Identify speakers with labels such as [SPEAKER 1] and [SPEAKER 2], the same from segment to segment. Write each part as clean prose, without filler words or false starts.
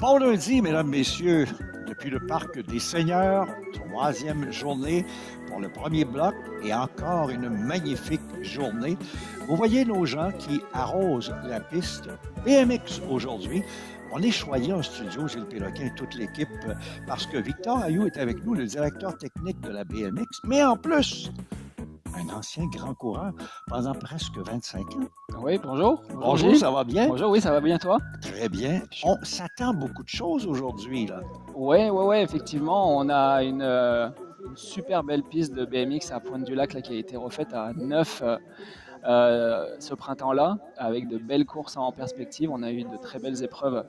[SPEAKER 1] Bon lundi, mesdames, messieurs, depuis le Parc des Seigneurs, troisième journée pour le premier bloc et encore une magnifique journée. Vous voyez nos gens qui arrosent la piste BMX aujourd'hui. On est choyé en studio, Gilles Péloquin et toute l'équipe, parce que Victor Ayou est avec nous, le directeur technique de la BMX, mais en plus, un ancien grand coureur pendant presque 25 ans.
[SPEAKER 2] Oui, bonjour.
[SPEAKER 1] Bonjour,
[SPEAKER 2] Gilles.
[SPEAKER 1] ça va bien?
[SPEAKER 2] Bonjour, oui, ça va bien toi?
[SPEAKER 1] Très bien. On s'attend beaucoup de choses aujourd'hui, là.
[SPEAKER 2] Ouais, effectivement, on a une super belle piste de BMX à Pointe-du-Lac là, qui a été refaite à neuf ce printemps-là, avec de belles courses en perspective. On a eu de très belles épreuves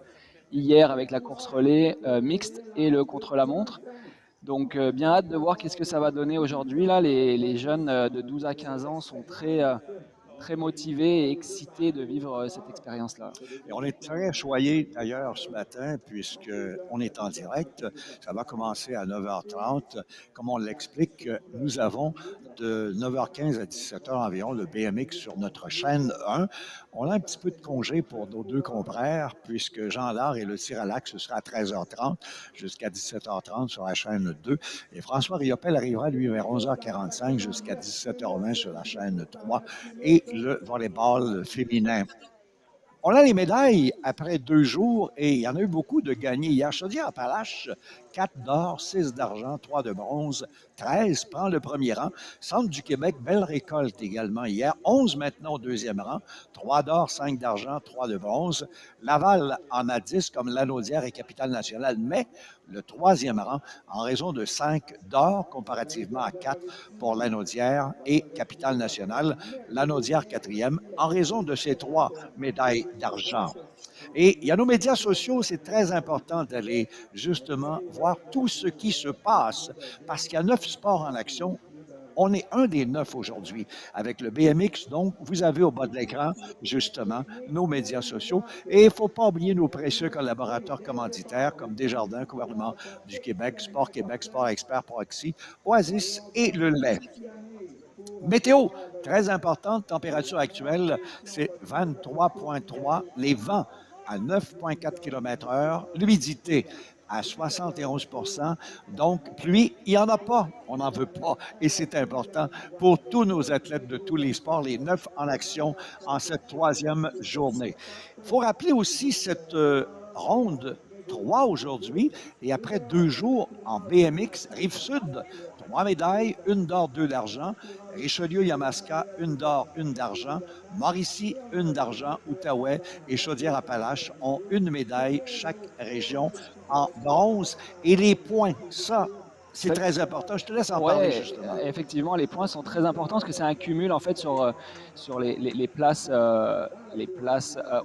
[SPEAKER 2] hier avec la course relais mixte et le contre-la-montre. Donc bien hâte de voir qu'est-ce que ça va donner aujourd'hui. Là, les jeunes de 12 à 15 ans sont très motivés et excités de vivre cette expérience-là.
[SPEAKER 1] Et on est très choyés d'ailleurs ce matin puisqu'on est en direct. Ça va commencer à 9h30. Comme on l'explique, nous avons de 9h15 à 17h environ le BMX sur notre chaîne 1. On a un petit peu de congé pour nos deux confrères puisque Jean Lard et le tir à l'arc, ce sera à 13h30 jusqu'à 17h30 sur la chaîne 2. Et François Riopel arrivera lui vers 11h45 jusqu'à 17h20 sur la chaîne 3 et le volleyball féminin. On a les médailles après 2 jours et il y en a eu beaucoup de gagnés hier. Chaudière-Appalaches, 4 d'or, 6 d'argent, 3 de bronze, 13 prend le premier rang. Centre du Québec, belle récolte également hier. 11 maintenant au deuxième rang, 3 d'or, 5 d'argent, 3 de bronze. Laval en a 10 comme Lanaudière et Capitale-Nationale, mais le troisième rang en raison de 5 d'or comparativement à 4 pour Lanaudière et Capitale-Nationale. Lanaudière quatrième en raison de ces 3 médailles d'argent. Et il y a nos médias sociaux, c'est très important d'aller justement voir tout ce qui se passe parce qu'il y a 9 sports en action. On est un des 9 aujourd'hui avec le BMX. Donc, vous avez au bas de l'écran, justement, nos médias sociaux. Et il ne faut pas oublier nos précieux collaborateurs commanditaires comme Desjardins, Gouvernement du Québec, Sport Expert, Proxy, Oasis et le lait. Météo, très importante, température actuelle, c'est 23,3. Les vents à 9,4 km/h, l'humidité à 71 %. Donc, pluie, il n'y en a pas. On n'en veut pas. Et c'est important pour tous nos athlètes de tous les sports, les 9 en action en cette troisième journée. Il faut rappeler aussi cette ronde 3 aujourd'hui et après 2 jours en BMX, Rive-Sud, 3 médailles, 1 d'or, 2 d'argent. Richelieu-Yamaska, 1 d'or, 1 d'argent. Mauricie, 1 d'argent. Outaouais et Chaudière-Appalaches ont 1 médaille chaque région en bronze. Et les points, ça, c'est très important. Je te laisse en parler justement.
[SPEAKER 2] Effectivement, les points sont très importants parce que c'est un cumul en fait sur les places,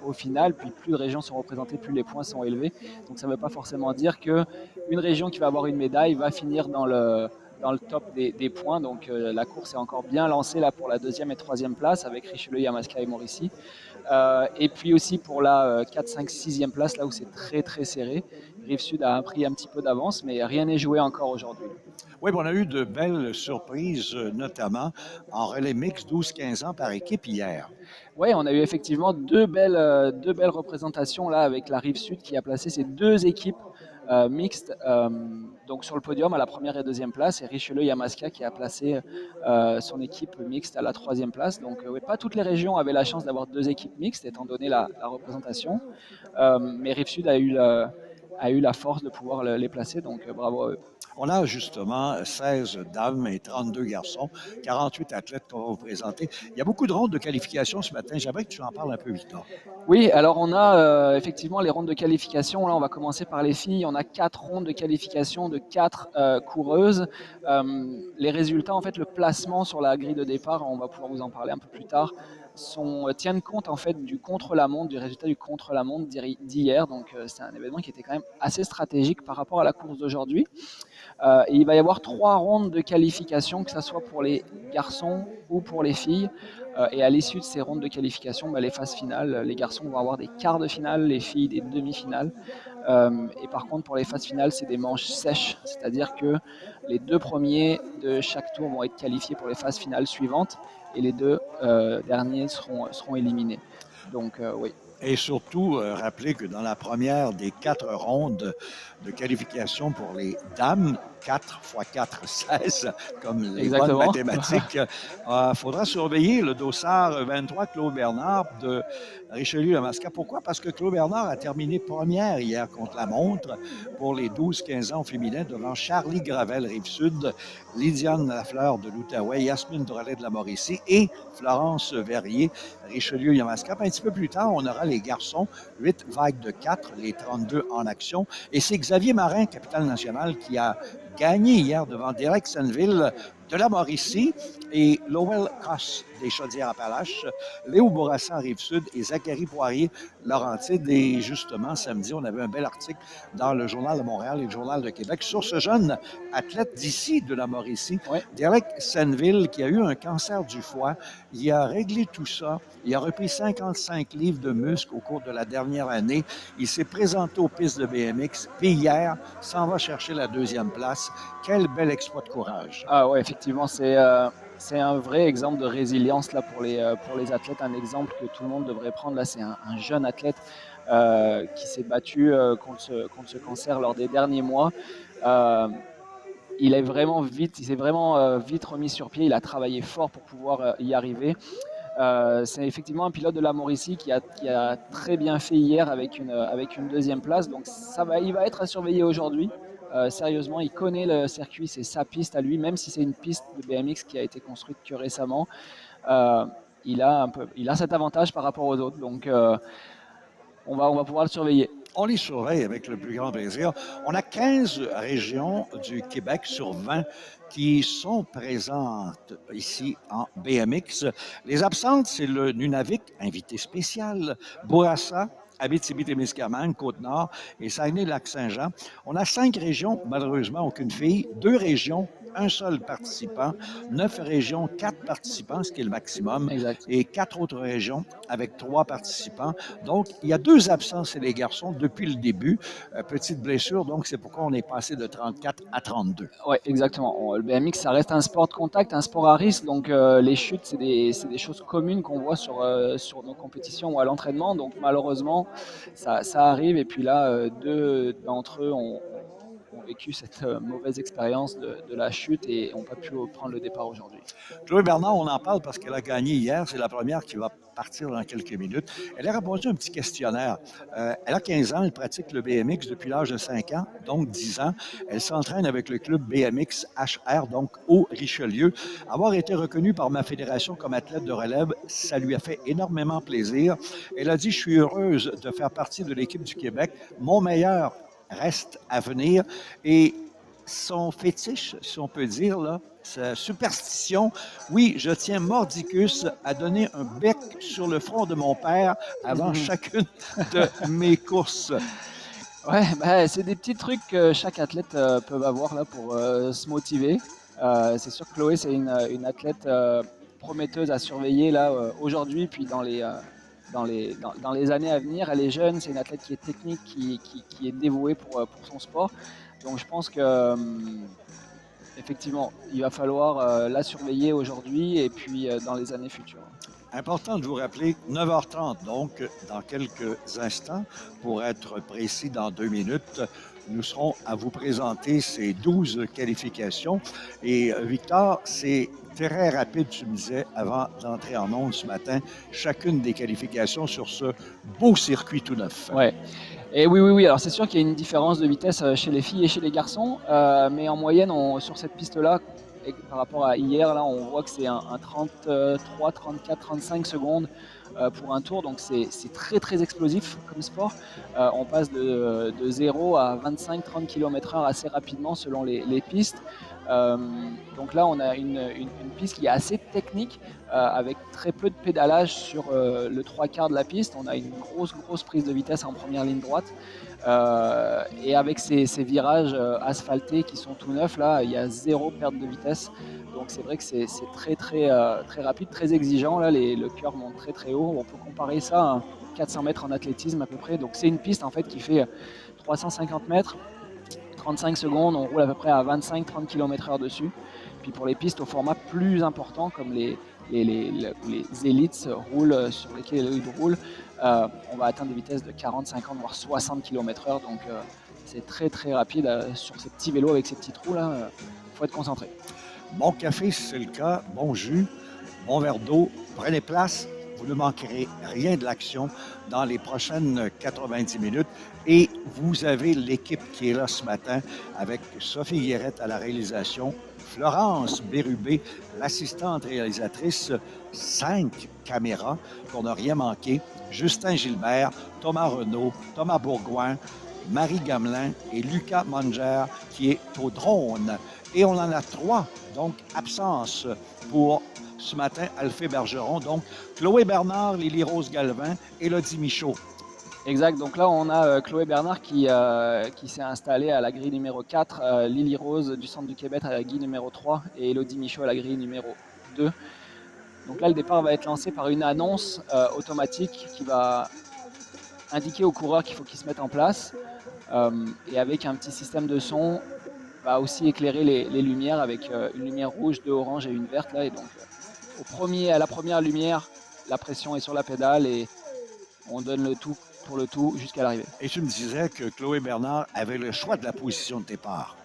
[SPEAKER 2] au final. Puis plus de régions sont représentées, plus les points sont élevés. Donc ça ne veut pas forcément dire qu'une région qui va avoir une médaille va finir dans le top des points. Donc la course est encore bien lancée là pour la deuxième et troisième place avec Richelieu, Yamaska et Mauricie. Et puis aussi pour la 4, 5, 6e place, là où c'est très serré. Rive-Sud a pris un petit peu d'avance, mais rien n'est joué encore aujourd'hui.
[SPEAKER 1] Oui, on a eu de belles surprises, notamment en relais mix 12-15 ans par équipe hier.
[SPEAKER 2] Oui, on a eu effectivement deux belles représentations là avec la Rive-Sud qui a placé ses 2 équipes mixtes donc sur le podium à la première et deuxième place et Richelieu Yamaska qui a placé son équipe mixte à la 3e place. Donc oui, pas toutes les régions avaient la chance d'avoir 2 équipes mixtes étant donné la représentation, mais Rive-Sud a eu la force de pouvoir les placer, donc bravo à eux.
[SPEAKER 1] On a justement 16 dames et 32 garçons, 48 athlètes qu'on va vous présenter. Il y a beaucoup de rondes de qualification ce matin. J'aimerais que tu en parles un peu, Victor.
[SPEAKER 2] Oui, alors on a effectivement les rondes de qualification. Là, on va commencer par les filles. On a 4 rondes de qualification de 4 coureuses. Les résultats, en fait, le placement sur la grille de départ, on va pouvoir vous en parler un peu plus tard, tiennent compte en fait du contre-la-montre, du résultat du contre-la-montre d'hier. Donc c'est un événement qui était quand même assez stratégique par rapport à la course d'aujourd'hui. Et il va y avoir 3 rondes de qualification, que ce soit pour les garçons ou pour les filles. Et à l'issue de ces rondes de qualification, les phases finales, les garçons vont avoir des quarts de finale, les filles des demi-finales. Et par contre, pour les phases finales, c'est des manches sèches, c'est-à-dire que les 2 premiers de chaque tour vont être qualifiés pour les phases finales suivantes et les 2 derniers seront éliminés. Donc oui.
[SPEAKER 1] Et surtout, rappeler que dans la première des 4 rondes de qualification pour les dames, 4 x 4, 16, comme les bonnes
[SPEAKER 2] Exactement.
[SPEAKER 1] mathématiques, faudra surveiller le dossard 23 Claude Bernard de Richelieu-Yamaska. Pourquoi? Parce que Claude Bernard a terminé première hier contre la montre pour les 12-15 ans féminins devant Charlie Gravel, Rive-Sud, Lydiane Lafleur de l'Outaouais, Yasmine Drolet de la Mauricie et Florence Verrier, Richelieu-Yamaska. Un petit peu plus tard, on aura les garçons, 8 vagues de 4, les 32 en action. Et c'est Xavier Marin, capitaine national, qui a gagné hier devant Derek Senville de la Mauricie et Lowell Coss des Chaudières-Appalaches, Léo Bourassa Rive-Sud et Zachary Poirier Laurentide. Et justement, samedi, on avait un bel article dans le Journal de Montréal et le Journal de Québec sur ce jeune athlète d'ici, de la Mauricie,
[SPEAKER 2] Ouais.
[SPEAKER 1] Derek Senville, qui a eu un cancer du foie. Il a réglé tout ça. Il a repris 55 livres de muscles au cours de la dernière année. Il s'est présenté aux pistes de BMX. Puis hier, s'en va chercher la 2e place. Quel bel exploit de courage.
[SPEAKER 2] Ah ouais, effectivement, c'est un vrai exemple de résilience là pour les athlètes, un exemple que tout le monde devrait prendre. Là, c'est un jeune athlète qui s'est battu contre ce cancer lors des derniers mois. Il s'est vraiment vite remis sur pied. Il a travaillé fort pour pouvoir y arriver. C'est effectivement un pilote de la Mauricie qui a très bien fait hier avec une 2e place. Donc il va être à surveiller aujourd'hui. Sérieusement, il connaît le circuit, c'est sa piste à lui, même si c'est une piste de BMX qui a été construite que récemment. Il a cet avantage par rapport aux autres. Donc on va pouvoir le surveiller.
[SPEAKER 1] On les surveille avec le plus grand plaisir. On a 15 régions du Québec sur 20 qui sont présentes ici en BMX. Les absentes, c'est le Nunavik, invité spécial, Bourassa, Abitibi-Témiscamingue, Côte-Nord et Saguenay-Lac-Saint-Jean. On a 5 régions, malheureusement aucune fille, 2 régions, un seul participant, 9 régions, 4 participants, ce qui est le maximum,
[SPEAKER 2] Exact.
[SPEAKER 1] et 4 autres régions avec 3 participants. Donc, il y a 2 absences chez les garçons depuis le début. Petite blessure, donc c'est pourquoi on est passé de 34 à 32.
[SPEAKER 2] Oui, exactement. Le BMX, ça reste un sport de contact, un sport à risque. Donc, les chutes, c'est des choses communes qu'on voit sur nos compétitions ou à l'entraînement. Donc, malheureusement, ça arrive. Et puis là, 2 d'entre eux ont vécu cette mauvaise expérience de la chute et n'ont pas pu prendre le départ aujourd'hui.
[SPEAKER 1] Chloé Bernard, on en parle parce qu'elle a gagné hier. C'est la première qui va partir dans quelques minutes. Elle a répondu à un petit questionnaire. Elle a 15 ans, elle pratique le BMX depuis l'âge de 5 ans, donc 10 ans. Elle s'entraîne avec le club BMX HR, donc au Richelieu. Avoir été reconnue par ma fédération comme athlète de relève, ça lui a fait énormément plaisir. Elle a dit, je suis heureuse de faire partie de l'équipe du Québec. Mon meilleur reste à venir. Et son fétiche, si on peut dire, là, sa superstition, oui, je tiens mordicus à donner un bec sur le front de mon père avant chacune de mes courses.
[SPEAKER 2] Ouais, c'est des petits trucs que chaque athlète peut avoir là pour se motiver. C'est sûr que Chloé, c'est une athlète prometteuse à surveiller là aujourd'hui, puis dans les années à venir. Elle est jeune, c'est une athlète qui est technique, qui est dévouée pour son sport. Donc je pense que effectivement, il va falloir la surveiller aujourd'hui et puis dans les années futures.
[SPEAKER 1] Important de vous rappeler, 9h30, donc dans quelques instants, pour être précis dans 2 minutes, nous serons à vous présenter ces 12 qualifications. Et Victor, c'est très rapide, tu me disais, avant d'entrer en ondes ce matin, chacune des qualifications sur ce beau circuit tout neuf.
[SPEAKER 2] Ouais. Et oui. Alors c'est sûr qu'il y a une différence de vitesse chez les filles et chez les garçons, mais en moyenne, sur cette piste-là, par rapport à hier, là, on voit que c'est un 33, 34, 35 secondes pour un tour, donc c'est très très explosif comme sport. On passe de 0 à 25-30 km/h assez rapidement selon les pistes. Donc là, on a une piste qui est assez technique, avec très peu de pédalage sur le 3/4 de la piste. On a une grosse prise de vitesse en première ligne droite. Et avec ces virages asphaltés qui sont tout neufs, là, il y a 0 perte de vitesse. Donc c'est vrai que c'est très rapide, très exigeant. Là, le cœur monte très haut. On peut comparer ça à 400 mètres en athlétisme à peu près. Donc c'est une piste en fait qui fait 350 mètres, 35 secondes. On roule à peu près à 25-30 km/h dessus. Puis pour les pistes au format plus important comme les les élites roulent, sur lesquels ils roulent, on va atteindre des vitesses de 40, 50, voire 60 km/h. Donc c'est très très rapide sur ces petits vélos avec ces petites roues là. Faut être concentré.
[SPEAKER 1] Bon café si c'est le cas, bon jus, bon verre d'eau, prenez place. Vous ne manquerez rien de l'action dans les prochaines 90 minutes. Et vous avez l'équipe qui est là ce matin avec Sophie Guérette à la réalisation, Florence Bérubé, l'assistante réalisatrice, 5 caméras pour ne rien manquer, Justin Gilbert, Thomas Renaud, Thomas Bourgoin, Marie Gamelin et Lucas Manger qui est au drone. Et on en a 3, donc absence pour ce matin, Alphée Bergeron. Donc, Chloé Bernard, Lily-Rose Galvin, Élodie Michaud.
[SPEAKER 2] Exact, donc là on a Chloé Bernard qui s'est installée à la grille numéro 4, Lily Rose du Centre du Québec à la grille numéro 3 et Élodie Michaud à la grille numéro 2. Donc là le départ va être lancé par une annonce automatique qui va indiquer aux coureurs qu'il faut qu'ils se mettent en place, et avec un petit système de son va aussi éclairer les lumières avec une lumière rouge, 2 oranges et une verte là. Et donc à la première lumière, la pression est sur la pédale et on donne le tout pour le tout jusqu'à l'arrivée.
[SPEAKER 1] Et tu me disais que Chloé Bernard avait le choix de la position de départ.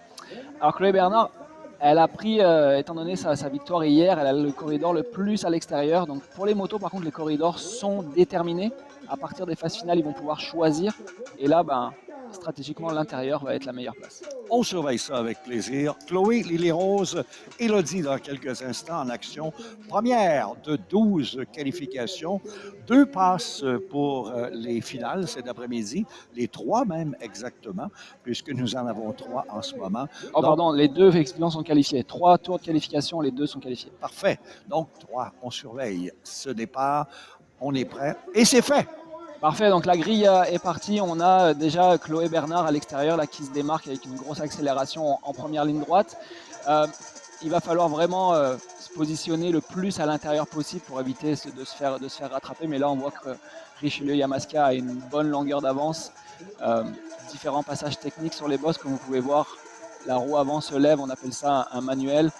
[SPEAKER 2] Alors Chloé Bernard, elle a pris, étant donné sa victoire hier, elle a le corridor le plus à l'extérieur. Donc pour les motos, par contre, les corridors sont déterminés. À partir des phases finales, ils vont pouvoir choisir. Et là, stratégiquement, l'intérieur va être la meilleure place.
[SPEAKER 1] On surveille ça avec plaisir. Chloé, Lily-Rose, Élodie dans quelques instants en action. Première de 12 qualifications. 2 passes pour les finales cet après-midi. Les 3 même exactement, puisque nous en avons 3 en ce moment.
[SPEAKER 2] Oh, donc, pardon, les 2 effectivement sont qualifiés. 3 tours de qualification, les 2 sont qualifiés.
[SPEAKER 1] Parfait. Donc 3, on surveille ce départ. On est prêt et c'est fait.
[SPEAKER 2] Parfait, donc la grille est partie. On a déjà Chloé Bernard à l'extérieur là, qui se démarque avec une grosse accélération en première ligne droite. Il va falloir vraiment se positionner le plus à l'intérieur possible pour éviter de se faire rattraper. Mais là, on voit que Richelieu Yamaska a une bonne longueur d'avance. Différents passages techniques sur les bosses, comme vous pouvez voir. La roue avant se lève, on appelle ça un manuel.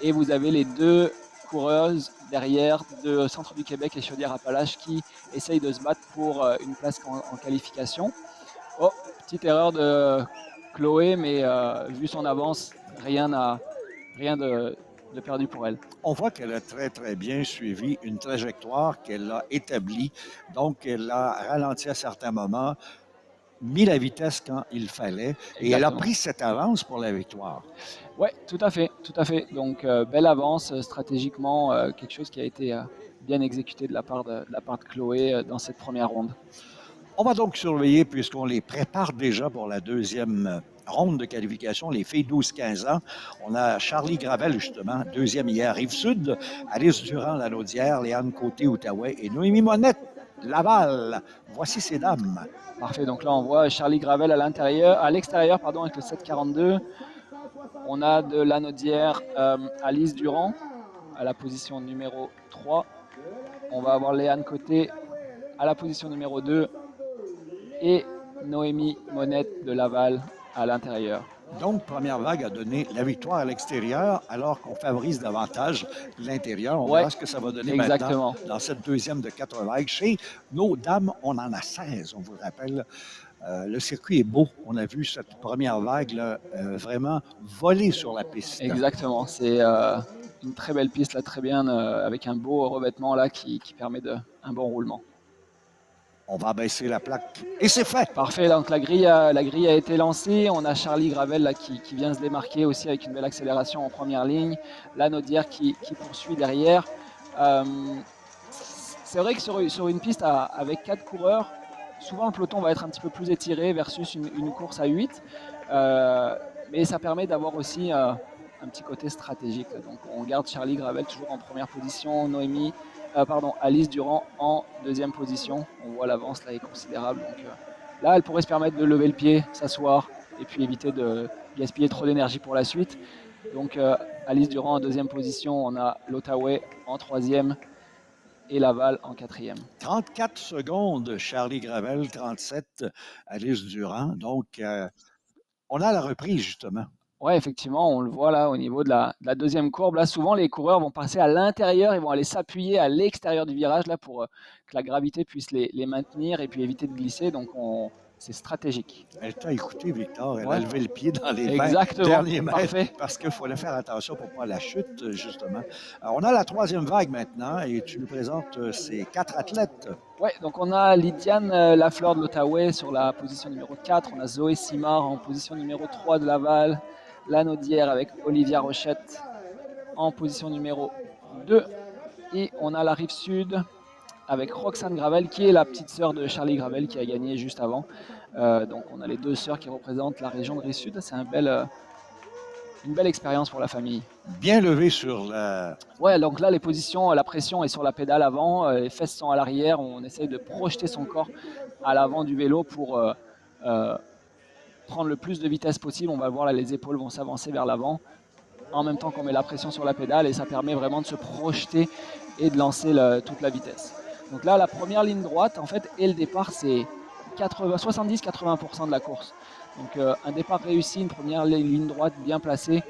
[SPEAKER 2] Et vous avez les 2 coureuses derrière de Centre du Québec et Chaudière-Appalaches qui essayent de se battre pour une place en qualification. Oh, petite erreur de Chloé, mais vu son avance, rien de perdu pour elle.
[SPEAKER 1] On voit qu'elle a très, très bien suivi une trajectoire qu'elle a établie. Donc, elle a ralenti à certains moments, mis la vitesse quand il fallait. Exactement. Et elle a pris cette avance pour la victoire.
[SPEAKER 2] Oui, tout à fait, tout à fait. Donc, belle avance stratégiquement, quelque chose qui a été bien exécuté de la part de Chloé dans cette première ronde.
[SPEAKER 1] On va donc surveiller, puisqu'on les prépare déjà pour la deuxième ronde de qualification, les filles 12-15 ans. On a Charlie Gravel, justement, deuxième hier, Rive-Sud, Alice Durand, Lanaudière, Léane Côté, Outaouais et Noémie Monette, Laval. Voici ces dames.
[SPEAKER 2] Parfait, donc là on voit Charlie Gravel à l'extérieur, avec le 742. On a de Lanaudière Alice Durand à la position numéro 3. On va avoir Léane Côté à la position numéro 2 et Noémie Monette de Laval à l'intérieur.
[SPEAKER 1] Donc, première vague a donné la victoire à l'extérieur, alors qu'on favorise davantage l'intérieur. On verra ce que ça va donner maintenant dans cette deuxième de 4 vagues. Chez nos dames, on en a 16, on vous le rappelle. Le circuit est beau. On a vu cette première vague là, vraiment voler sur la piste.
[SPEAKER 2] Exactement. C'est une très belle piste, là, très bien, avec un beau revêtement là, qui permet un bon roulement.
[SPEAKER 1] On va baisser la plaque et c'est fait.
[SPEAKER 2] Parfait, donc la grille a été lancée. On a Charlie Gravel là, qui vient se démarquer aussi avec une belle accélération en première ligne. Lanaudière qui poursuit derrière. C'est vrai que sur une piste avec 4 coureurs, souvent le peloton va être un petit peu plus étiré versus une course à 8. Mais ça permet d'avoir aussi un petit côté stratégique. Donc on garde Charlie Gravel toujours en première position, Alice Durand en deuxième position. On voit l'avance là est considérable. Donc là, elle pourrait se permettre de lever le pied, s'asseoir et puis éviter de gaspiller trop d'énergie pour la suite. Donc Alice Durand en deuxième position, on a l'Outaouais en troisième et Laval en quatrième.
[SPEAKER 1] 34 secondes, Charlie Gravel, 37, Alice Durand. Donc, on a la reprise, justement.
[SPEAKER 2] Ouais, effectivement, on le voit là au niveau de la deuxième courbe. Là, souvent, les coureurs vont passer à l'intérieur, ils vont aller s'appuyer à l'extérieur du virage là pour que la gravité puisse les maintenir et puis éviter de glisser. Donc, c'est stratégique.
[SPEAKER 1] Elle t'a écouté, Victor. Elle a
[SPEAKER 2] Ouais,
[SPEAKER 1] levé le pied dans les 20
[SPEAKER 2] exactement.
[SPEAKER 1] derniers mètres
[SPEAKER 2] Parfait.
[SPEAKER 1] parce qu'il fallait faire attention pour pas la chute, justement. Alors, on a la troisième vague maintenant et tu nous présentes ces 4 athlètes.
[SPEAKER 2] Ouais, donc on a Lydiane Lafleur de l'Outaouais sur la position numéro 4. On a Zoé Simard en position numéro 3 de Laval. Lanaudière avec Olivia Rochette en position numéro 2. Et on a la rive sud avec Roxane Gravel, qui est la petite sœur de Charlie Gravel, qui a gagné juste avant. Donc on a les deux sœurs qui représentent la région de Rive-Sud. C'est une belle expérience pour la famille.
[SPEAKER 1] Bien levé sur la...
[SPEAKER 2] Ouais, donc là, les positions, la pression est sur la pédale avant, les fesses sont à l'arrière. On essaye de projeter son corps à l'avant du vélo pour prendre le plus de vitesse possible. On va voir là, les épaules vont s'avancer vers l'avant en même temps qu'on met la pression sur la pédale et ça permet vraiment de se projeter et de lancer toute la vitesse. Donc là, la première ligne droite, en fait, et le départ, c'est 70-80% de la course. Donc un départ réussi, une première ligne droite bien placée,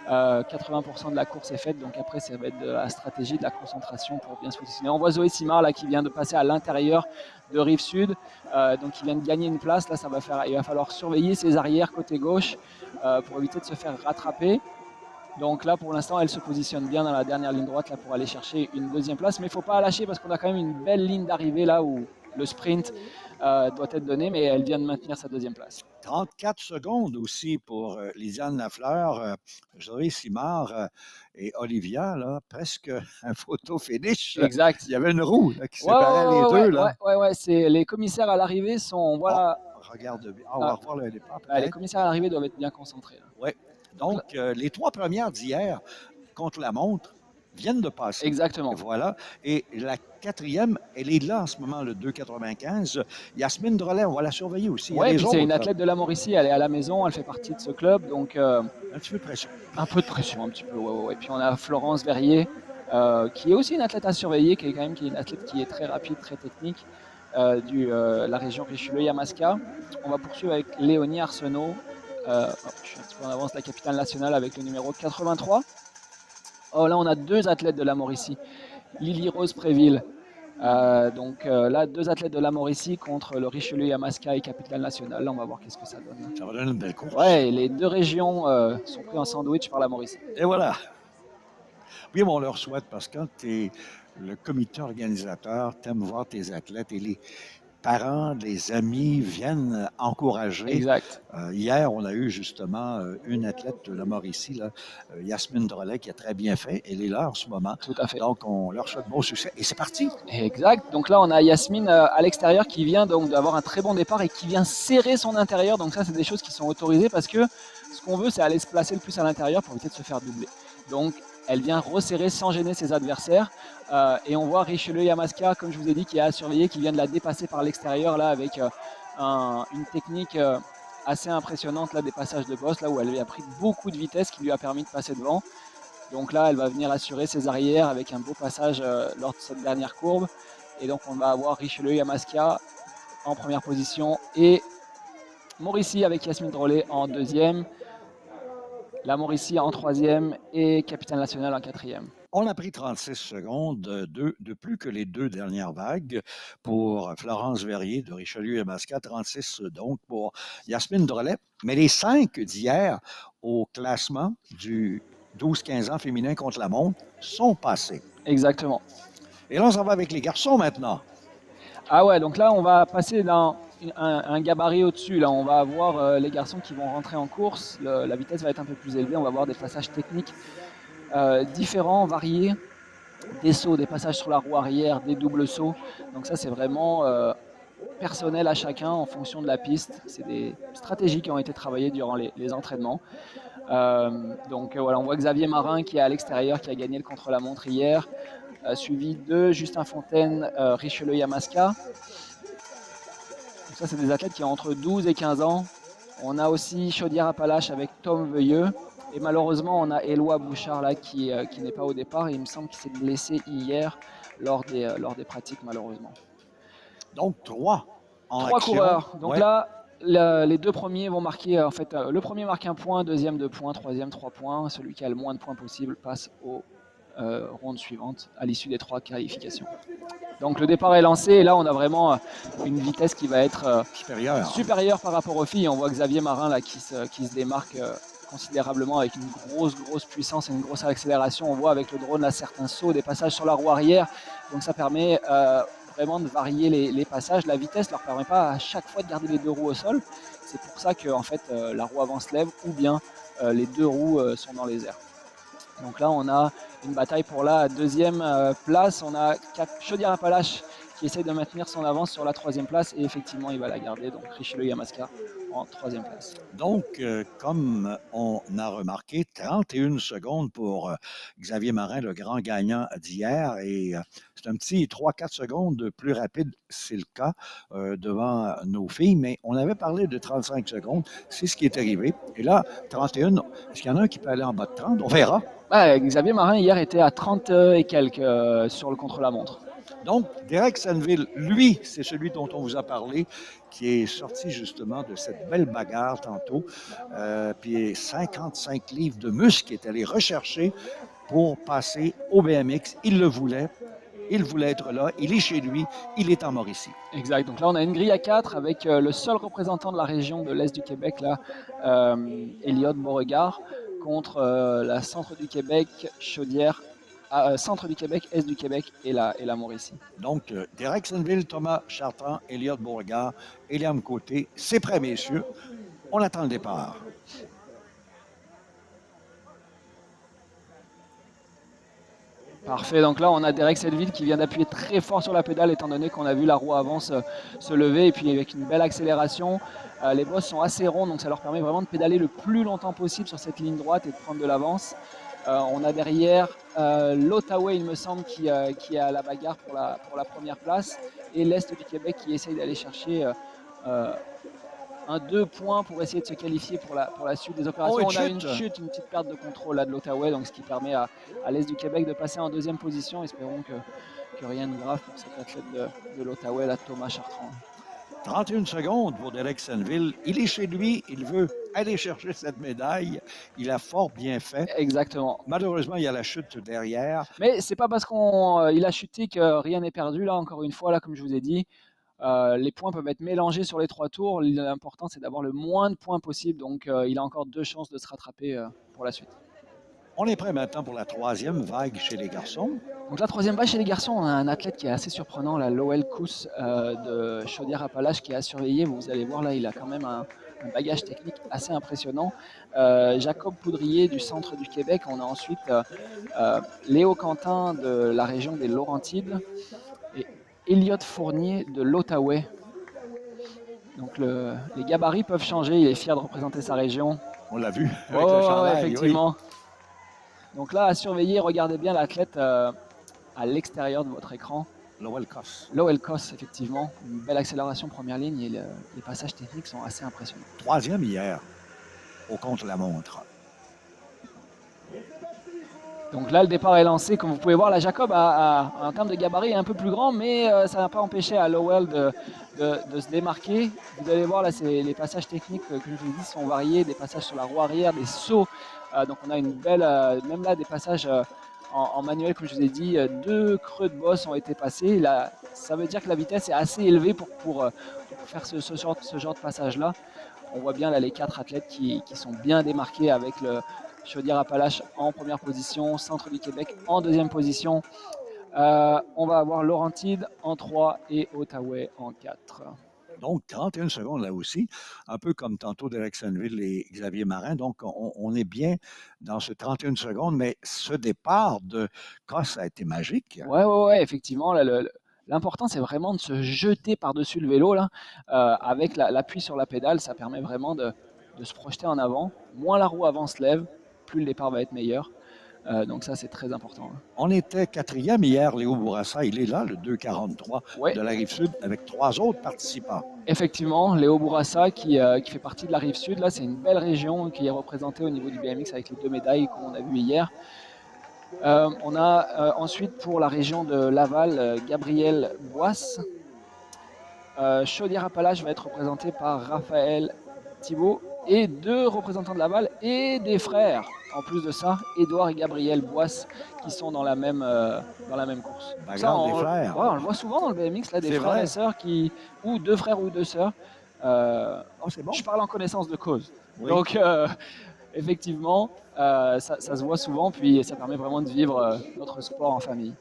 [SPEAKER 2] 80% de la course est faite. Donc après, ça va être de la stratégie, de la concentration pour bien se positionner. On voit Zoé Simard là qui vient de passer à l'intérieur de Rive Sud, donc il vient de gagner une place. Là, il va falloir surveiller ses arrières côté gauche pour éviter de se faire rattraper. Donc là, pour l'instant, elle se positionne bien dans la dernière ligne droite là, pour aller chercher une deuxième place. Mais il ne faut pas lâcher parce qu'on a quand même une belle ligne d'arrivée là où le sprint doit être donné. Mais elle vient de maintenir sa deuxième place.
[SPEAKER 1] 34 secondes aussi pour Lydiane Lafleur, Zoé Simard et Olivia, là, presque un photo finish.
[SPEAKER 2] Exact.
[SPEAKER 1] Il y avait une roue là, qui
[SPEAKER 2] Ouais,
[SPEAKER 1] séparait les deux. Là.
[SPEAKER 2] ouais. Les commissaires à l'arrivée sont. Voilà.
[SPEAKER 1] Regarde bien. On va revoir le départ
[SPEAKER 2] Les
[SPEAKER 1] peut-être.
[SPEAKER 2] commissaires à l'arrivée doivent être bien concentrés.
[SPEAKER 1] Oui. Donc, les 3 premières d'hier contre la montre viennent de passer.
[SPEAKER 2] Exactement.
[SPEAKER 1] Et voilà. Et la 4e, elle est là en ce moment, le 2,95. Yasmine Drolet, on va la surveiller aussi.
[SPEAKER 2] Oui, puis c'est une athlète de la Mauricie, elle est à la maison, elle fait partie de ce club. Donc,
[SPEAKER 1] un petit peu de pression.
[SPEAKER 2] Un peu de pression, un petit peu, ouais. Et puis on a Florence Verrier, qui est aussi une athlète à surveiller, qui est une athlète qui est très rapide, très technique, la région Richelieu-Yamaska. On va poursuivre avec Léonie Arsenault. Je suis un petit peu en avance, la capitale nationale avec le numéro 83. Oh, là, on a 2 athlètes de la Mauricie. Lily Rose Préville. Là, 2 athlètes de la Mauricie contre le Richelieu-Yamaska et capitale nationale. Là, on va voir qu'est-ce que ça donne.
[SPEAKER 1] Ça va donner une belle course.
[SPEAKER 2] Ouais, et les 2 régions sont pris en sandwich par la Mauricie.
[SPEAKER 1] Et voilà. Oui, mais on leur souhaite parce que quand tu es le comité organisateur, tu aimes voir tes athlètes et les parents, les amis viennent encourager.
[SPEAKER 2] Exact.
[SPEAKER 1] Hier, on a eu justement une athlète de la Mauricie, là, Yasmine Drolet, qui a très bien fait. Elle est là en ce moment.
[SPEAKER 2] Tout à fait.
[SPEAKER 1] Donc, on leur souhaite bon succès. Et c'est parti.
[SPEAKER 2] Exact. Donc là, on a Yasmine à l'extérieur qui vient donc d'avoir un très bon départ et qui vient serrer son intérieur. Donc ça, c'est des choses qui sont autorisées parce que ce qu'on veut, c'est aller se placer le plus à l'intérieur pour éviter de se faire doubler. Donc, elle vient resserrer sans gêner ses adversaires. Et on voit Richelieu-Yamaska, comme je vous ai dit, qui est à surveiller, qui vient de la dépasser par l'extérieur là avec une technique assez impressionnante là, des passages de boss, là où elle a pris beaucoup de vitesse qui lui a permis de passer devant. Donc là, elle va venir assurer ses arrières avec un beau passage lors de cette dernière courbe. Et donc on va avoir Richelieu-Yamaska en première position et Mauricie avec Yasmine Drolet en deuxième. La Mauricie en troisième et Capitale Nationale en quatrième.
[SPEAKER 1] On a pris 36 secondes de plus que les 2 dernières vagues pour Florence Verrier de Richelieu-Yamaska, 36 donc pour Yasmine Drolet. Mais les 5 d'hier au classement du 12-15 ans féminin contre la montre sont passés.
[SPEAKER 2] Exactement.
[SPEAKER 1] Et là, on s'en va avec les garçons maintenant.
[SPEAKER 2] Ah ouais, donc là, on va passer dans un gabarit au-dessus. Là, on va avoir les garçons qui vont rentrer en course. La vitesse va être un peu plus élevée. On va avoir des passages techniques différents, variés. Des sauts, des passages sur la roue arrière, des doubles sauts. Donc ça, c'est vraiment personnel à chacun en fonction de la piste. C'est des stratégies qui ont été travaillées durant les entraînements. Voilà, on voit Xavier Marin qui est à l'extérieur, qui a gagné le contre-la-montre hier, suivi de Justin Fontaine, Richelieu-Yamaska. Ça, c'est des athlètes qui ont entre 12 et 15 ans. On a aussi Chaudière-Appalaches avec Tom Veuilleux. Et malheureusement, on a Éloi Bouchard là, qui n'est pas au départ. Et il me semble qu'il s'est blessé hier lors des pratiques, malheureusement.
[SPEAKER 1] Donc, 3 en
[SPEAKER 2] 3
[SPEAKER 1] action.
[SPEAKER 2] coureurs. Donc là, les deux premiers vont marquer, en fait, le premier marque un point, deuxième 2 points, troisième 3 points. Celui qui a le moins de points possible passe aux rondes suivantes à l'issue des 3 qualifications. Donc le départ est lancé et là on a vraiment une vitesse qui va être supérieure par rapport aux filles. On voit Xavier Marin là, qui se démarque considérablement avec une grosse puissance et une grosse accélération. On voit avec le drone là, certains sauts, des passages sur la roue arrière. Donc ça permet vraiment de varier les passages. La vitesse ne leur permet pas à chaque fois de garder les deux roues au sol. C'est pour ça que en fait, la roue avant se lève ou bien les deux roues sont dans les airs. Donc là, on a une bataille pour la deuxième place. On a Chaudière-Appalaches qui essaye de maintenir son avance sur la troisième place et effectivement, il va la garder. Donc Richelieu Yamaska en troisième place.
[SPEAKER 1] Donc, comme on a remarqué, 31 secondes pour Xavier Marin, le grand gagnant d'hier. Et c'est un petit 3-4 secondes plus rapide, c'est le cas, devant nos filles. Mais on avait parlé de 35 secondes. C'est ce qui est arrivé. Et là, 31, est-ce qu'il y en a un qui peut aller en bas de 30? On verra.
[SPEAKER 2] Xavier Marin, hier, était à 30 et quelques sur le contre-la-montre.
[SPEAKER 1] Donc, Derek Senneville, lui, c'est celui dont on vous a parlé, qui est sorti justement de cette belle bagarre tantôt. Puis 55 livres de muscle est allé rechercher pour passer au BMX. Il le voulait. Il voulait être là. Il est chez lui. Il est en Mauricie.
[SPEAKER 2] Exact. Donc là, on a une grille à 4 avec le seul représentant de la région de l'Est du Québec, là, Elliott Beauregard, contre la Centre du Québec, Chaudière, Centre du Québec, Est du Québec et la Mauricie.
[SPEAKER 1] Donc, Derek Senneville, Thomas Chartrand, Elliott Beauregard, Eliam Côté, c'est prêt, messieurs. On attend le départ.
[SPEAKER 2] Parfait, donc là on a Derek Senneville qui vient d'appuyer très fort sur la pédale étant donné qu'on a vu la roue avant se lever et puis avec une belle accélération. Les bosses sont assez ronds donc ça leur permet vraiment de pédaler le plus longtemps possible sur cette ligne droite et de prendre de l'avance. On a derrière l'Ottawa, il me semble, qui est à la bagarre pour la première place et l'Est du Québec qui essaye d'aller chercher 2 points pour essayer de se qualifier pour la suite des opérations. On a une chute, une petite perte de contrôle là, de l'Ottawa, donc ce qui permet à l'Est du Québec de passer en deuxième position. Espérons que rien de grave pour cet athlète de l'Ottawa, là, Thomas Chartrand.
[SPEAKER 1] 31 secondes pour Derek Senneville. Il est chez lui, il veut aller chercher cette médaille. Il a fort bien fait.
[SPEAKER 2] Exactement.
[SPEAKER 1] Malheureusement, il y a la chute derrière.
[SPEAKER 2] Mais c'est pas parce qu'il a chuté que rien n'est perdu. Là, encore une fois, là, comme je vous ai dit, les points peuvent être mélangés sur les 3 tours. L'important, c'est d'avoir le moins de points possible. Donc, il a encore 2 chances de se rattraper pour la suite.
[SPEAKER 1] On est prêt maintenant pour la troisième vague chez les garçons.
[SPEAKER 2] Donc la troisième vague chez les garçons, on a un athlète qui est assez surprenant, la Lowell Kous de Chaudière-Appalaches qui est à surveiller. Vous allez voir là, il a quand même un bagage technique assez impressionnant. Jacob Poudrier du centre du Québec. On a ensuite Léo Quentin de la région des Laurentides et Elliott Fournier de l'Outaouais. Donc les gabarits peuvent changer, il est fier de représenter sa région.
[SPEAKER 1] On l'a vu avec le chandail,
[SPEAKER 2] effectivement.
[SPEAKER 1] Oui.
[SPEAKER 2] Donc là, à surveiller, regardez bien l'athlète à l'extérieur de votre écran.
[SPEAKER 1] Lowell Kous.
[SPEAKER 2] Lowell Kous, effectivement. Une belle accélération première ligne et les passages techniques sont assez impressionnants.
[SPEAKER 1] Troisième hier, au contre-la-montre.
[SPEAKER 2] Donc là, le départ est lancé. Comme vous pouvez voir, la Jacob, en termes de gabarit, est un peu plus grand, mais ça n'a pas empêché à Lowell de se démarquer. Vous allez voir, là, les passages techniques, comme je vous l'ai dit, sont variés. Des passages sur la roue arrière, des sauts. Donc on a une belle, même là, des passages en manuel, comme je vous ai dit. 2 creux de bosse ont été passés. Là, ça veut dire que la vitesse est assez élevée pour faire ce genre de passage-là. On voit bien là les 4 athlètes qui sont bien démarqués avec le Chaudière-Appalaches en première position, Centre du Québec en deuxième position. On va avoir Laurentide en 3 et Outaouais en 4.
[SPEAKER 1] Donc, 31 secondes là aussi, un peu comme tantôt Derek Senneville et Xavier Marin. Donc, on est bien dans ce 31 secondes, mais ce départ de Kous a été magique.
[SPEAKER 2] Oui, effectivement. L'important, c'est vraiment de se jeter par-dessus le vélo. Là, avec l'appui sur la pédale, ça permet vraiment de se projeter en avant. Moins la roue avant se lève, plus le départ va être meilleur. Donc ça, c'est très important.
[SPEAKER 1] On était 4e hier, Léo Bourassa, il est là, le 2,43 de la Rive-Sud, avec 3 autres participants.
[SPEAKER 2] Effectivement, Léo Bourassa qui fait partie de la Rive-Sud, là, c'est une belle région qui est représentée au niveau du BMX avec les 2 médailles qu'on a vues hier. On a ensuite pour la région de Laval, Gabriel Boisse. Chaudière-Appalaches va être représenté par Raphaël Thibault et 2 représentants de Laval et des frères. En plus de ça, Édouard et Gabriel Boisse qui sont dans la même course. Donc ça,
[SPEAKER 1] Bagarre des frères.
[SPEAKER 2] ouais, on le voit souvent dans le BMX, là, des
[SPEAKER 1] C'est
[SPEAKER 2] frères et
[SPEAKER 1] vrai.
[SPEAKER 2] sœurs ou 2 frères ou 2 sœurs.
[SPEAKER 1] Oh, c'est bon.
[SPEAKER 2] Je parle en connaissance de cause.
[SPEAKER 1] Oui.
[SPEAKER 2] Donc, effectivement, ça se voit souvent, puis ça permet vraiment de vivre notre sport en famille.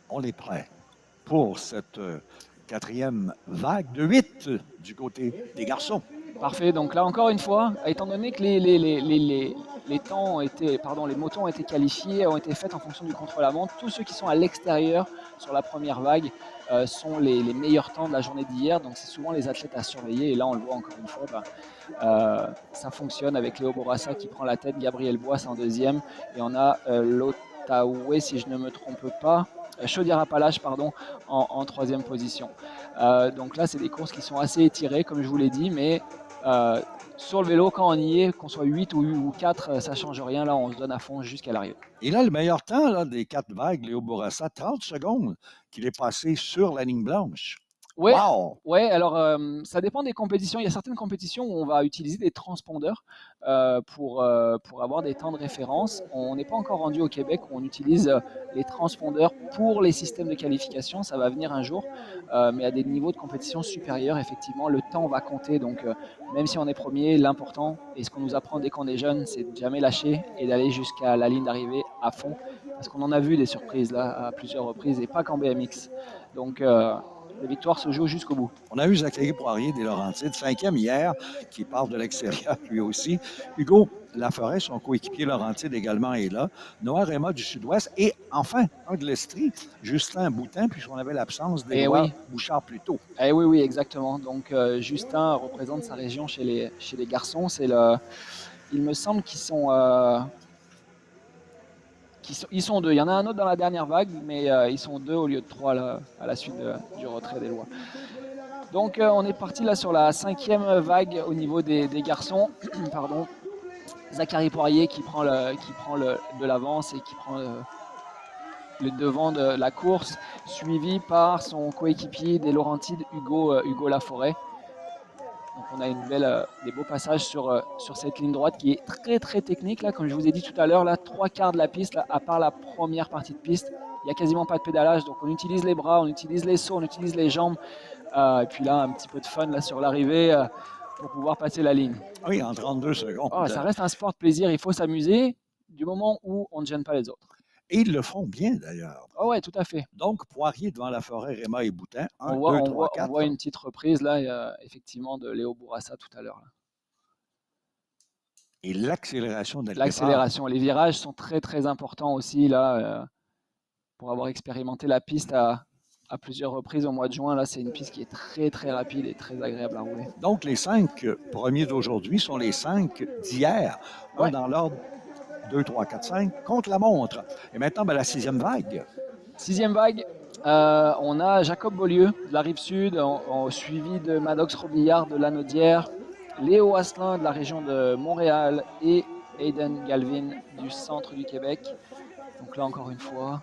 [SPEAKER 1] On est prêt pour cette quatrième vague de 8 du côté des garçons.
[SPEAKER 2] Parfait. Donc là, encore une fois, étant donné que les temps ont été, pardon, les motos ont été qualifiés, ont été faits en fonction du contre-la-montre, tous ceux qui sont à l'extérieur sur la première vague sont les meilleurs temps de la journée d'hier. Donc c'est souvent les athlètes à surveiller. Et là, on le voit encore une fois, ça fonctionne avec Léo Bourassa qui prend la tête, Gabriel Boisse en deuxième, et on a l'Outaouais, si je ne me trompe pas, Chaudière-Appalaches, pardon, en troisième position. Donc là, c'est des courses qui sont assez étirées, comme je vous l'ai dit, mais sur le vélo, quand on y est, qu'on soit 8 ou 4, ça ne change rien. Là, on se donne à fond jusqu'à l'arrivée.
[SPEAKER 1] Et là, le meilleur temps là, des 4 vagues, Léo Bourassa, 30 secondes qu'il est passé sur la ligne blanche.
[SPEAKER 2] Ouais,
[SPEAKER 1] Wow!
[SPEAKER 2] ouais, alors ça dépend des compétitions. Il y a certaines compétitions où on va utiliser des transpondeurs pour avoir des temps de référence. On n'est pas encore rendu au Québec où on utilise les transpondeurs pour les systèmes de qualification. Ça va venir un jour, mais à des niveaux de compétition supérieurs, effectivement, le temps va compter. Donc, même si on est premier, l'important, et ce qu'on nous apprend dès qu'on est jeune, c'est de jamais lâcher et d'aller jusqu'à la ligne d'arrivée à fond. Parce qu'on en a vu des surprises là à plusieurs reprises et pas qu'en BMX. Donc, la victoire se joue jusqu'au bout.
[SPEAKER 1] On a eu Zachary Poirier des Laurentides, 5e hier, qui part de l'extérieur lui aussi. Hugo Laforêt, son coéquipier Laurentide également est là. Noah Réma du Sud-Ouest. Et enfin, un de l'Estrie, Justin Boutin, puisqu'on avait l'absence d'Éloi Bouchard plus tôt.
[SPEAKER 2] Eh oui, oui, exactement. Donc Justin représente sa région chez les garçons. Il me semble qu'ils sont... ils sont 2. Il y en a un autre dans la dernière vague, mais ils sont 2 au lieu de 3 là, à la suite du retrait des lois. Donc on est parti là sur la 5e vague au niveau des garçons. Pardon. Zachary Poirier qui prend de l'avance et qui prend le devant de la course, suivi par son coéquipier des Laurentides, Hugo Laforêt. Donc on a des beaux passages sur cette ligne droite qui est très très technique. Là, comme je vous ai dit tout à l'heure, là, 3/4 de la piste, là, à part la première partie de piste, il n'y a quasiment pas de pédalage. Donc on utilise les bras, on utilise les sauts, on utilise les jambes. Et puis là, un petit peu de fun là, sur l'arrivée pour pouvoir passer la ligne.
[SPEAKER 1] Oui, en 32 secondes.
[SPEAKER 2] Oh, ça reste un sport de plaisir, il faut s'amuser du moment où on ne gêne pas les autres.
[SPEAKER 1] Et ils le font bien d'ailleurs.
[SPEAKER 2] Oh ouais, tout à fait.
[SPEAKER 1] Donc, Poirier devant Laforêt, Réma et Boutin. 1, 2, 3, 4.
[SPEAKER 2] On voit une petite reprise là, effectivement, de Léo Bourassa tout à l'heure.
[SPEAKER 1] Et l'accélération de
[SPEAKER 2] l'accélération. Les virages sont très très importants aussi là, pour avoir expérimenté la piste à plusieurs reprises au mois de juin. Là, c'est une piste qui est très très rapide et très agréable à rouler.
[SPEAKER 1] Donc, les 5 premiers d'aujourd'hui sont les 5 d'hier. Ouais. Dans l'ordre 2, 3, 4, 5, contre la montre. Et maintenant, la 6e vague.
[SPEAKER 2] 6e vague, on a Jacob Beaulieu de la Rive-Sud, suivi de Maddox Robillard de Lanaudière, Léo Asselin de la région de Montréal et Aiden Galvin du centre du Québec. Donc là, encore une fois,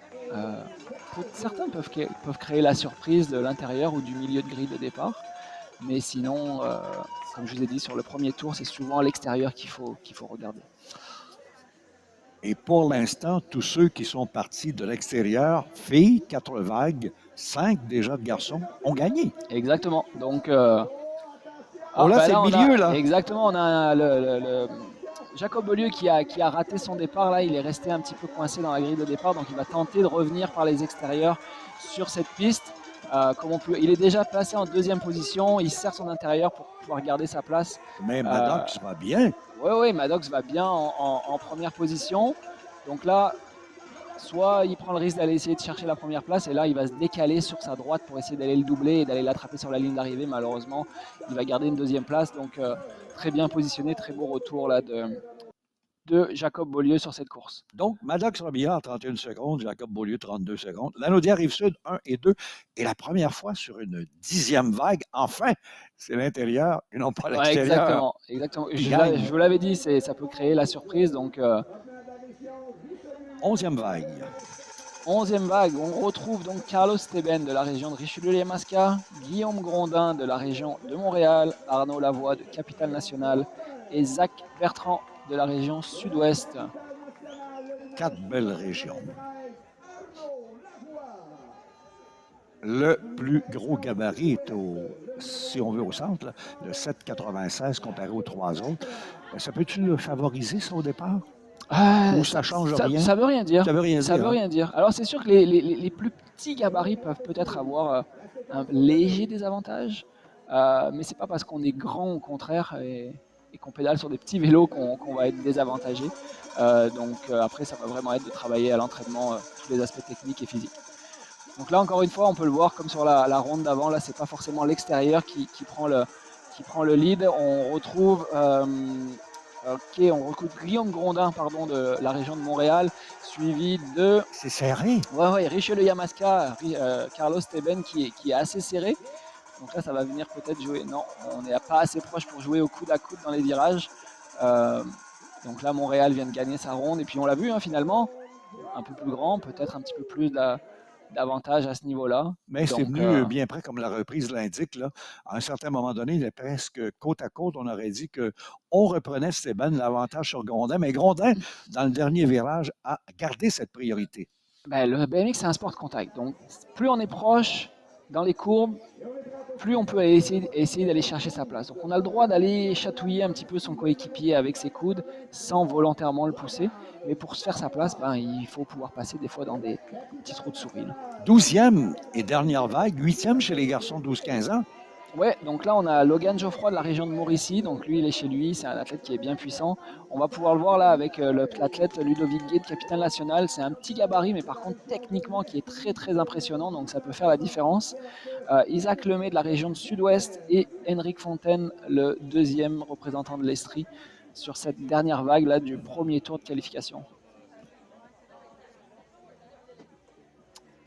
[SPEAKER 2] certains peuvent créer la surprise de l'intérieur ou du milieu de grille de départ. Mais sinon, comme je vous ai dit, sur le premier tour, c'est souvent à l'extérieur qu'il faut regarder.
[SPEAKER 1] Et pour l'instant, tous ceux qui sont partis de l'extérieur, filles, 4 vagues, 5 déjà de garçons, ont gagné.
[SPEAKER 2] Exactement. Donc,
[SPEAKER 1] là, c'est le milieu, là.
[SPEAKER 2] Exactement. On a Jacob Beaulieu qui a raté son départ. Là, il est resté un petit peu coincé dans la grille de départ. Donc, il va tenter de revenir par les extérieurs sur cette piste. Il est déjà placé en 2e position. Il sert son intérieur pour pouvoir garder sa place.
[SPEAKER 1] Mais Maddox va bien.
[SPEAKER 2] Oui, Maddox va bien en première position. Donc là, soit il prend le risque d'aller essayer de chercher la première place et là, il va se décaler sur sa droite pour essayer d'aller le doubler et d'aller l'attraper sur la ligne d'arrivée. Malheureusement, il va garder une 2e place. Donc, très bien positionné, très beau retour là de Jacob Beaulieu sur cette course.
[SPEAKER 1] Donc, Maddox Robillard, 31 secondes, Jacob Beaulieu, 32 secondes. Lanaudière Rive-Sud, 1 et 2. Et la première fois sur une 10e vague, enfin, c'est l'intérieur et non pas l'extérieur.
[SPEAKER 2] Ouais, exactement. Je vous l'avais dit, ça peut créer la surprise. Donc,
[SPEAKER 1] 11e vague.
[SPEAKER 2] 11e vague, on retrouve donc Carlos Teben de la région de Richelieu-les-Masca, Guillaume Grondin de la région de Montréal, Arnaud Lavoie de Capitale-Nationale et Zach Bertrand de la région Sud-Ouest.
[SPEAKER 1] 4 belles régions. Le plus gros gabarit est si on veut, au centre, là, le 7,96 comparé aux 3 autres. Ça peut-tu le favoriser, ça, au départ? Ou ça change rien?
[SPEAKER 2] Ça veut rien dire.
[SPEAKER 1] Ça veut rien
[SPEAKER 2] Ça
[SPEAKER 1] dire,
[SPEAKER 2] veut
[SPEAKER 1] hein?
[SPEAKER 2] rien dire. Alors c'est sûr que les plus petits gabarits peuvent peut-être avoir un léger désavantage, mais c'est pas parce qu'on est grand au contraire et qu'on pédale sur des petits vélos qu'on va être désavantagé. Donc après ça va vraiment être de travailler à l'entraînement tous les aspects techniques et physiques. Donc là encore une fois on peut le voir comme sur la ronde d'avant, là c'est pas forcément l'extérieur qui prend le lead. On retrouve on recrute Guillaume Grondin pardon, de la région de Montréal, suivi de.
[SPEAKER 1] C'est serré.
[SPEAKER 2] Ouais, Richelieu-Yamaska, Carlos Teben qui est assez serré. Donc là, ça va venir peut-être jouer. Non, on n'est pas assez proche pour jouer au coude à coude dans les virages. Donc là, Montréal vient de gagner sa ronde. Et puis on l'a vu finalement, un peu plus grand, peut-être un petit peu plus d'avantage à ce niveau-là.
[SPEAKER 1] Mais c'est venu bien près, comme la reprise l'indique. Là. À un certain moment donné, il est presque côte à côte. On aurait dit qu'on reprenait Steban l'avantage sur Grondin. Mais Grondin, dans le dernier virage, a gardé cette priorité.
[SPEAKER 2] Ben, le BMX, c'est un sport de contact. Donc, plus on est proche dans les courbes, plus on peut essayer d'aller chercher sa place. Donc, on a le droit d'aller chatouiller un petit peu son coéquipier avec ses coudes sans volontairement le pousser. Mais pour se faire sa place, il faut pouvoir passer des fois dans des petits trous de souris.
[SPEAKER 1] 12e et dernière vague, 8e chez les garçons de 12-15 ans.
[SPEAKER 2] Ouais, donc là on a Logan Geoffroy de la région de Mauricie, donc lui il est chez lui, c'est un athlète qui est bien puissant. On va pouvoir le voir là avec l'athlète Ludovic Gué de Capitale-Nationale, c'est un petit gabarit mais par contre techniquement qui est très très impressionnant, donc ça peut faire la différence. Isaac Lemay de la région de Sud-Ouest et Henrik Fontaine, le deuxième représentant de l'Estrie sur cette dernière vague là du premier tour de qualification.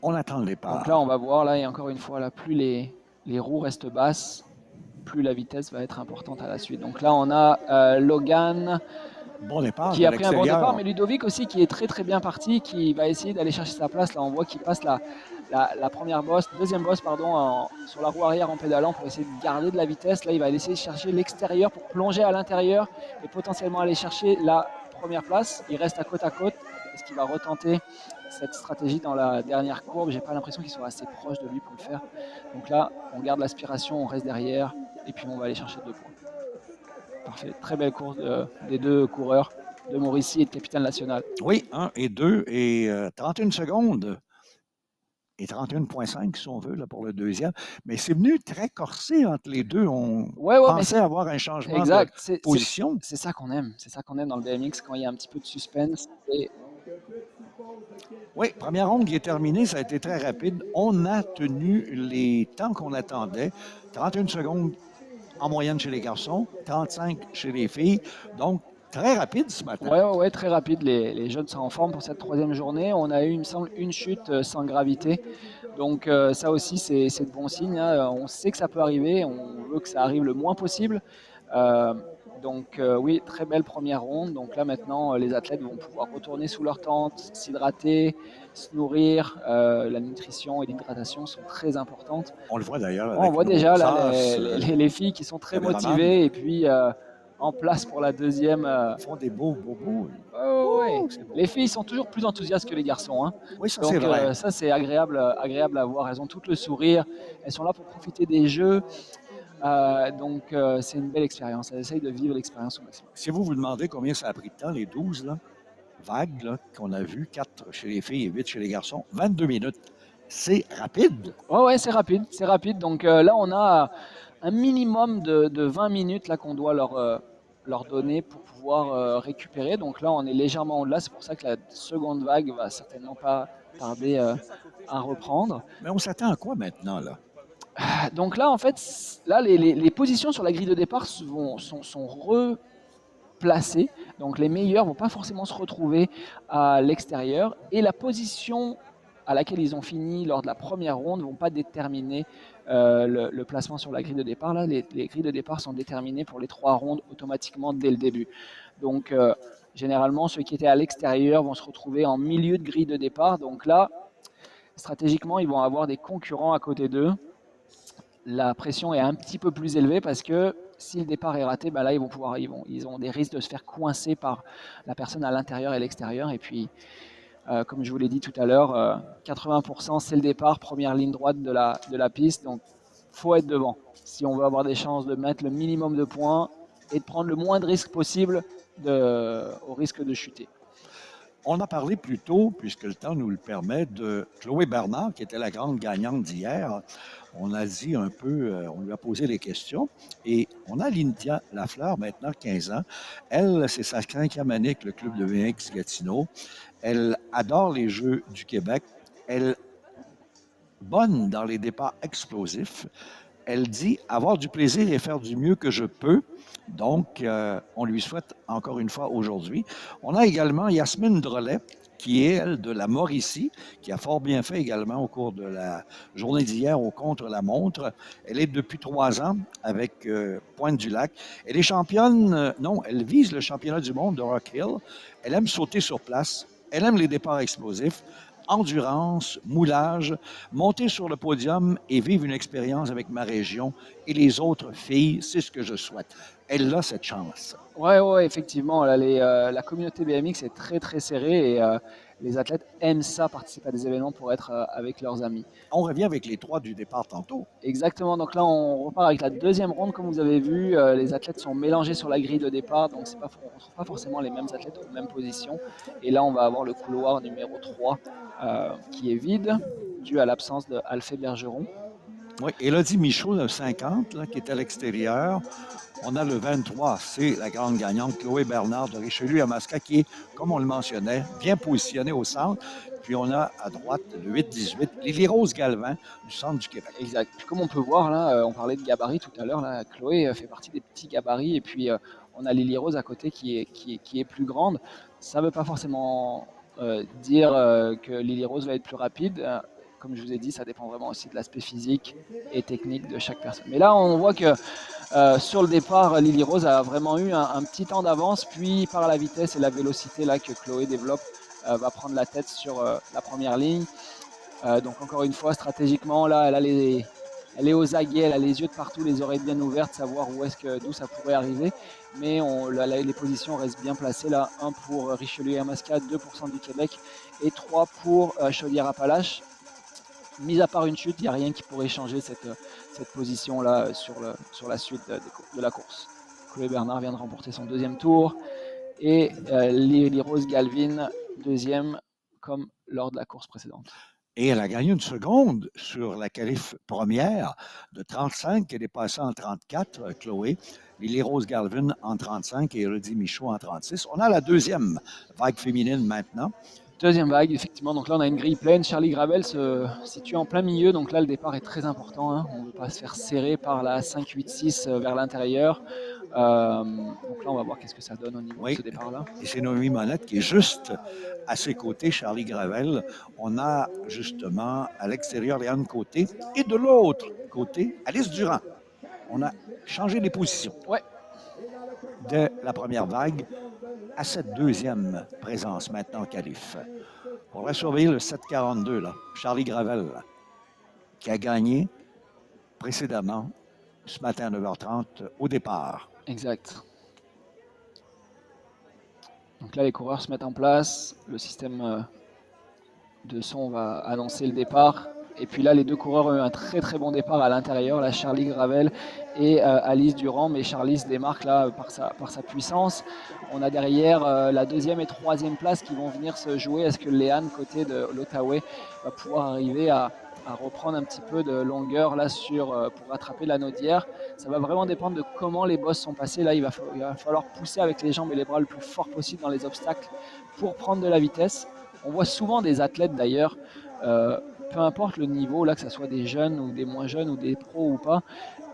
[SPEAKER 1] On attend le départ.
[SPEAKER 2] Donc là on va voir, là et encore une fois, là, plus les roues restent basses, plus la vitesse va être importante à la suite. Donc là, on a Logan
[SPEAKER 1] bon départ,
[SPEAKER 2] qui a pris un bon départ, mais Ludovic aussi qui est très très bien parti, qui va essayer d'aller chercher sa place. Là, on voit qu'il passe la première bosse, deuxième bosse pardon, sur la roue arrière en pédalant pour essayer de garder de la vitesse. Là, il va essayer de chercher l'extérieur pour plonger à l'intérieur et potentiellement aller chercher la première place. Il reste à côte. Est-ce qu'il va retenter cette stratégie dans la dernière courbe? J'ai pas l'impression qu'il soit assez proche de lui pour le faire. Donc là, on garde l'aspiration, on reste derrière et puis on va aller chercher 2 points. Parfait, très belle course des deux coureurs de Mauricie et de Capitale-Nationale.
[SPEAKER 1] Oui, 1 et 2 et 31 secondes et 31,5 si on veut là, pour le deuxième. Mais c'est venu très corsé entre les deux. On pensait avoir un changement de position.
[SPEAKER 2] C'est ça qu'on aime. C'est ça qu'on aime dans le BMX quand il y a un petit peu de suspense.
[SPEAKER 1] Oui, première ronde qui est terminée, ça a été très rapide. On a tenu les temps qu'on attendait. 31 secondes en moyenne chez les garçons, 35 chez les filles. Donc, très rapide ce matin.
[SPEAKER 2] Oui, très rapide. Les jeunes sont en forme pour cette troisième journée. On a eu, il me semble, une chute sans gravité. Donc ça aussi, c'est de bons signes. Hein. On sait que ça peut arriver. On veut que ça arrive le moins possible. Donc oui, très belle première ronde. Donc là maintenant, les athlètes vont pouvoir retourner sous leur tente, s'hydrater, se nourrir. La nutrition et l'hydratation sont très importantes.
[SPEAKER 1] On le voit d'ailleurs.
[SPEAKER 2] On voit déjà là, les filles qui sont très motivées et puis en place pour la deuxième.
[SPEAKER 1] Ils font des beaux.
[SPEAKER 2] Ouais. Les filles sont toujours plus enthousiastes que les garçons. Hein.
[SPEAKER 1] Oui, ça c'est vrai.
[SPEAKER 2] Ça c'est agréable à voir. Elles ont tout le sourire. Elles sont là pour profiter des jeux. Donc c'est une belle expérience. Elles essayent de vivre l'expérience au maximum.
[SPEAKER 1] Si vous vous demandez combien ça a pris de temps, les 12 là, vagues là, qu'on a vues, 4 chez les filles et 8 chez les garçons, 22 minutes. C'est rapide.
[SPEAKER 2] Ouais, c'est rapide. C'est rapide. Donc là, on a un minimum de 20 minutes là, qu'on doit leur donner pour pouvoir récupérer. Donc là, on est légèrement au-delà. C'est pour ça que la seconde vague va certainement pas tarder à reprendre.
[SPEAKER 1] Mais on s'attend à quoi maintenant là?
[SPEAKER 2] Donc là, en fait, là, les positions sur la grille de départ sont replacées. Donc les meilleurs ne vont pas forcément se retrouver à l'extérieur. Et la position à laquelle ils ont fini lors de la première ronde ne vont pas déterminer le placement sur la grille de départ. Là, les grilles de départ sont déterminées pour les 3 rondes automatiquement dès le début. Donc généralement, ceux qui étaient à l'extérieur vont se retrouver en milieu de grille de départ. Donc là, Stratégiquement, ils vont avoir des concurrents à côté d'eux. La pression est un petit peu plus élevée parce que si le départ est raté, bah là ils ont des risques de se faire coincer par la personne à l'intérieur et l'extérieur. Et puis, comme je vous l'ai dit tout à l'heure, 80% c'est le départ, première ligne droite de la piste. Donc, faut être devant si on veut avoir des chances de mettre le minimum de points et de prendre le moins de risques possible au risque de chuter.
[SPEAKER 1] On a parlé plus tôt, puisque le temps nous le permet, de Chloé Bernard, qui était la grande gagnante d'hier. On a dit un peu, on lui a posé les questions. Et on a Lynthia Lafleur, maintenant 15 ans. Elle, c'est sa 5e année avec le club de BMX Gatineau. Elle adore les Jeux du Québec. Elle est bonne dans les départs explosifs. Elle dit avoir du plaisir et faire du mieux que je peux. Donc, on lui souhaite encore une fois aujourd'hui. On a également Yasmine Drolet, qui est, elle, de la Mauricie, qui a fort bien fait également au cours de la journée d'hier au contre-la-montre. Elle est depuis 3 ans avec Pointe-du-Lac. Elle est championne, non, elle vise le championnat du monde de Rock Hill. Elle aime sauter sur place. Elle aime les départs explosifs. Endurance, moulage, monter sur le podium et vivre une expérience avec ma région et les autres filles, c'est ce que je souhaite. Elle a cette chance.
[SPEAKER 2] Ouais, effectivement, là, la communauté BMX est très très serrée et les athlètes aiment ça, participer à des événements pour être avec leurs amis.
[SPEAKER 1] On revient avec les 3 du départ tantôt.
[SPEAKER 2] Exactement, donc là on repart avec la deuxième ronde comme vous avez vu, les athlètes sont mélangés sur la grille de départ, donc on ne retrouve pas forcément les mêmes athlètes aux mêmes positions. Et là on va avoir le couloir numéro 3 qui est vide, dû à l'absence de Alphée Bergeron.
[SPEAKER 1] Oui, Élodie Michaud, le 50, là, qui est à l'extérieur. On a le 23, c'est la grande gagnante, Chloé Bernard de Richelieu-Yamaska, qui est, comme on le mentionnait, bien positionnée au centre. Puis on a à droite le 8-18, Lily-Rose Galvin du centre du Québec.
[SPEAKER 2] Exact. Puis comme on peut voir, là, on parlait de gabarit tout à l'heure, là, Chloé fait partie des petits gabarits, et puis on a Lily-Rose à côté qui est plus grande. Ça ne veut pas forcément dire que Lily-Rose va être plus rapide. Comme je vous ai dit, ça dépend vraiment aussi de l'aspect physique et technique de chaque personne. Mais là, on voit que sur le départ, Lily-Rose a vraiment eu un petit temps d'avance, puis par la vitesse et la vélocité là, que Chloé développe, va prendre la tête sur la première ligne. Donc encore une fois, stratégiquement, là, elle est aux aguets, elle a les yeux de partout, les oreilles bien ouvertes, savoir d'où ça pourrait arriver. Mais les positions restent bien placées là. 1 pour Richelieu-Yamaska, 2 pour Centre du Québec et 3 pour Chaudière-Appalaches. Mis à part une chute, il n'y a rien qui pourrait changer cette position-là sur la suite de la course. Chloé Bernard vient de remporter son deuxième tour et Lily-Rose Galvin, deuxième, comme lors de la course précédente.
[SPEAKER 1] Et elle a gagné une seconde sur la qualif première de 35. Elle est passée en 34, Chloé. Lily-Rose Galvin en 35 et Élodie Michaud en 36. On a la deuxième vague féminine maintenant.
[SPEAKER 2] Deuxième vague, effectivement. Donc là, on a une grille pleine. Charlie Gravel se situe en plein milieu. Donc là, le départ est très important. Hein. On ne veut pas se faire serrer par la 5-8-6 vers l'intérieur. Donc là, on va voir qu'est-ce que ça donne au niveau de ce départ-là.
[SPEAKER 1] Et c'est Noémie Monette qui est juste à ses côtés, Charlie Gravel. On a justement à l'extérieur Léane Côté et de l'autre côté, Alice Durand. On a changé les positions.
[SPEAKER 2] Ouais.
[SPEAKER 1] De la première vague à cette deuxième présence maintenant en qualif. On va surveiller le 742, là, Charlie Gravel, là, qui a gagné précédemment ce matin à 9h30 au départ.
[SPEAKER 2] Exact. Donc là, les coureurs se mettent en place. Le système de son va annoncer le départ. Et puis là, les deux coureurs ont eu un très très bon départ à l'intérieur, là, Charlie Gravel et Alice Durand, mais Charlie se démarque là par sa puissance. On a derrière la deuxième et troisième place qui vont venir se jouer. Est-ce que Léane, côté de l'Outaouais, va pouvoir arriver à reprendre un petit peu de longueur là pour rattraper la Naudière? Ça va vraiment dépendre de comment les bosses sont passées. Là, il va falloir pousser avec les jambes et les bras le plus fort possible dans les obstacles pour prendre de la vitesse. On voit souvent des athlètes d'ailleurs, peu importe le niveau, là, que ce soit des jeunes ou des moins jeunes ou des pros ou pas,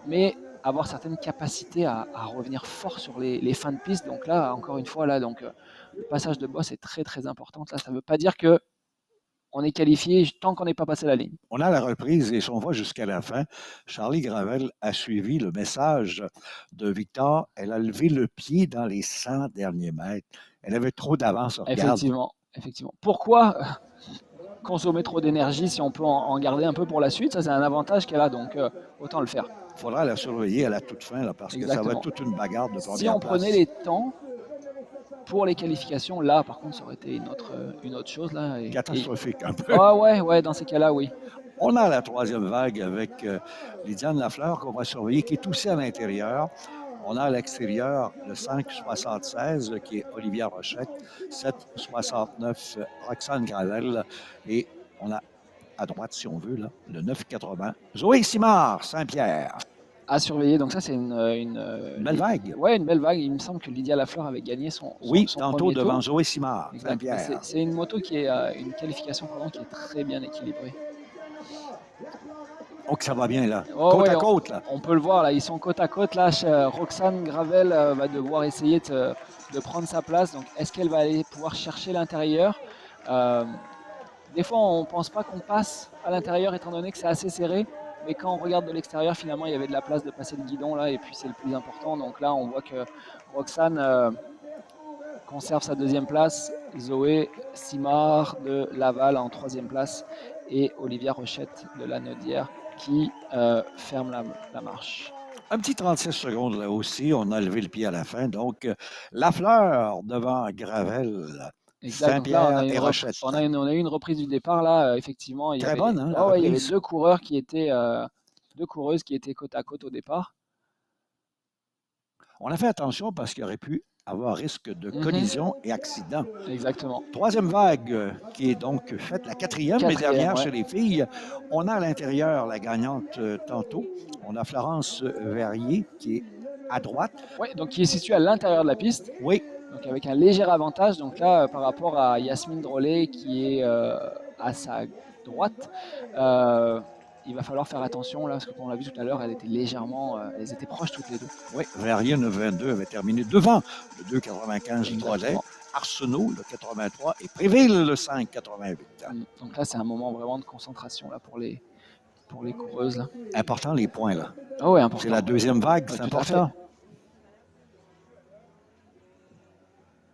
[SPEAKER 2] mais avoir certaines capacités à revenir fort sur les fins de piste. Donc là, encore une fois, là, donc, le passage de boss est très très important. Là, ça ne veut pas dire que on est qualifié tant qu'on n'est pas passé la ligne.
[SPEAKER 1] On a la reprise et si on va jusqu'à la fin, Charlie Gravel a suivi le message de Victor. Elle a levé le pied dans les 100 derniers mètres. Elle avait trop d'avance.
[SPEAKER 2] Effectivement. Pourquoi consommer trop d'énergie si on peut en garder un peu pour la suite. Ça, c'est un avantage qu'elle a, donc autant le faire.
[SPEAKER 1] Il faudra la surveiller à la toute fin, là, parce que ça va être toute une bagarre de
[SPEAKER 2] Si
[SPEAKER 1] première
[SPEAKER 2] on
[SPEAKER 1] place.
[SPEAKER 2] prenait les temps pour les qualifications, là, par contre, ça aurait été une autre chose. Là,
[SPEAKER 1] catastrophique un peu.
[SPEAKER 2] Ah ouais, dans ces cas-là, oui.
[SPEAKER 1] On a la troisième vague avec Lydiane Lafleur qu'on va surveiller, qui est aussi à l'intérieur. On a à l'extérieur le 5,76 qui est Olivia Rochette, 7,69 Roxane Gravel et on a à droite, si on veut, là, le 9,80 Zoé Simard, Saint-Pierre.
[SPEAKER 2] À surveiller, donc ça c'est une
[SPEAKER 1] belle vague.
[SPEAKER 2] Ouais, une belle vague. Il me semble que Lydia Lafleur avait gagné son
[SPEAKER 1] tantôt devant
[SPEAKER 2] tour.
[SPEAKER 1] Zoé Simard, Saint-Pierre.
[SPEAKER 2] C'est une moto qui est une qualification qui est très bien équilibrée.
[SPEAKER 1] Donc ça va bien là, côte à côte là.
[SPEAKER 2] On peut le voir là, ils sont côte à côte là. Roxane Gravel va devoir essayer de prendre sa place. Donc est-ce qu'elle va aller pouvoir chercher l'intérieur? Des fois on ne pense pas qu'on passe à l'intérieur étant donné que c'est assez serré. Mais quand on regarde de l'extérieur, finalement, il y avait de la place de passer le guidon là, et puis c'est le plus important. Donc là, on voit que Roxane conserve sa deuxième place, Zoé Simard de Laval en troisième place, et Olivia Rochette de la Naudière qui ferme la marche.
[SPEAKER 1] Un petit 36 secondes là aussi, on a levé le pied à la fin. Donc, Lafleur devant Gravel. Saint-Pierre et Rochette.
[SPEAKER 2] On a eu une reprise du départ là, effectivement. Il y avait deux coureurs qui étaient, deux coureuses qui étaient côte à côte au départ.
[SPEAKER 1] On a fait attention parce qu'il aurait pu avoir risque de collision et accident.
[SPEAKER 2] Exactement.
[SPEAKER 1] Troisième vague qui est donc faite, la quatrième et dernière chez les filles. On a à l'intérieur la gagnante tantôt. On a Florence Verrier qui est à droite.
[SPEAKER 2] Oui, donc qui est située à l'intérieur de la piste.
[SPEAKER 1] Oui.
[SPEAKER 2] Donc avec un léger avantage, donc là par rapport à Yasmine Drolet qui est à sa droite, il va falloir faire attention là parce que comme on l'a vu tout à l'heure, elles étaient proches toutes les deux.
[SPEAKER 1] Oui, Verrier 9,22 avait terminé devant le 2,95 Drolet, Arsenault le 83 et Préville le 5,88.
[SPEAKER 2] Donc là c'est un moment vraiment de concentration là pour les coureuses là.
[SPEAKER 1] Important les points là.
[SPEAKER 2] Oh ouais, important.
[SPEAKER 1] C'est la deuxième vague, c'est important.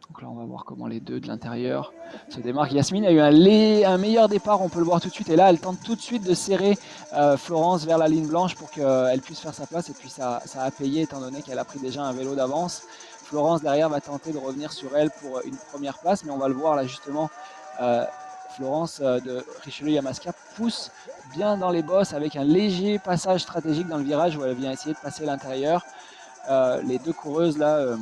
[SPEAKER 2] Donc là, on va voir comment les deux de l'intérieur se démarquent. Yasmine a eu un meilleur départ, on peut le voir tout de suite. Et là, elle tente tout de suite de serrer Florence vers la ligne blanche pour qu'elle puisse faire sa place. Et puis ça a payé étant donné qu'elle a pris déjà un vélo d'avance. Florence, derrière, va tenter de revenir sur elle pour une première place. Mais on va le voir là, justement, Florence de Richelieu-Yamaska pousse bien dans les bosses avec un léger passage stratégique dans le virage où elle vient essayer de passer l'intérieur. Les deux coureuses, là...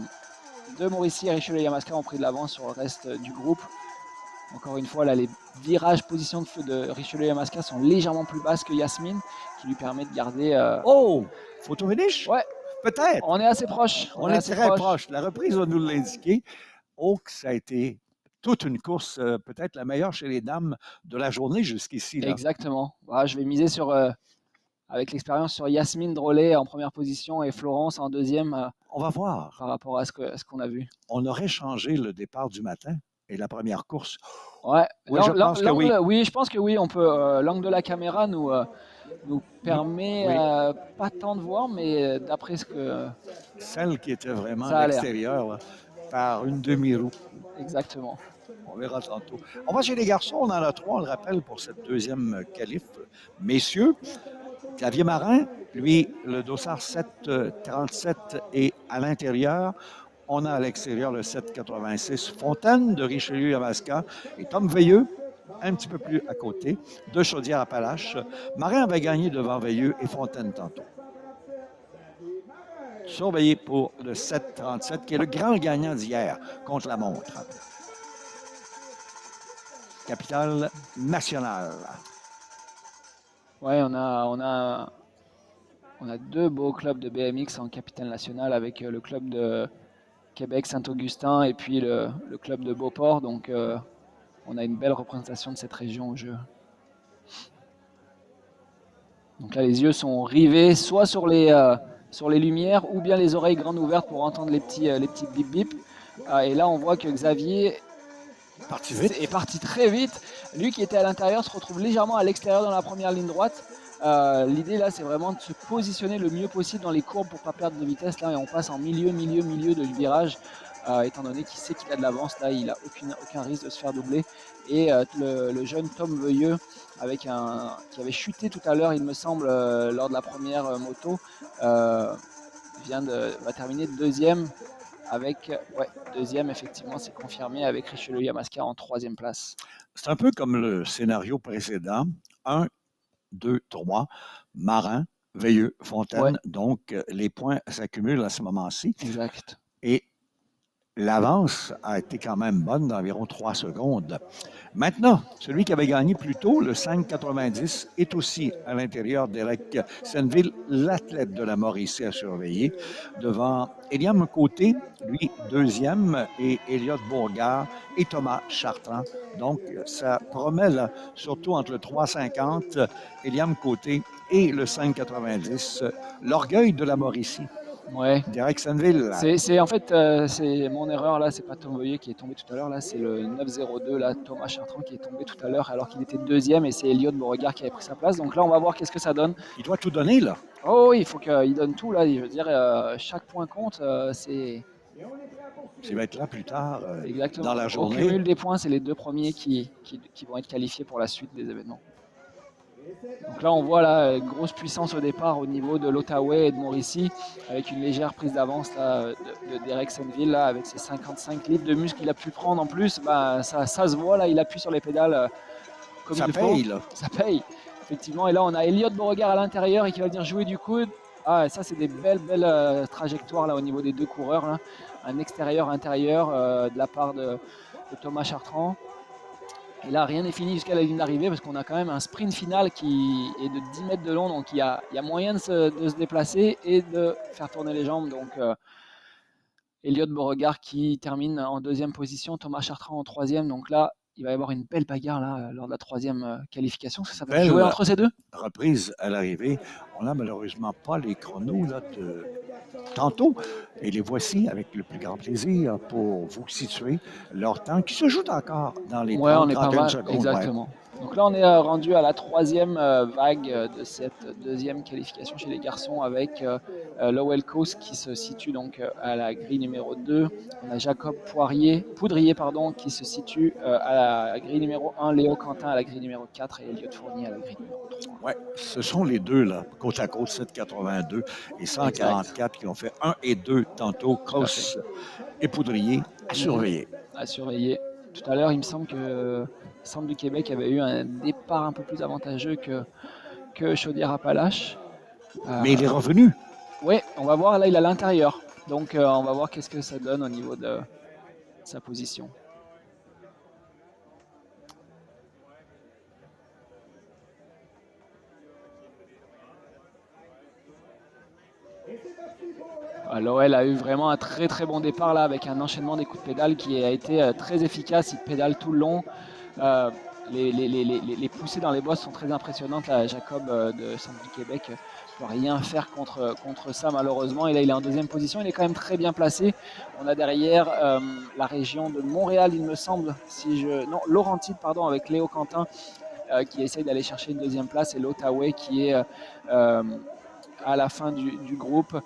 [SPEAKER 2] de Mauricie et Richelieu-Yamaska ont pris de l'avance sur le reste du groupe. Encore une fois, là, les virages position de Richelieu-Yamaska sont légèrement plus basses que Yasmine, qui lui permet de garder...
[SPEAKER 1] Oh! Photo finish?
[SPEAKER 2] Ouais.
[SPEAKER 1] Peut-être.
[SPEAKER 2] On est assez proche.
[SPEAKER 1] On est très proche. La reprise va nous l'indiquer. Oh, que ça a été toute une course, peut-être la meilleure chez les dames de la journée jusqu'ici.
[SPEAKER 2] Exactement. Voilà, je vais miser sur... avec l'expérience sur Yasmine Drolet en première position et Florence en deuxième.
[SPEAKER 1] On va voir.
[SPEAKER 2] Par rapport à ce qu'on a vu.
[SPEAKER 1] On aurait changé le départ du matin et la première course.
[SPEAKER 2] Ouais,
[SPEAKER 1] oui, je pense que oui.
[SPEAKER 2] Oui, je pense que oui. On peut. L'angle de la caméra nous permet pas tant de voir, mais d'après ce que.
[SPEAKER 1] Celle qui était vraiment à l'extérieur, par une demi-roue.
[SPEAKER 2] Exactement.
[SPEAKER 1] On verra tantôt. On va chez les garçons, on en a trois, on le rappelle, pour cette deuxième qualif. Messieurs, Xavier Marin, lui, le dossard 7,37 est à l'intérieur. On a à l'extérieur le 7,86 Fontaine de Richelieu-Yamaska et Tom Veilleux, un petit peu plus à côté, de Chaudière-Appalaches. Marin avait gagné devant Veilleux et Fontaine tantôt. Surveillé pour le 7,37 qui est le grand gagnant d'hier contre la montre. Capitale nationale.
[SPEAKER 2] Oui, on a deux beaux clubs de BMX en capitale nationale avec le club de Québec Saint-Augustin et puis le club de Beauport. Donc on a une belle représentation de cette région au jeu. Donc là, les yeux sont rivés soit sur les lumières ou bien les oreilles grandes ouvertes pour entendre les petits bip bip. Et là, on voit que Xavier est parti très vite. Lui qui était à l'intérieur se retrouve légèrement à l'extérieur dans la première ligne droite. L'idée là, c'est vraiment de se positionner le mieux possible dans les courbes pour ne pas perdre de vitesse là, et on passe en milieu de virage étant donné qu'il sait qu'il a de l'avance. Là, il n'a aucun risque de se faire doubler. Et le jeune Tom Veuilleux, qui avait chuté tout à l'heure, il me semble, lors de la première moto, va terminer deuxième deuxième, effectivement, c'est confirmé, avec Richelieu Yamaska en troisième place.
[SPEAKER 1] C'est un peu comme le scénario précédent. 1, 2, 3, Marin, Veilleux, Fontaine.
[SPEAKER 2] Ouais.
[SPEAKER 1] Donc, les points s'accumulent à ce moment-ci.
[SPEAKER 2] Exact.
[SPEAKER 1] Et l'avance a été quand même bonne d'environ 3 secondes. Maintenant, celui qui avait gagné plus tôt, le 5,90, est aussi à l'intérieur d'Éric Senneville, l'athlète de la Mauricie à surveiller, devant Eliam Côté, lui deuxième, et Elliott Bourgard et Thomas Chartrand. Donc, ça promet, là, surtout entre le 3,50, Eliam Côté et le 5,90, l'orgueil de la Mauricie.
[SPEAKER 2] Ouais.
[SPEAKER 1] D'Éric Senneville.
[SPEAKER 2] En fait, c'est mon erreur là, c'est pas Tom Veuilleux qui est tombé tout à l'heure, là c'est le 9,02 là, Thomas Chartrand qui est tombé tout à l'heure alors qu'il était deuxième, et c'est Elliott Beauregard qui avait pris sa place. Donc là on va voir qu'est-ce que ça donne.
[SPEAKER 1] Il doit tout donner là.
[SPEAKER 2] Oh oui, il faut qu'il donne tout là, je veux dire, chaque point compte, c'est...
[SPEAKER 1] Il va être là plus tard
[SPEAKER 2] Exactement.
[SPEAKER 1] dans la journée.
[SPEAKER 2] Au cumul des points, c'est les deux premiers qui vont être qualifiés pour la suite des événements. Donc là, on voit la grosse puissance au départ au niveau de l'Outaouais et de Mauricie, avec une légère prise d'avance de Derek Senneville, là, avec ses 55 litres de muscle qu'il a pu prendre en plus. Bah, ça se voit, là, il appuie sur les pédales comme
[SPEAKER 1] ça
[SPEAKER 2] il
[SPEAKER 1] paye,
[SPEAKER 2] faut.
[SPEAKER 1] Là.
[SPEAKER 2] Ça paye, effectivement. Et là, on a Elliott Beauregard à l'intérieur et qui va venir jouer du coude. Ah, ça, c'est des belles trajectoires là, au niveau des deux coureurs. Là. Un extérieur-intérieur de la part de Thomas Chartrand. Et là, rien n'est fini jusqu'à la ligne d'arrivée parce qu'on a quand même un sprint final qui est de 10 mètres de long. Donc, il y a moyen de se déplacer et de faire tourner les jambes. Donc, Elliott Beauregard qui termine en deuxième position, Thomas Chartrand en troisième. Donc là, il va y avoir une belle bagarre là, lors de la troisième qualification. Ça va jouer entre ces deux.
[SPEAKER 1] Reprise à l'arrivée. On n'a malheureusement pas les chronos là, de tantôt. Et les voici avec le plus grand plaisir pour vous situer leur temps qui se joue encore dans les 30-31 secondes.
[SPEAKER 2] Exactement. Ouais. Donc là, on est rendu à la troisième vague de cette deuxième qualification chez les garçons avec Lowell Coast qui se situe donc à la grille numéro 2. On a Jacob Poudrier qui se situe à la grille numéro 1, Léo Quentin à la grille numéro 4 et Elliott Fournier à la grille numéro 3.
[SPEAKER 1] Oui, ce sont les deux, là, côte à côte, 782 et 144 exact. Qui ont fait 1 et 2 tantôt, Coast et Poudrier à surveiller.
[SPEAKER 2] À surveiller. Tout à l'heure, il me semble que Centre du Québec avait eu un départ un peu plus avantageux que Chaudière-Appalaches.
[SPEAKER 1] Mais il est revenu.
[SPEAKER 2] Oui, on va voir, là il est à l'intérieur. Donc on va voir qu'est-ce que ça donne au niveau de sa position. L'OL a eu vraiment un très très bon départ là avec un enchaînement des coups de pédale qui a été très efficace. Il pédale tout le long. Les poussées dans les bosses sont très impressionnantes. Là, Jacob de Centre du Québec ne peut rien faire contre ça malheureusement. Et là, il est en deuxième position. Il est quand même très bien placé. On a derrière la région de Montréal, il me semble, Laurentide, pardon, avec Léo Quentin qui essaye d'aller chercher une deuxième place, et l'Outaouais qui est à la fin du groupe,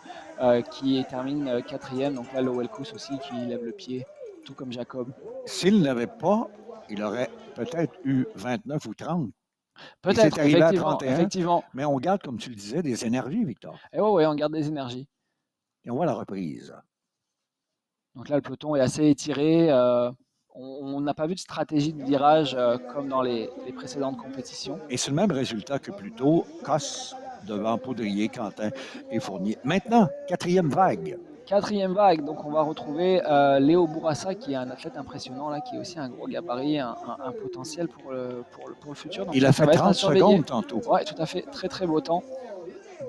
[SPEAKER 2] qui termine quatrième. Donc là, Lowell Coast aussi qui lève le pied, tout comme Jacob.
[SPEAKER 1] S'il n'avait pas, il aurait peut-être eu 29 ou 30.
[SPEAKER 2] Peut-être, effectivement.
[SPEAKER 1] Mais on garde, comme tu le disais, des énergies, Victor.
[SPEAKER 2] Et oui, on garde des énergies.
[SPEAKER 1] Et on voit la reprise.
[SPEAKER 2] Donc là, le peloton est assez étiré. On n'a pas vu de stratégie de virage comme dans les précédentes compétitions.
[SPEAKER 1] Et c'est le même résultat que plus tôt, Cosse devant Poudrier, Quentin et Fournier. Maintenant, quatrième vague.
[SPEAKER 2] Quatrième vague, donc on va retrouver Léo Bourassa qui est un athlète impressionnant là, qui est aussi un gros gabarit, un potentiel pour le futur. Donc
[SPEAKER 1] il a fait 30 secondes tantôt.
[SPEAKER 2] Oui, tout à fait, très très beau temps.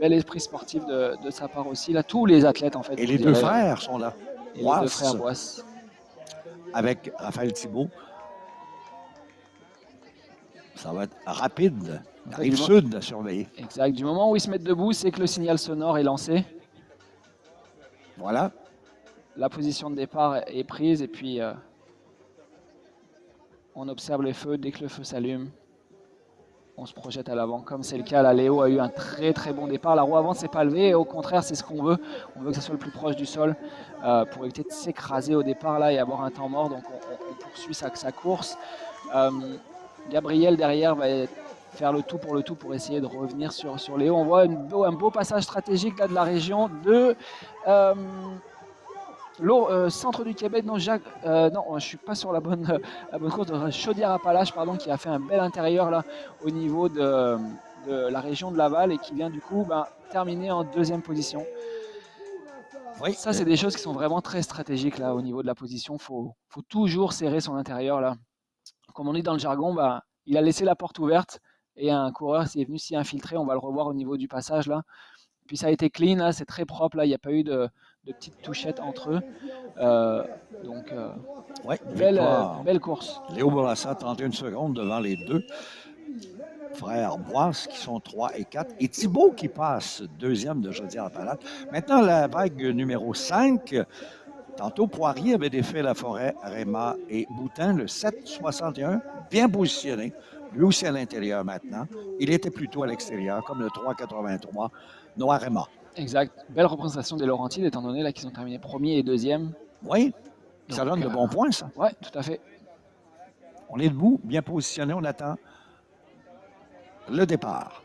[SPEAKER 2] Bel esprit sportif de sa part aussi. Là, tous les athlètes en fait.
[SPEAKER 1] Et les deux frères sont là.
[SPEAKER 2] Et les deux frères Boisse.
[SPEAKER 1] Avec Raphaël Thibault. Ça va être rapide. Rive sud à surveiller.
[SPEAKER 2] Exact. Du moment où ils se mettent debout, c'est que le signal sonore est lancé.
[SPEAKER 1] Voilà.
[SPEAKER 2] La position de départ est prise et puis on observe les feux dès que le feu s'allume. on se projette à l'avant, comme c'est le cas. Là, Léo a eu un très très bon départ. La roue avant ne s'est pas levée, et au contraire, c'est ce qu'on veut. On veut que ça soit le plus proche du sol pour éviter de s'écraser au départ là et avoir un temps mort. Donc on poursuit sa course. Gabriel derrière va faire le tout pour essayer de revenir sur Léo. On voit un beau passage stratégique là de la région de centre du Québec. Non, non, je suis pas sur la bonne course de Chaudière-Appalaches, pardon, qui a fait un bel intérieur là au niveau de la région de Laval et qui vient du coup terminer en deuxième position.
[SPEAKER 1] Oui.
[SPEAKER 2] Ça, c'est des choses qui sont vraiment très stratégiques là au niveau de la position. Faut toujours serrer son intérieur là. Comme on dit dans le jargon, il a laissé la porte ouverte et un coureur s'il est venu s'y infiltrer. On va le revoir au niveau du passage là. Puis ça a été clean, là, c'est très propre, là, il n'y a pas eu de petites touchettes entre eux.
[SPEAKER 1] Ouais,
[SPEAKER 2] belle course.
[SPEAKER 1] Léo Bourassa, 31 secondes devant les deux frères Boisse qui sont 3 et 4. Et Thibaut qui passe deuxième de Chaudière-Appalaches. Maintenant, la vague numéro 5. Tantôt, Poirier avait défait Laforêt, Réma et Boutin, le 7,61, bien positionné. Lui aussi à l'intérieur maintenant. Il était plutôt à l'extérieur, comme le 3,83, Noah Réma.
[SPEAKER 2] Exact. Belle représentation des Laurentides, étant donné là qu'ils ont terminé premier et deuxième.
[SPEAKER 1] Oui, ça donne de bons points, ça.
[SPEAKER 2] Oui, tout à fait.
[SPEAKER 1] On est debout, bien positionné, on attend le départ.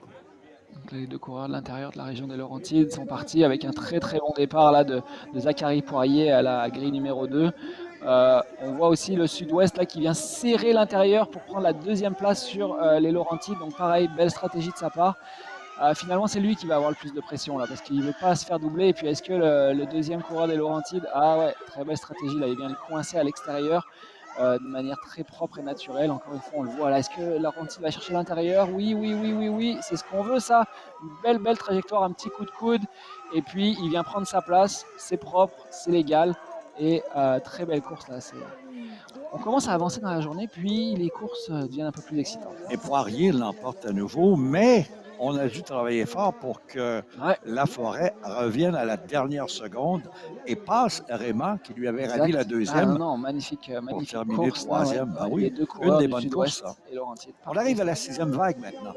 [SPEAKER 2] Donc, les deux coureurs de l'intérieur de la région des Laurentides sont partis avec un très très bon départ là, de Zachary Poirier à la grille numéro 2. On voit aussi le sud-ouest là, qui vient serrer l'intérieur pour prendre la deuxième place sur les Laurentides. Donc pareil, belle stratégie de sa part. Finalement, c'est lui qui va avoir le plus de pression là, parce qu'il ne veut pas se faire doubler. Et puis, est-ce que le deuxième coureur des Laurentides, très belle stratégie là, il vient le coincer à l'extérieur de manière très propre et naturelle. Encore une fois, on le voit là. Est-ce que Laurentide va chercher l'intérieur? Oui, c'est ce qu'on veut, ça. Une belle trajectoire, un petit coup de coude. Et puis, il vient prendre sa place. C'est propre, c'est légal. Et très belle course là. On commence à avancer dans la journée, puis les courses deviennent un peu plus excitantes.
[SPEAKER 1] Et Poirier l'emporte à nouveau, mais on a dû travailler fort pour que Laforêt revienne à la dernière seconde et passe Réma, qui lui avait ravi la deuxième.
[SPEAKER 2] Magnifique
[SPEAKER 1] pour terminer
[SPEAKER 2] course.
[SPEAKER 1] troisième.
[SPEAKER 2] Oui, les deux une
[SPEAKER 1] des bonnes courses. On arrive à la sixième vague maintenant.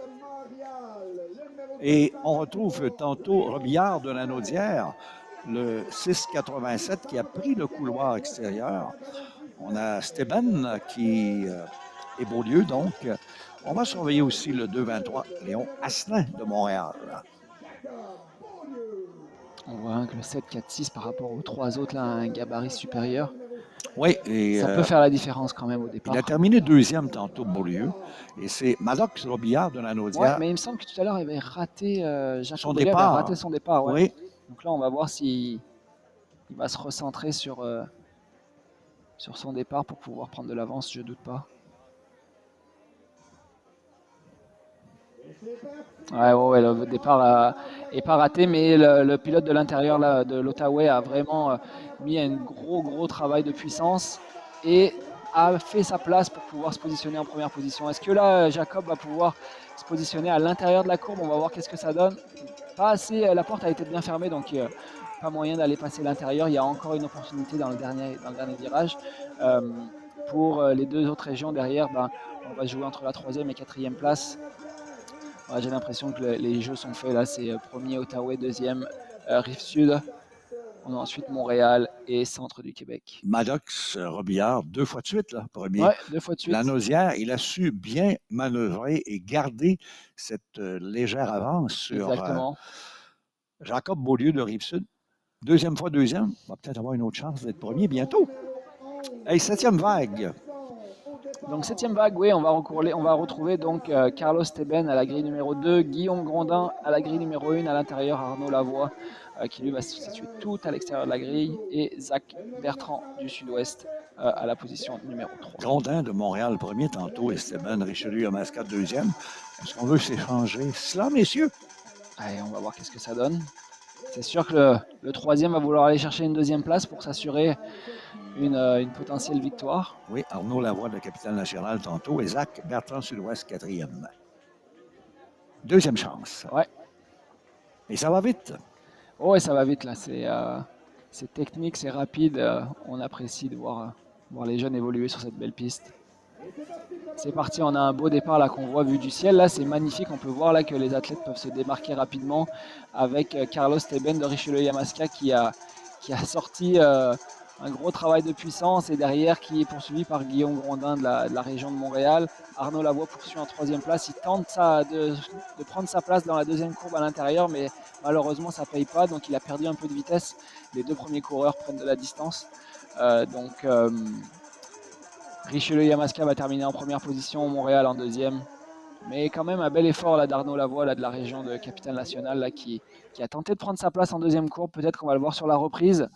[SPEAKER 1] Et on retrouve tantôt Robillard de la Naudière, le 6,87 qui a pris le couloir extérieur. On a Steban qui est Beaulieu, donc. On va surveiller aussi le 2,23, Léon Asselin de Montréal.
[SPEAKER 2] On voit que le 7,46 par rapport aux trois autres, là, a un gabarit supérieur.
[SPEAKER 1] Oui, et
[SPEAKER 2] ça peut faire la différence quand même au départ.
[SPEAKER 1] Il a terminé deuxième tantôt, Beaulieu. Et c'est Maddox Robillard de la Naudière.
[SPEAKER 2] Ouais, mais il me semble que tout à l'heure, il avait raté
[SPEAKER 1] son départ.
[SPEAKER 2] Avait raté son départ. Ouais.
[SPEAKER 1] Oui.
[SPEAKER 2] Donc là, on va voir s'il va se recentrer sur son départ pour pouvoir prendre de l'avance, je doute pas. Ouais, le départ n'est pas raté, mais le pilote de l'intérieur de l'Outaouais a vraiment mis un gros travail de puissance et a fait sa place pour pouvoir se positionner en première position. Est-ce que là, Jacob va pouvoir se positionner à l'intérieur de la courbe? On va voir qu'est-ce que ça donne. Pas assez, la porte a été bien fermée, donc pas moyen d'aller passer l'intérieur. Il y a encore une opportunité dans le dernier virage. Pour les deux autres régions derrière, on va jouer entre la 3e et 4e place. J'ai l'impression que les jeux sont faits là, c'est premier Outaouais, deuxième Rive-Sud. On a ensuite Montréal et centre du Québec.
[SPEAKER 1] Maddox Robillard, 2 fois de suite, là, premier.
[SPEAKER 2] Ouais, 2 fois de suite.
[SPEAKER 1] La Naudière, il a su bien manœuvrer et garder cette légère avance sur Jacob Beaulieu de Rive-Sud. Deuxième, on va peut-être avoir une autre chance d'être premier bientôt. Hey, 7e vague.
[SPEAKER 2] Donc 7e vague, oui, on va retrouver donc Carlos Teben à la grille numéro 2, Guillaume Grondin à la grille numéro 1, à l'intérieur Arnaud Lavoie qui lui va se situer tout à l'extérieur de la grille, et Zach Bertrand du Sud-Ouest à la position numéro 3.
[SPEAKER 1] Grondin de Montréal premier tantôt, et Teben Richelieu à Mascate deuxième. Est-ce qu'on veut s'échanger cela, messieurs?
[SPEAKER 2] Allez, on va voir qu'est-ce que ça donne. C'est sûr que le 3e va vouloir aller chercher une 2e place pour s'assurer une potentielle victoire.
[SPEAKER 1] Oui, Arnaud Lavoie, le capitaine national tantôt, et Zach Bertrand Sud-Ouest, 4e. Deuxième chance.
[SPEAKER 2] Ouais.
[SPEAKER 1] Et ça va vite.
[SPEAKER 2] Oh, et ça va vite là. C'est technique, c'est rapide. On apprécie de voir les jeunes évoluer sur cette belle piste. C'est parti, on a un beau départ là qu'on voit vu du ciel. Là, c'est magnifique. On peut voir là que les athlètes peuvent se démarquer rapidement avec Carlos Teben de Richelieu-Yamaska qui a sorti un gros travail de puissance et derrière qui est poursuivi par Guillaume Grondin de la région de Montréal. Arnaud Lavoie poursuit en troisième place. Il tente de prendre sa place dans la deuxième courbe à l'intérieur, mais malheureusement ça ne paye pas. Donc il a perdu un peu de vitesse. Les deux premiers coureurs prennent de la distance. Richelieu-Yamaska va terminer en première position, Montréal en deuxième. Mais quand même un bel effort là d'Arnaud Lavoie là, de la région de Capitale-Nationale là, qui a tenté de prendre sa place en deuxième courbe. Peut-être qu'on va le voir sur la reprise.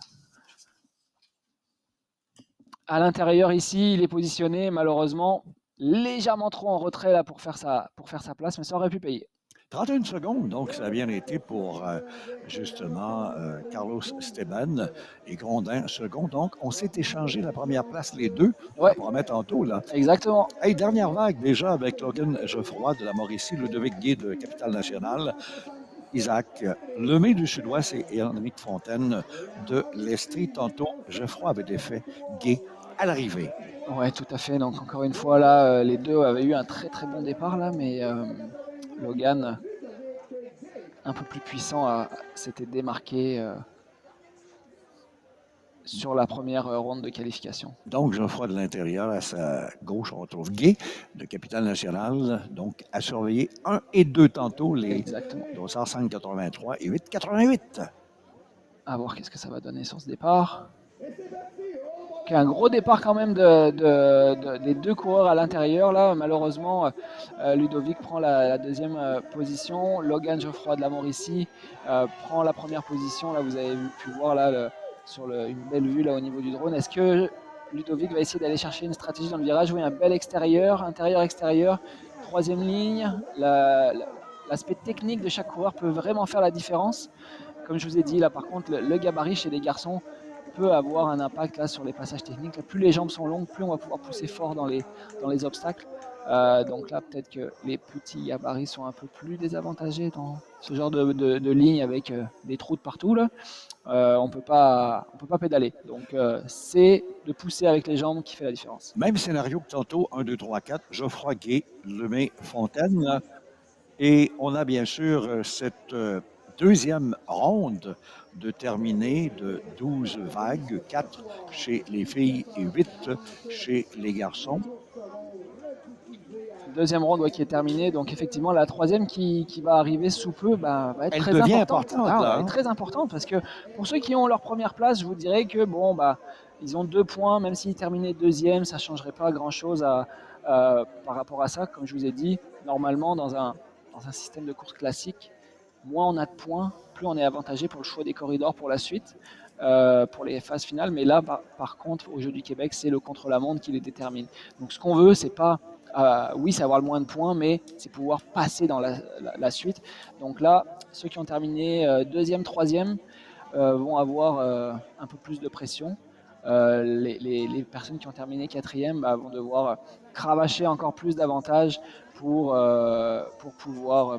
[SPEAKER 2] À l'intérieur ici, il est positionné malheureusement légèrement trop en retrait là, pour faire sa place, mais ça aurait pu payer.
[SPEAKER 1] 31 secondes, donc ça a bien été pour justement Carlos Esteban et Grondin second. Donc, on s'est échangé la première place les deux,
[SPEAKER 2] Ouais.
[SPEAKER 1] on promet tantôt là.
[SPEAKER 2] Exactement.
[SPEAKER 1] Hey, dernière vague déjà avec Logan Geoffroy de la Mauricie, Ludovic Gué de Capitale-Nationale, Isaac Lemay du Sud-Ouest et Henrique Fontaine de l'Estrie. Tantôt, Geoffroy avait défait Gué à l'arrivée.
[SPEAKER 2] Ouais, tout à fait. Donc encore une fois là, les deux avaient eu un très très bon départ là, mais Logan, un peu plus puissant, s'était démarqué sur la première ronde de qualification.
[SPEAKER 1] Donc, Geoffroy de l'intérieur, à sa gauche, on retrouve Gué de Capitale-Nationale. Donc, à surveiller 1 et 2 tantôt, les dossards 5,83 et 8,88.
[SPEAKER 2] À voir qu'est-ce que ça va donner sur ce départ. Okay, un gros départ quand même des deux coureurs à l'intérieur. Là, malheureusement, Ludovic prend la deuxième position. Logan Geoffroy de la Mauricie prend la première position. Là, vous avez pu voir là, une belle vue là au niveau du drone. Est-ce que Ludovic va essayer d'aller chercher une stratégie dans le virage? Oui, un bel extérieur, intérieur-extérieur. Troisième ligne. L'aspect technique de chaque coureur peut vraiment faire la différence. Comme je vous ai dit, là par contre, le gabarit chez les garçons peut avoir un impact là sur les passages techniques. Là, plus les jambes sont longues, plus on va pouvoir pousser fort dans les obstacles. Donc là, peut-être que les petits gabarits sont un peu plus désavantagés dans ce genre de ligne avec des trous de partout. Là. On peut pas pédaler. Donc c'est de pousser avec les jambes qui fait la différence.
[SPEAKER 1] Même scénario que tantôt, 1, 2, 3, 4, Geoffroy Gué, Lemay, Fontaine. Et on a bien sûr cette deuxième ronde de terminer de 12 vagues, 4 chez les filles et 8 chez les garçons.
[SPEAKER 2] Deuxième ronde qui est terminée, donc effectivement la troisième qui va arriver sous peu va être
[SPEAKER 1] Elle
[SPEAKER 2] très
[SPEAKER 1] devient
[SPEAKER 2] importante.
[SPEAKER 1] importante là,
[SPEAKER 2] Elle est très importante parce que pour ceux qui ont leur première place, je vous dirais que bon ils ont 2 points, même s'ils terminaient deuxième, ça ne changerait pas grand-chose par rapport à ça. Comme je vous ai dit, normalement dans un système de course classique, moins on a de points, plus on est avantagé pour le choix des corridors pour la suite, pour les phases finales. Mais là, par contre, au Jeux du Québec, c'est le contre-la-montre qui les détermine. Donc ce qu'on veut, c'est pas oui, c'est avoir le moins de points, mais c'est pouvoir passer dans la suite. Donc là, ceux qui ont terminé deuxième, troisième vont avoir un peu plus de pression. Les personnes qui ont terminé quatrième vont devoir cravacher encore plus d'avantages pour pouvoir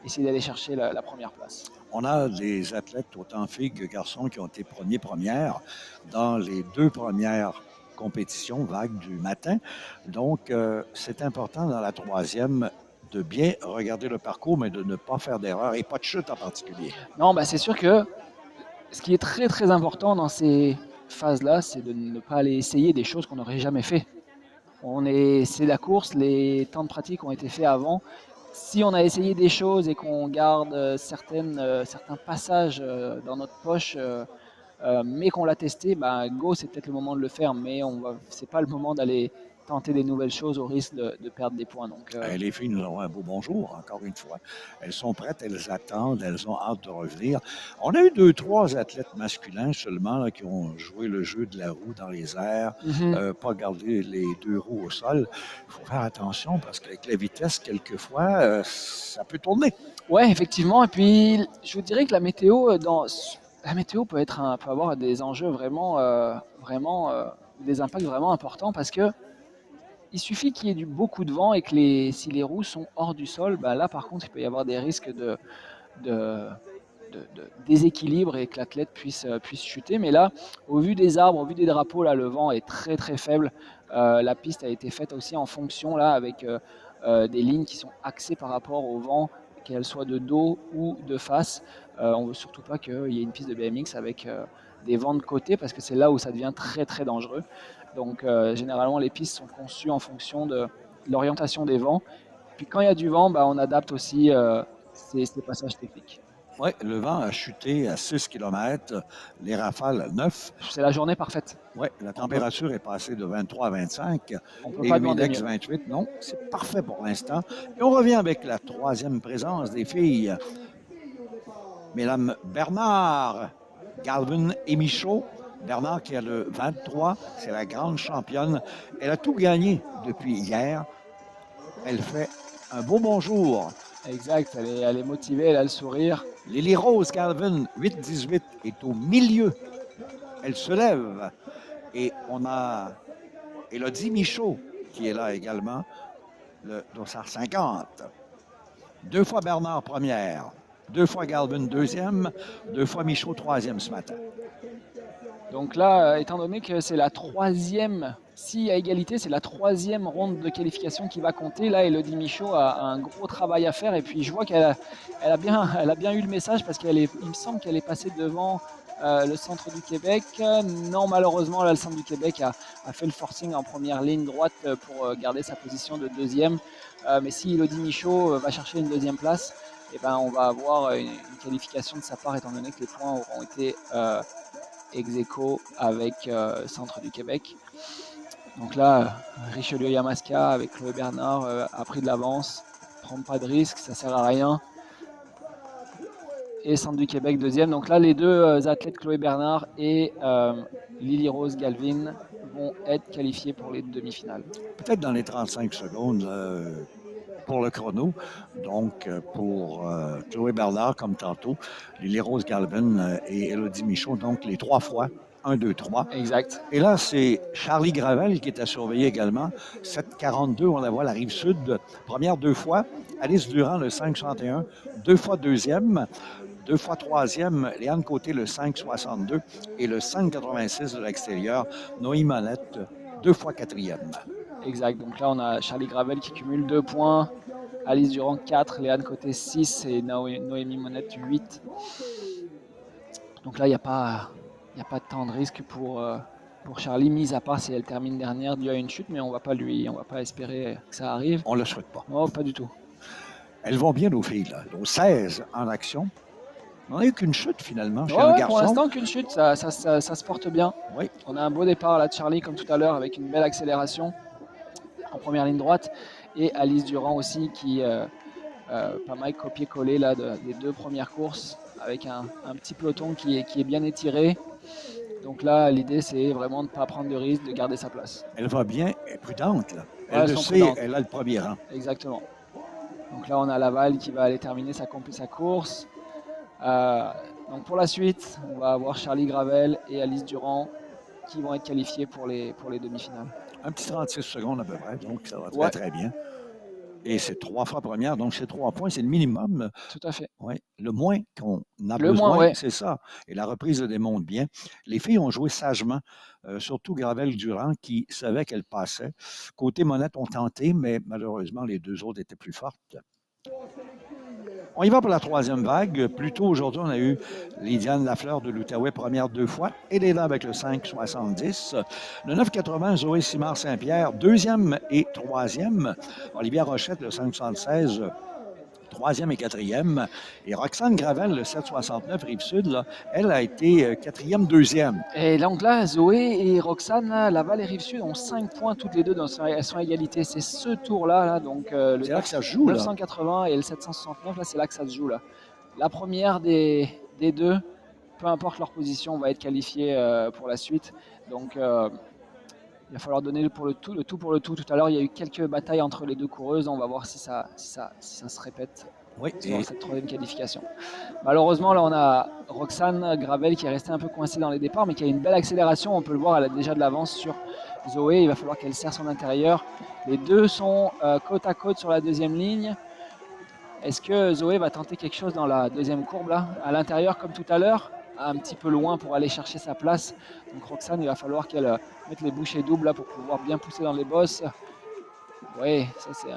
[SPEAKER 2] essayer d'aller chercher la première place.
[SPEAKER 1] On a des athlètes, autant filles que garçons, qui ont été premiers, premières dans les 2 premières compétitions vagues du matin. Donc, c'est important dans la troisième de bien regarder le parcours, mais de ne pas faire d'erreur et pas de chute en particulier.
[SPEAKER 2] Non, c'est sûr que ce qui est très très important dans ces phases-là, c'est de ne pas aller essayer des choses qu'on n'aurait jamais fait. C'est la course, les temps de pratique ont été faits avant. Si on a essayé des choses et qu'on garde certains passages dans notre poche, mais qu'on l'a testé, go, c'est peut-être le moment de le faire, mais c'est pas le moment d'aller tenter des nouvelles choses au risque de perdre des points. Donc,
[SPEAKER 1] les filles nous ont un beau bonjour, encore une fois. Elles sont prêtes, elles attendent, elles ont hâte de revenir. On a eu 2, 3 athlètes masculins seulement là, qui ont joué le jeu de la roue dans les airs, pas garder les 2 roues au sol. Il faut faire attention parce qu'avec la vitesse, quelquefois, ça peut tourner.
[SPEAKER 2] Oui, effectivement. Et puis, je vous dirais que la météo peut avoir des enjeux vraiment, des impacts vraiment importants parce que il suffit qu'il y ait beaucoup de vent et que si les roues sont hors du sol, là par contre il peut y avoir des risques de déséquilibre et que l'athlète puisse chuter. Mais là, au vu des arbres, au vu des drapeaux, là, le vent est très très faible. La piste a été faite aussi en fonction, là, avec des lignes qui sont axées par rapport au vent, qu'elles soient de dos ou de face. On ne veut surtout pas qu'il y ait une piste de BMX avec des vents de côté, parce que c'est là où ça devient très très dangereux. Donc généralement, les pistes sont conçues en fonction de l'orientation des vents. Puis quand il y a du vent, on adapte aussi ces passages techniques.
[SPEAKER 1] Oui, le vent a chuté à 6 km, les rafales à 9.
[SPEAKER 2] C'est la journée parfaite.
[SPEAKER 1] Oui, la température est passée de 23 à 25
[SPEAKER 2] On ne peut
[SPEAKER 1] et
[SPEAKER 2] pas demander
[SPEAKER 1] l'humidex
[SPEAKER 2] mieux.
[SPEAKER 1] 28. Non, c'est parfait pour l'instant. Et on revient avec la troisième présence des filles. Mesdames Bernard, Galvin et Michaud. Bernard qui a le 23, c'est la grande championne. Elle a tout gagné depuis hier. Elle fait un beau bonjour.
[SPEAKER 2] Exact, elle est motivée, elle a le sourire.
[SPEAKER 1] Lily Rose Galvin, 8-18, est au milieu. Elle se lève. Et on a Élodie Michaud qui est là également, le dossard 50. 2 fois Bernard première, 2 fois Galvin deuxième, 2 fois Michaud troisième ce matin.
[SPEAKER 2] Donc là, étant donné que c'est la troisième, s'il y a égalité, c'est la troisième ronde de qualification qui va compter. Là, Élodie Michaud a un gros travail à faire. Et puis, je vois qu'elle a bien eu le message, parce il me semble qu'elle est passée devant le centre du Québec. Non, malheureusement, là, le centre du Québec a fait le forcing en première ligne droite pour garder sa position de deuxième. Mais si Élodie Michaud va chercher une deuxième place, on va avoir une qualification de sa part, étant donné que les points auront été ex-aequo avec Centre du Québec. Donc là, Richelieu Yamaska avec Chloé Bernard a pris de l'avance, prend pas de risque, ça sert à rien. Et Centre du Québec deuxième. Donc là, les deux athlètes Chloé Bernard et Lily Rose Galvin vont être qualifiés pour les demi-finales.
[SPEAKER 1] Peut-être dans les 35 secondes pour le chrono. Donc, pour Chloé Bernard, comme tantôt, Lily Rose Galvin et Élodie Michaud, donc les 3 fois. 1, 2, 3.
[SPEAKER 2] Exact.
[SPEAKER 1] Et là, c'est Charlie Gravel qui est à surveiller également. 7,42, on la voit, la rive sud. Première 2 fois. Alice Durand, le 5,61. 2 fois deuxième. 2 fois troisième. Léane Côté, le 5,62. Et le 5,86 de l'extérieur. Noémie Monette, 2 fois quatrième.
[SPEAKER 2] Exact. Donc là, on a Charlie Gravel qui cumule 2 points. Alice Durand 4, Léane Côté 6 et Noémie Monette 8. Donc là, il n'y a pas de temps de risque pour Charlie, mis à part si elle termine dernière dû à une chute, mais on va pas espérer que ça arrive.
[SPEAKER 1] On ne le souhaite pas.
[SPEAKER 2] Non, pas du tout.
[SPEAKER 1] Elles vont bien, nos filles, là. Nos 16 en action. On n'a eu qu'une chute, finalement, chez un garçon.
[SPEAKER 2] Pour l'instant, qu'une chute, ça se porte bien.
[SPEAKER 1] Oui.
[SPEAKER 2] On a un beau départ, là, de Charlie, comme tout à l'heure, avec une belle accélération en première ligne droite. Et Alice Durand aussi, qui pas mal copié-collé là, des 2 premières courses, avec un petit peloton qui est bien étiré. Donc là, l'idée, c'est vraiment de ne pas prendre de risque, de garder sa place.
[SPEAKER 1] Elle va bien, elle est prudente, là.
[SPEAKER 2] Ouais,
[SPEAKER 1] Elle le sait, elle a le premier rang.
[SPEAKER 2] Exactement. Donc là, on a Laval qui va aller terminer sa course. Donc pour la suite, on va avoir Charlie Gravel et Alice Durand qui vont être qualifiés pour les demi-finales.
[SPEAKER 1] Un petit 36 secondes à peu près, donc ça va très bien. Et c'est 3 fois première, donc c'est 3 points, c'est le minimum.
[SPEAKER 2] Tout à fait.
[SPEAKER 1] Oui, le moins qu'on a besoin,
[SPEAKER 2] ouais.
[SPEAKER 1] C'est ça. Et la reprise le démontre bien. Les filles ont joué sagement, surtout Gravel-Durand qui savait qu'elle passait. Côté Monette, ont tenté, mais malheureusement, les 2 autres étaient plus fortes. On y va pour la 3e vague. Plus tôt aujourd'hui, on a eu Lydiane Lafleur de l'Outaouais, première 2 fois. Et les là avec le 5,70. Le 9,80, Zoé Simard-Saint-Pierre, 2e et 3e. Olivia Rochette, le 5,76, 3e et 4e. Et Roxane Gravel, le 7,69, Rive-Sud, là, elle a été 4e, 2e.
[SPEAKER 2] Et donc là, Zoé et Roxane, Laval et Rive-Sud ont 5 points toutes les deux, elles sont à égalité. C'est ce tour-là, là, donc le
[SPEAKER 1] c'est là que ça se joue,
[SPEAKER 2] 980 et le 769, là, c'est là que ça se joue. Là. La première des 2, peu importe leur position, va être qualifiée pour la suite. Donc il va falloir donner le tout pour le tout. Tout à l'heure, il y a eu quelques batailles entre les 2 coureuses. On va voir si ça se répète sur cette 3e qualification. Malheureusement, là, on a Roxane Gravel qui est restée un peu coincée dans les départs, mais qui a une belle accélération. On peut le voir, elle a déjà de l'avance sur Zoé. Il va falloir qu'elle serre son intérieur. Les 2 sont côte à côte sur la 2e ligne. Est-ce que Zoé va tenter quelque chose dans la deuxième courbe là, à l'intérieur comme tout à l'heure, un petit peu loin pour aller chercher sa place. Donc Roxane, il va falloir qu'elle mette les bouchées doubles là pour pouvoir bien pousser dans les bosses. Oui, ça c'est.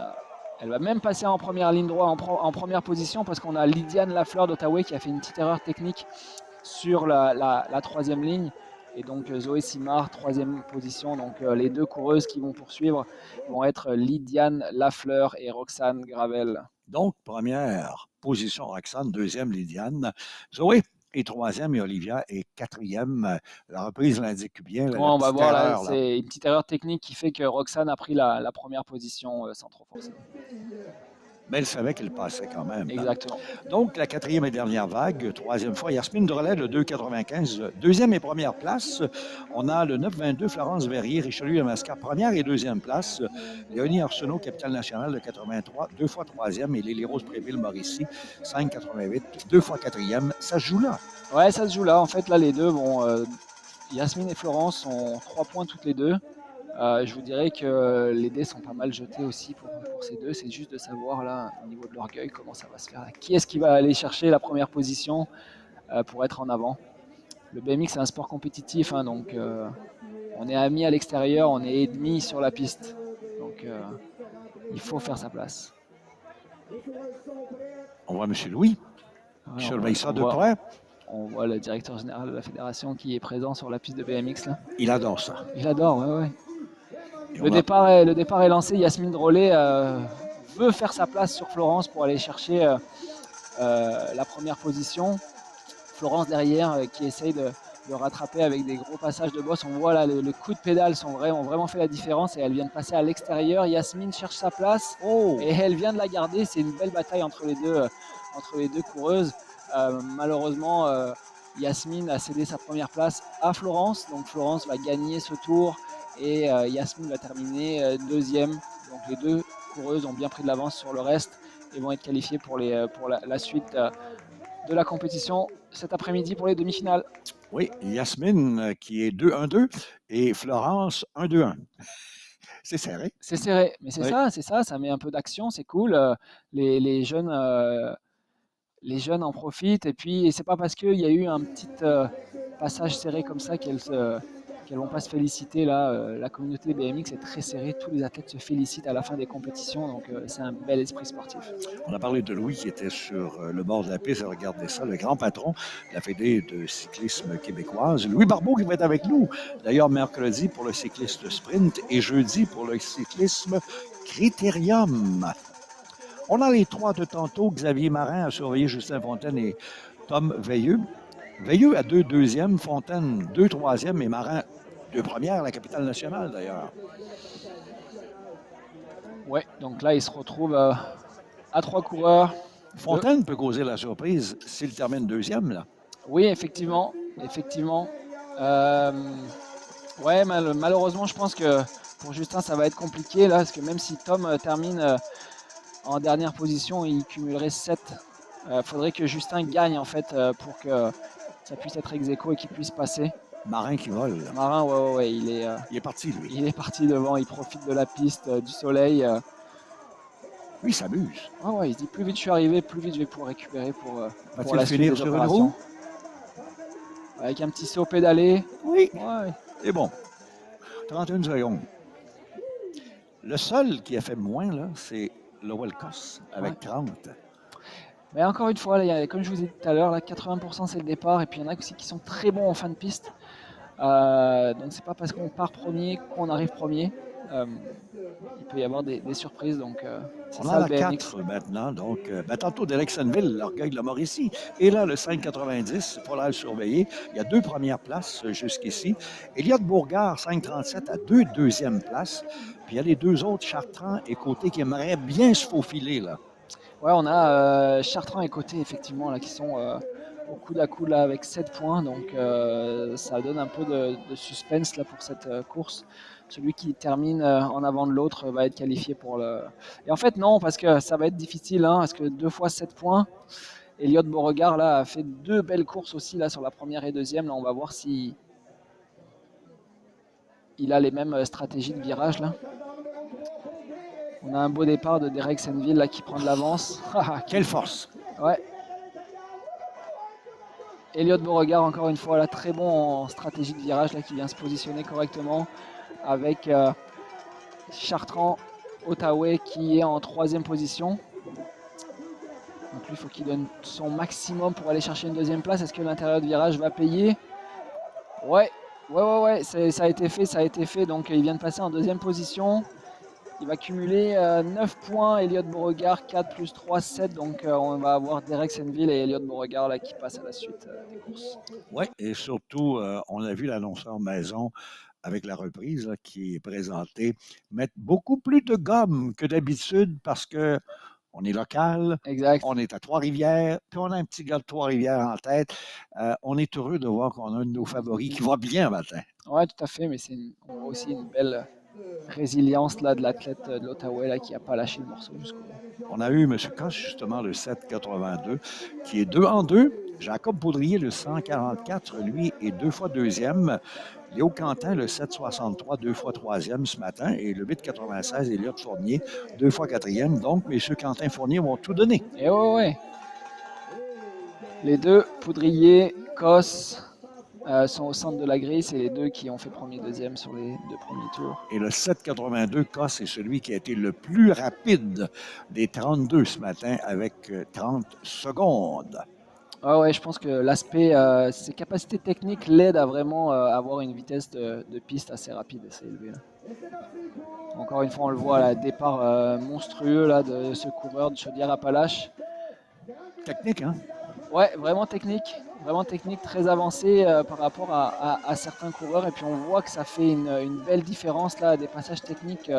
[SPEAKER 2] Elle va même passer en première ligne droite, en première position, parce qu'on a Lydiane Lafleur d'Ottawa qui a fait une petite erreur technique sur la troisième ligne. Et donc Zoé Simard, troisième position. Donc les deux coureuses qui vont poursuivre vont être Lydiane Lafleur et Roxane Gravel.
[SPEAKER 1] Donc, première position Roxane, deuxième Lydiane. Zoé est troisième et Olivia est quatrième. La reprise l'indique bien.
[SPEAKER 2] Ouais,
[SPEAKER 1] La
[SPEAKER 2] on va
[SPEAKER 1] petite
[SPEAKER 2] voir là,
[SPEAKER 1] erreur, là.
[SPEAKER 2] c'est une petite erreur technique qui fait que Roxane a pris la première position sans trop forcer.
[SPEAKER 1] Mais elle savait qu'elle passait quand même.
[SPEAKER 2] Exactement.
[SPEAKER 1] Donc, la quatrième et dernière vague, troisième fois, Yasmine Drolet, le 2,95, deuxième et première place. On a le 9,22, Florence Verrier, Richelieu-Lamasca, première et deuxième place. Léonie Arsenault, capitale nationale, le 83, deux fois troisième. Et Lily Rose Préville-Mauricie, 5,88, deux fois quatrième. Ça se joue là.
[SPEAKER 2] Ouais, ça se joue là. En fait, là, les deux, Yasmine et Florence ont 3 points toutes les deux. Je vous dirais que les dés sont pas mal jetés aussi pour ces deux. C'est juste de savoir là, au niveau de l'orgueil, comment ça va se faire. Qui est-ce qui va aller chercher la première position pour être en avant? Le BMX, c'est un sport compétitif, hein, donc on est amis à l'extérieur, on est ennemis sur la piste. Donc il faut faire sa place.
[SPEAKER 1] On voit M. Louis.
[SPEAKER 2] Ouais,
[SPEAKER 1] Je surveille ça de près.
[SPEAKER 2] On voit le directeur général de la fédération qui est présent sur la piste de BMX. Là.
[SPEAKER 1] Il adore ça.
[SPEAKER 2] Il adore, ouais. Le départ est lancé. Yasmine Drolet veut faire sa place sur Florence pour aller chercher la première position. Florence derrière qui essaye de rattraper avec des gros passages de boss. On voit là le coup de pédale ont vraiment fait la différence et elle vient de passer à l'extérieur. Yasmine cherche sa place et elle vient de la garder. C'est une belle bataille entre les deux coureuses. Malheureusement, Yasmine a cédé sa première place à Florence. Donc Florence va gagner ce tour et Yasmine va terminer deuxième. Donc les deux coureuses ont bien pris de l'avance sur le reste et vont être qualifiées pour la suite de la compétition cet après-midi pour les demi-finales.
[SPEAKER 1] Oui, Yasmine qui est 2-1-2 et Florence 1-2-1. C'est serré.
[SPEAKER 2] C'est serré, mais c'est ça met un peu d'action, c'est cool. Les jeunes en profitent et puis c'est pas parce qu'il y a eu un petit passage serré comme ça qu'elles vont pas se féliciter là. La communauté BMX est très serrée, tous les athlètes se félicitent à la fin des compétitions, donc c'est un bel esprit sportif.
[SPEAKER 1] On a parlé de Louis qui était sur le bord de la piste, regardez ça, le grand patron de la Fédé de cyclisme québécoise, Louis Barbeau qui va être avec nous, d'ailleurs mercredi pour le cycliste sprint et jeudi pour le cyclisme critérium. On a les trois de tantôt, Xavier Marin a surveillé Justin Fontaine et Tom Veilleux. Veilleux à 2 deuxièmes, Fontaine 2 troisièmes et Marin 2 premières, la capitale nationale d'ailleurs.
[SPEAKER 2] Ouais, donc là il se retrouve à 3 coureurs.
[SPEAKER 1] Fontaine peut causer la surprise s'il termine deuxième là.
[SPEAKER 2] Oui, effectivement. Ouais, malheureusement je pense que pour Justin ça va être compliqué là, parce que même si Tom termine en dernière position, il cumulerait 7. Faudrait que Justin gagne en fait pour que ça puisse être ex-aequo et qu'il puisse passer.
[SPEAKER 1] Marin qui vole. Là.
[SPEAKER 2] Marin, ouais, il est parti lui. Il est parti devant, il profite de la piste, du soleil.
[SPEAKER 1] Lui, il s'amuse.
[SPEAKER 2] Ouais, il se dit plus vite je suis arrivé, plus vite je vais pouvoir récupérer pour la suite
[SPEAKER 1] finir
[SPEAKER 2] des
[SPEAKER 1] sur
[SPEAKER 2] opérations.
[SPEAKER 1] Une roue?
[SPEAKER 2] Avec un petit saut pédalé.
[SPEAKER 1] Oui.
[SPEAKER 2] Ouais.
[SPEAKER 1] C'est bon. 31 secondes. Le seul qui a fait moins, là, c'est Lowell Koss avec 30.
[SPEAKER 2] Mais encore une fois, là, comme je vous ai dit tout à l'heure, 80% c'est le départ, et puis il y en a aussi qui sont très bons en fin de piste. Donc c'est pas parce qu'on part premier qu'on arrive premier. Il peut y avoir des surprises, donc
[SPEAKER 1] c'est ça le BMX. 4 maintenant, donc tantôt d'Alexandreville, l'orgueil de la Mauricie. Et là, le 5,90, pour la surveiller. Il y a 2 premières places jusqu'ici. Elliott Bourgard, 5,37 à 2 deuxièmes places. Puis il y a les 2 autres, Chartrand et Côté, qui aimeraient bien se faufiler là.
[SPEAKER 2] Ouais, on a Chartrand et Côté, effectivement, là, qui sont au coude à coude là, avec 7 points. Donc ça donne un peu de suspense là, pour cette course. Celui qui termine en avant de l'autre va être qualifié pour le... Et en fait, non, parce que ça va être difficile, hein, parce que 2 fois 7 points. Elliott Beauregard là, a fait 2 belles courses aussi là, sur la première et deuxième. Là, on va voir si il a les mêmes stratégies de virage. Là. On a un beau départ de Derek Senville là qui prend de l'avance.
[SPEAKER 1] Quelle force!
[SPEAKER 2] Ouais. Elliott Beauregard encore une fois là très bon en stratégie de virage là qui vient se positionner correctement avec Chartrand Ottaway qui est en 3e position. Donc lui il faut qu'il donne son maximum pour aller chercher une 2e place. Est-ce que l'intérieur de virage va payer? Ouais, ça a été fait. Donc il vient de passer en 2e position. Il va cumuler 9 points, Elliott Beauregard 4 plus 3, 7. Donc on va avoir Derek Senville et Elliott Beauregard là, qui passent à la suite des courses.
[SPEAKER 1] Oui, et surtout, on a vu l'annonceur maison avec la reprise là, qui est présentée mettre beaucoup plus de gomme que d'habitude parce que on est local,
[SPEAKER 2] Exact.
[SPEAKER 1] on est à Trois-Rivières, puis on a un petit gars de Trois-Rivières en tête. On est heureux de voir qu'on a un de nos favoris qui va bien matin.
[SPEAKER 2] Oui, tout à fait, mais on voit aussi une belle résilience là, de l'athlète de l'Ottawa là, qui n'a pas lâché le morceau jusqu'au bout.
[SPEAKER 1] On a eu M. Cosse, justement, le 782, qui est 2 en 2. Jacob Poudrier, le 144, lui, est 2 fois 2e. Léo Quentin, le 763, 2 fois 3e ce matin. Et le 896, Elliott Fournier, 2 fois 4e. Donc, M. Quentin Fournier vont tout donner.
[SPEAKER 2] Et ouais. Les deux, Poudrier, Cosse, sont au centre de la grille. C'est les deux qui ont fait premier, deuxième sur les 2 premiers tours.
[SPEAKER 1] Et le 782, Cosse est celui qui a été le plus rapide des 32 ce matin avec 30 secondes.
[SPEAKER 2] Ah ouais, je pense que l'aspect, ses capacités techniques l'aident à vraiment avoir une vitesse de piste assez rapide, assez élevée. Là. Encore une fois, on le voit, là, départ monstrueux là, de ce coureur de Chaudière-Appalaches.
[SPEAKER 1] Technique, hein?
[SPEAKER 2] Ouais, vraiment technique, très avancé par rapport à certains coureurs. Et puis on voit que ça fait une belle différence là, des passages techniques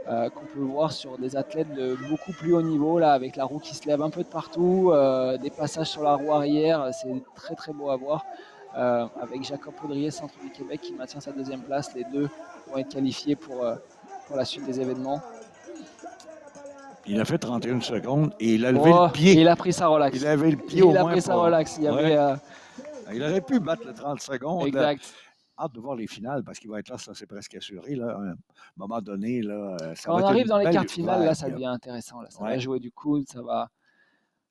[SPEAKER 2] qu'on peut voir sur des athlètes de beaucoup plus haut niveau, là, avec la roue qui se lève un peu de partout, des passages sur la roue arrière, c'est très très beau à voir. Avec Jacob Poudrier, Centre du Québec, qui maintient sa 2e place. Les deux vont être qualifiés pour la suite des événements.
[SPEAKER 1] Il a fait 31 secondes et il a levé le pied.
[SPEAKER 2] Il a pris sa relax.
[SPEAKER 1] Il avait le pied au moins.
[SPEAKER 2] Il a pris sa relax. Il
[SPEAKER 1] aurait pu battre le 30 secondes.
[SPEAKER 2] Exact.
[SPEAKER 1] Hâte de voir les finales parce qu'il va être là, ça c'est presque assuré. Là. À un moment donné, là, ça
[SPEAKER 2] quand
[SPEAKER 1] va
[SPEAKER 2] on
[SPEAKER 1] être
[SPEAKER 2] arrive dans les
[SPEAKER 1] belle
[SPEAKER 2] quarts finales, là, ça
[SPEAKER 1] vague.
[SPEAKER 2] devient intéressant. Là. Ça va jouer du coude,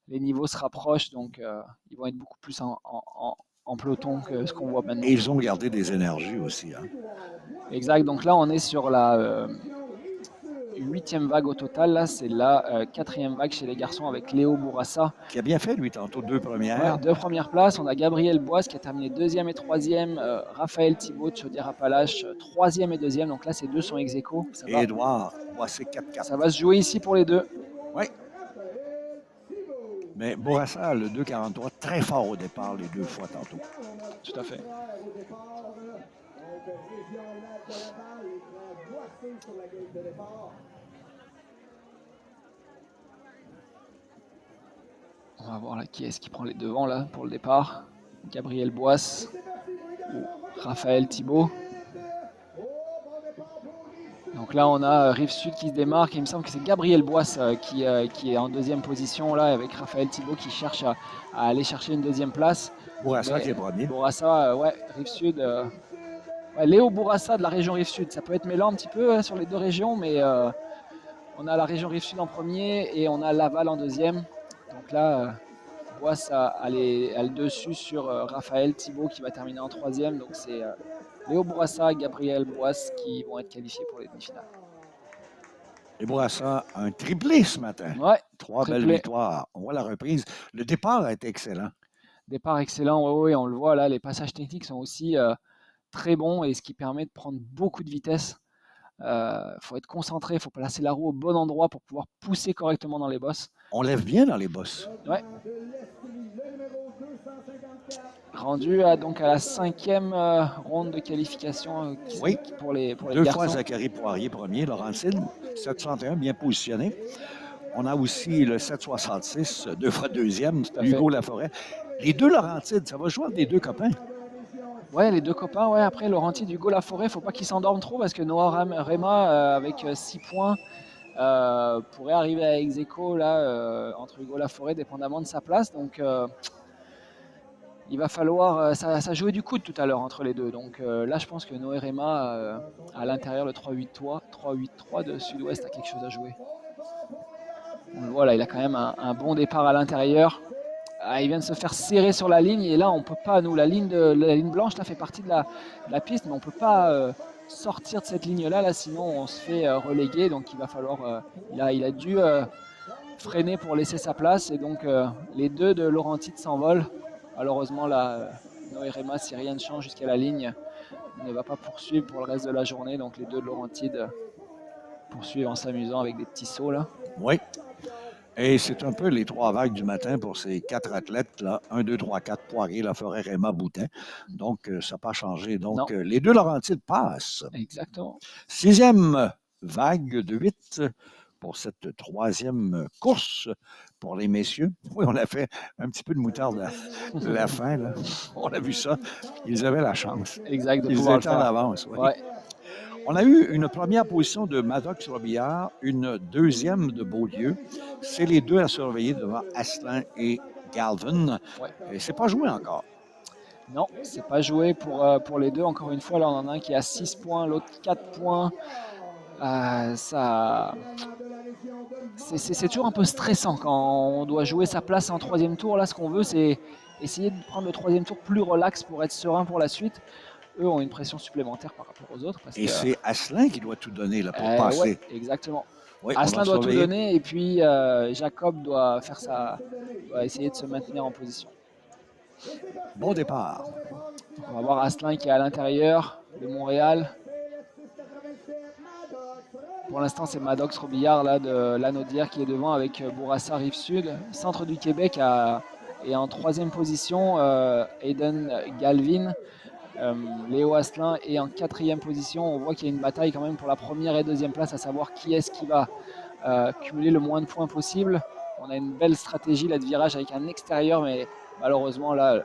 [SPEAKER 2] les niveaux se rapprochent, donc ils vont être beaucoup plus en peloton que ce qu'on voit maintenant.
[SPEAKER 1] Et ils ont gardé des énergies aussi. Hein.
[SPEAKER 2] Exact, donc là on est sur la 8e vague au total, là c'est la 4e vague chez les garçons avec Léo Bourassa.
[SPEAKER 1] Qui a bien fait lui tantôt, 2 premières.
[SPEAKER 2] Ouais, 2 premières places, on a Gabriel Boisse qui a terminé 2e et 3e, Raphaël Thibault de Chaudière-Appalaches 3e et 2e, donc là ces deux sont ex aequo.
[SPEAKER 1] Et Édouard Boissé 4-4.
[SPEAKER 2] Ça va se jouer ici pour les deux.
[SPEAKER 1] Oui. Mais Bourassa, le 2,43, très fort au départ les 2 fois tantôt.
[SPEAKER 2] Tout à fait. On va voir là qui est-ce qui prend les devants là pour le départ. Gabriel Boisse ou Raphaël Thibault. Donc là on a Rive-Sud qui se démarque et il me semble que c'est Gabriel Boisse qui est en 2e position là avec Raphaël Thibault qui cherche à aller chercher une 2e place.
[SPEAKER 1] Bourassa qui est premier.
[SPEAKER 2] Bourassa, ouais, Rive-Sud. Ouais, Léo Bourassa de la région Rive-Sud. Ça peut être mêlant un petit peu sur les deux régions, mais on a la région Rive-Sud en premier et on a Laval en 2e. Donc là, Boisse a le dessus sur Raphaël Thibault qui va terminer en 3e. Donc c'est Léo Bourassa et Gabriel Boisse qui vont être qualifiés pour les demi-finales.
[SPEAKER 1] Et Bourassa a un triplé ce matin.
[SPEAKER 2] Ouais,
[SPEAKER 1] 3 belles victoires. On voit la reprise. Le départ a été excellent.
[SPEAKER 2] Départ excellent, oui, on le voit là. Les passages techniques sont aussi très bons et ce qui permet de prendre beaucoup de vitesse. Faut être concentré, il faut placer la roue au bon endroit pour pouvoir pousser correctement dans les bosses.
[SPEAKER 1] On lève bien dans les bosses.
[SPEAKER 2] Ouais. Rendu à la 5e ronde de qualification pour les garçons.
[SPEAKER 1] 2 fois Zachary Poirier premier, Laurentine, 761 bien positionné. On a aussi le 766, 2 fois 2e, Hugo Laforêt. Les deux Laurentides, ça va jouer entre les deux copains.
[SPEAKER 2] Ouais, les deux copains, ouais. Après, Laurentide, Hugo Laforêt, il ne faut pas qu'ils s'endorment trop parce que Noah Rema, avec 6 points, pourrait arriver à ex aequo là, entre Hugo Laforêt, dépendamment de sa place. Donc, il va falloir, ça jouait du coude tout à l'heure entre les deux. Donc là, je pense que Noé Rema, à l'intérieur, le 3-8-3 de Sud-Ouest a quelque chose à jouer. On le voit là, il a quand même un bon départ à l'intérieur. Ah, il vient de se faire serrer sur la ligne et là, on peut pas, nous, la ligne blanche là fait partie de la piste, mais on peut pas sortir de cette ligne-là, là, sinon on se fait reléguer. Donc il va falloir, il a dû freiner pour laisser sa place et donc les deux de Laurentide s'envolent. Malheureusement, là, Noé Rema, si rien ne change jusqu'à la ligne, ne va pas poursuivre pour le reste de la journée. Donc les deux de Laurentide poursuivent en s'amusant avec des petits sauts là.
[SPEAKER 1] Oui. Et c'est un peu les 3 vagues du matin pour ces 4 athlètes, là. 1, 2, 3, 4, Poirier, Laforêt, Réma, Boutin. Donc, ça n'a pas changé. Donc, les deux Laurentides passent.
[SPEAKER 2] Exactement.
[SPEAKER 1] 6e vague de 8 pour cette 3e course pour les messieurs. Oui, on a fait un petit peu de moutarde à la fin, là. On a vu ça. Ils avaient la chance.
[SPEAKER 2] Exact,
[SPEAKER 1] Ils étaient en avance. Oui.
[SPEAKER 2] Ouais.
[SPEAKER 1] On a eu une première position de Maddox-Robillard, une 2e de Beaulieu. C'est les deux à surveiller devant Asselin et Galvin.
[SPEAKER 2] Ouais.
[SPEAKER 1] Et c'est pas joué encore.
[SPEAKER 2] Non, c'est pas joué pour les deux. Encore une fois, là, on en a un qui a 6 points, l'autre 4 points. C'est toujours un peu stressant quand on doit jouer sa place en 3e tour. Là, ce qu'on veut, c'est essayer de prendre le 3e tour plus relax pour être serein pour la suite. Eux ont une pression supplémentaire par rapport aux autres.
[SPEAKER 1] Et c'est Asselin qui doit tout donner là, pour passer.
[SPEAKER 2] Ouais, exactement.
[SPEAKER 1] Oui,
[SPEAKER 2] Asselin doit tout donner et puis Jacob doit essayer de se maintenir en position.
[SPEAKER 1] Bon départ.
[SPEAKER 2] Donc on va voir Asselin qui est à l'intérieur de Montréal. Pour l'instant, c'est Maddox Robillard là, de Lanaudière qui est devant avec Bourassa Rive-Sud. Centre du Québec est en 3e position. Aiden Galvin. Léo Asselin est en 4e position. On voit qu'il y a une bataille quand même pour la 1re et 2e place, à savoir qui est-ce qui va cumuler le moins de points possible. On a une belle stratégie là, de virage avec un extérieur, mais malheureusement là,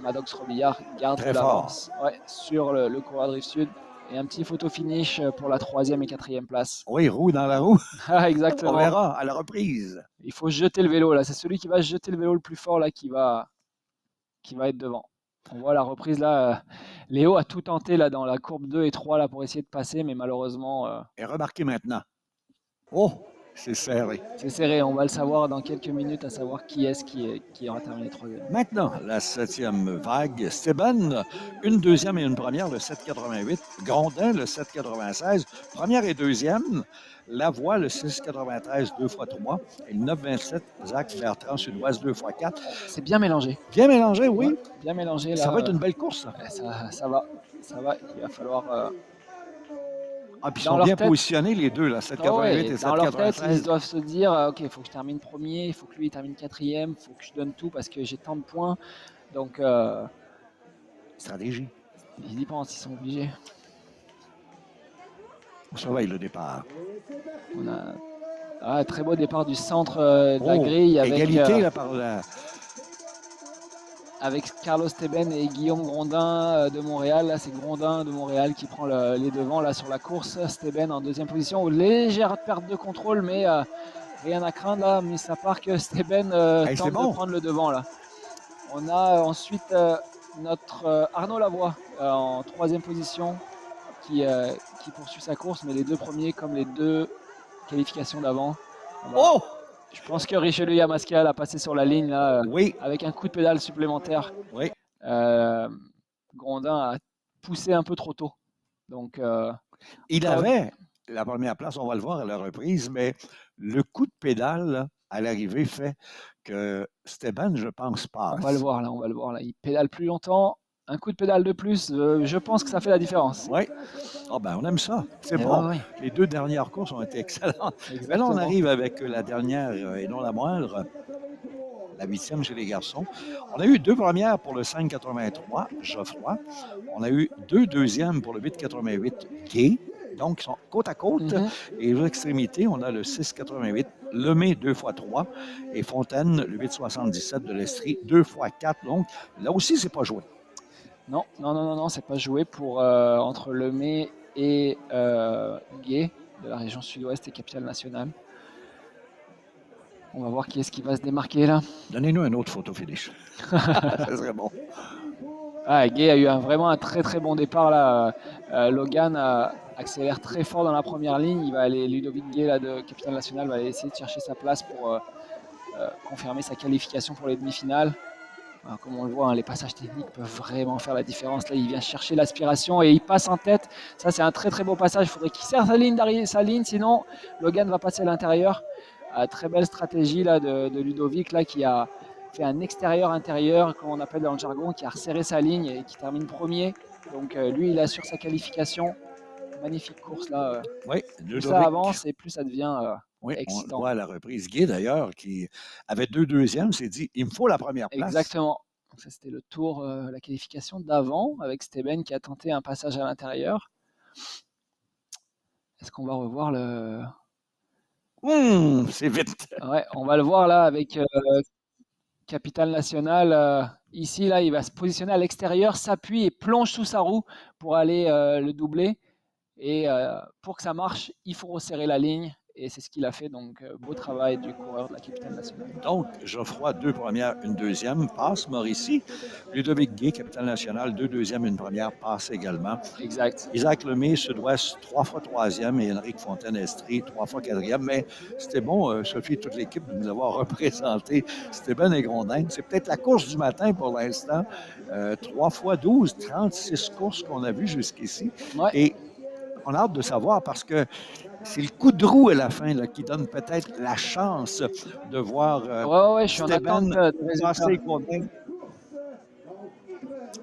[SPEAKER 2] Maddox Robillard garde l'avance sur le coureur de Rive-Sud. Et un petit photo finish pour la 3e et 4e place.
[SPEAKER 1] Oui, roue dans la roue.
[SPEAKER 2] Exactement.
[SPEAKER 1] On verra à la reprise.
[SPEAKER 2] Il faut jeter le vélo là. C'est celui qui va jeter le vélo le plus fort là qui va être devant. On voit la reprise là. Léo a tout tenté là dans la courbe 2 et 3 là pour essayer de passer, mais malheureusement.
[SPEAKER 1] Et remarquez maintenant. Oh, c'est serré.
[SPEAKER 2] C'est serré. On va le savoir dans quelques minutes, à savoir qui est-ce qui aura terminé 3e.
[SPEAKER 1] Maintenant, la 7e vague. Steban, une 2e et une 1re, le 7,88. Grondin, le 7,96. 1re et 2e. Lavoie, le 6,93, 2 x 3. Et le 9,27, Zach Bertrand, Sud-Ouest, 2 x 4.
[SPEAKER 2] C'est bien mélangé.
[SPEAKER 1] Bien mélangé, oui.
[SPEAKER 2] Ouais, bien mélangé. Là,
[SPEAKER 1] ça va être une belle course.
[SPEAKER 2] Ça va. Il va falloir...
[SPEAKER 1] puis ils sont bien positionnés, les deux, là, 7,88 et 7,93.
[SPEAKER 2] Dans leur tête, ils doivent se dire, OK, il faut que je termine 1er, il faut que lui il termine 4e, il faut que je donne tout parce que j'ai tant de points. Donc...
[SPEAKER 1] stratégie.
[SPEAKER 2] Ils y pensent, ils sont obligés.
[SPEAKER 1] On surveille le départ.
[SPEAKER 2] On a un très beau départ du centre de la grille. Avec,
[SPEAKER 1] égalité là, par là.
[SPEAKER 2] Avec Carlos Teben et Guillaume Grondin de Montréal. Là, c'est Grondin de Montréal qui prend les devants là, sur la course. Teben en 2e position. Légère perte de contrôle, mais rien à craindre là, mis à part que Teben tente de prendre le devant. Là. On a ensuite notre Arnaud Lavoie en 3e position qui poursuit sa course, mais les deux premiers, comme les deux qualifications d'avant. Je pense que Richelieu Yamascal a passé sur la ligne là, avec un coup de pédale supplémentaire.
[SPEAKER 1] Oui.
[SPEAKER 2] Grondin a poussé un peu trop tôt. Donc,
[SPEAKER 1] il avait la 1re place, on va le voir à la reprise, mais le coup de pédale là, à l'arrivée fait que Steban, je pense, passe.
[SPEAKER 2] On va le voir là. Il pédale plus longtemps. Un coup de pédale de plus, je pense que ça fait la différence.
[SPEAKER 1] Oui. On aime ça. C'est bon.
[SPEAKER 2] Ouais.
[SPEAKER 1] Les 2 dernières courses ont été excellentes. Mais là, on arrive avec la dernière et non la moindre, la 8e chez les garçons. On a eu 2 premières pour le 5,83, Geoffroy. On a eu 2 deuxièmes pour le 8,88, Gay. Donc, ils sont côte à côte. Et aux extrémités, on a le 6,88, Lemay 2 x 3 et Fontaine, le 8,77 de l'Estrie, 2 x 4. Donc, là aussi, c'est pas joué.
[SPEAKER 2] Non, c'est pas joué pour entre Lemay et Gay de la région Sud-Ouest et Capitale Nationale. On va voir qui est-ce qui va se démarquer là.
[SPEAKER 1] Donnez-nous une autre photo finish. Ça serait bon.
[SPEAKER 2] Ah, Gay a eu vraiment un très très bon départ là. Logan accélère très fort dans la première ligne. Il va aller, Ludovic Gay là, de Capital National va aller essayer de chercher sa place pour confirmer sa qualification pour les demi-finales. Alors, comme on le voit, hein, les passages techniques peuvent vraiment faire la différence. Là, il vient chercher l'aspiration et il passe en tête. Ça, c'est un très très beau passage. Il faudrait qu'il serre sa ligne, sinon Logan va passer à l'intérieur. Très belle stratégie là, de Ludovic là, qui a fait un extérieur-intérieur, comme on appelle dans le jargon, qui a resserré sa ligne et qui termine premier. Donc lui, il assure sa qualification. Magnifique course là.
[SPEAKER 1] Oui,
[SPEAKER 2] plus ça avance et plus ça devient
[SPEAKER 1] oui,
[SPEAKER 2] excitant.
[SPEAKER 1] On voit à la reprise. Guy, d'ailleurs, qui avait 2 deuxièmes, s'est dit, il me faut la première place.
[SPEAKER 2] Exactement. Donc ça, c'était le tour, la qualification d'avant, avec Steben qui a tenté un passage à l'intérieur. Est-ce qu'on va revoir le...
[SPEAKER 1] c'est vite.
[SPEAKER 2] Ouais, on va le voir là avec Capital National. Ici, là, il va se positionner à l'extérieur, s'appuie et plonge sous sa roue pour aller le doubler. Et pour que ça marche, il faut resserrer la ligne. Et c'est ce qu'il a fait. Donc, beau travail du coureur de la Capitale Nationale.
[SPEAKER 1] Donc, Geoffroy, 2 premières, 1 deuxième, passe. Mauricie, Ludovic Gay, Capitale Nationale, 2 deuxièmes, 1 première, passe également.
[SPEAKER 2] Exact.
[SPEAKER 1] Isaac Lemay, Sud-Ouest, 3 fois 3e et Henrique Fontaine-Estrie, 3 fois 4e. Mais c'était bon, Sophie, toute l'équipe, de nous avoir représenté. C'était Ben et Grondin. C'est peut-être la course du matin pour l'instant. 3 fois 12, 36 courses qu'on a vues jusqu'ici.
[SPEAKER 2] Ouais.
[SPEAKER 1] Et on a hâte de savoir parce que c'est le coup de roue à la fin là, qui donne peut-être la chance de voir
[SPEAKER 2] je suis en attente de résultats.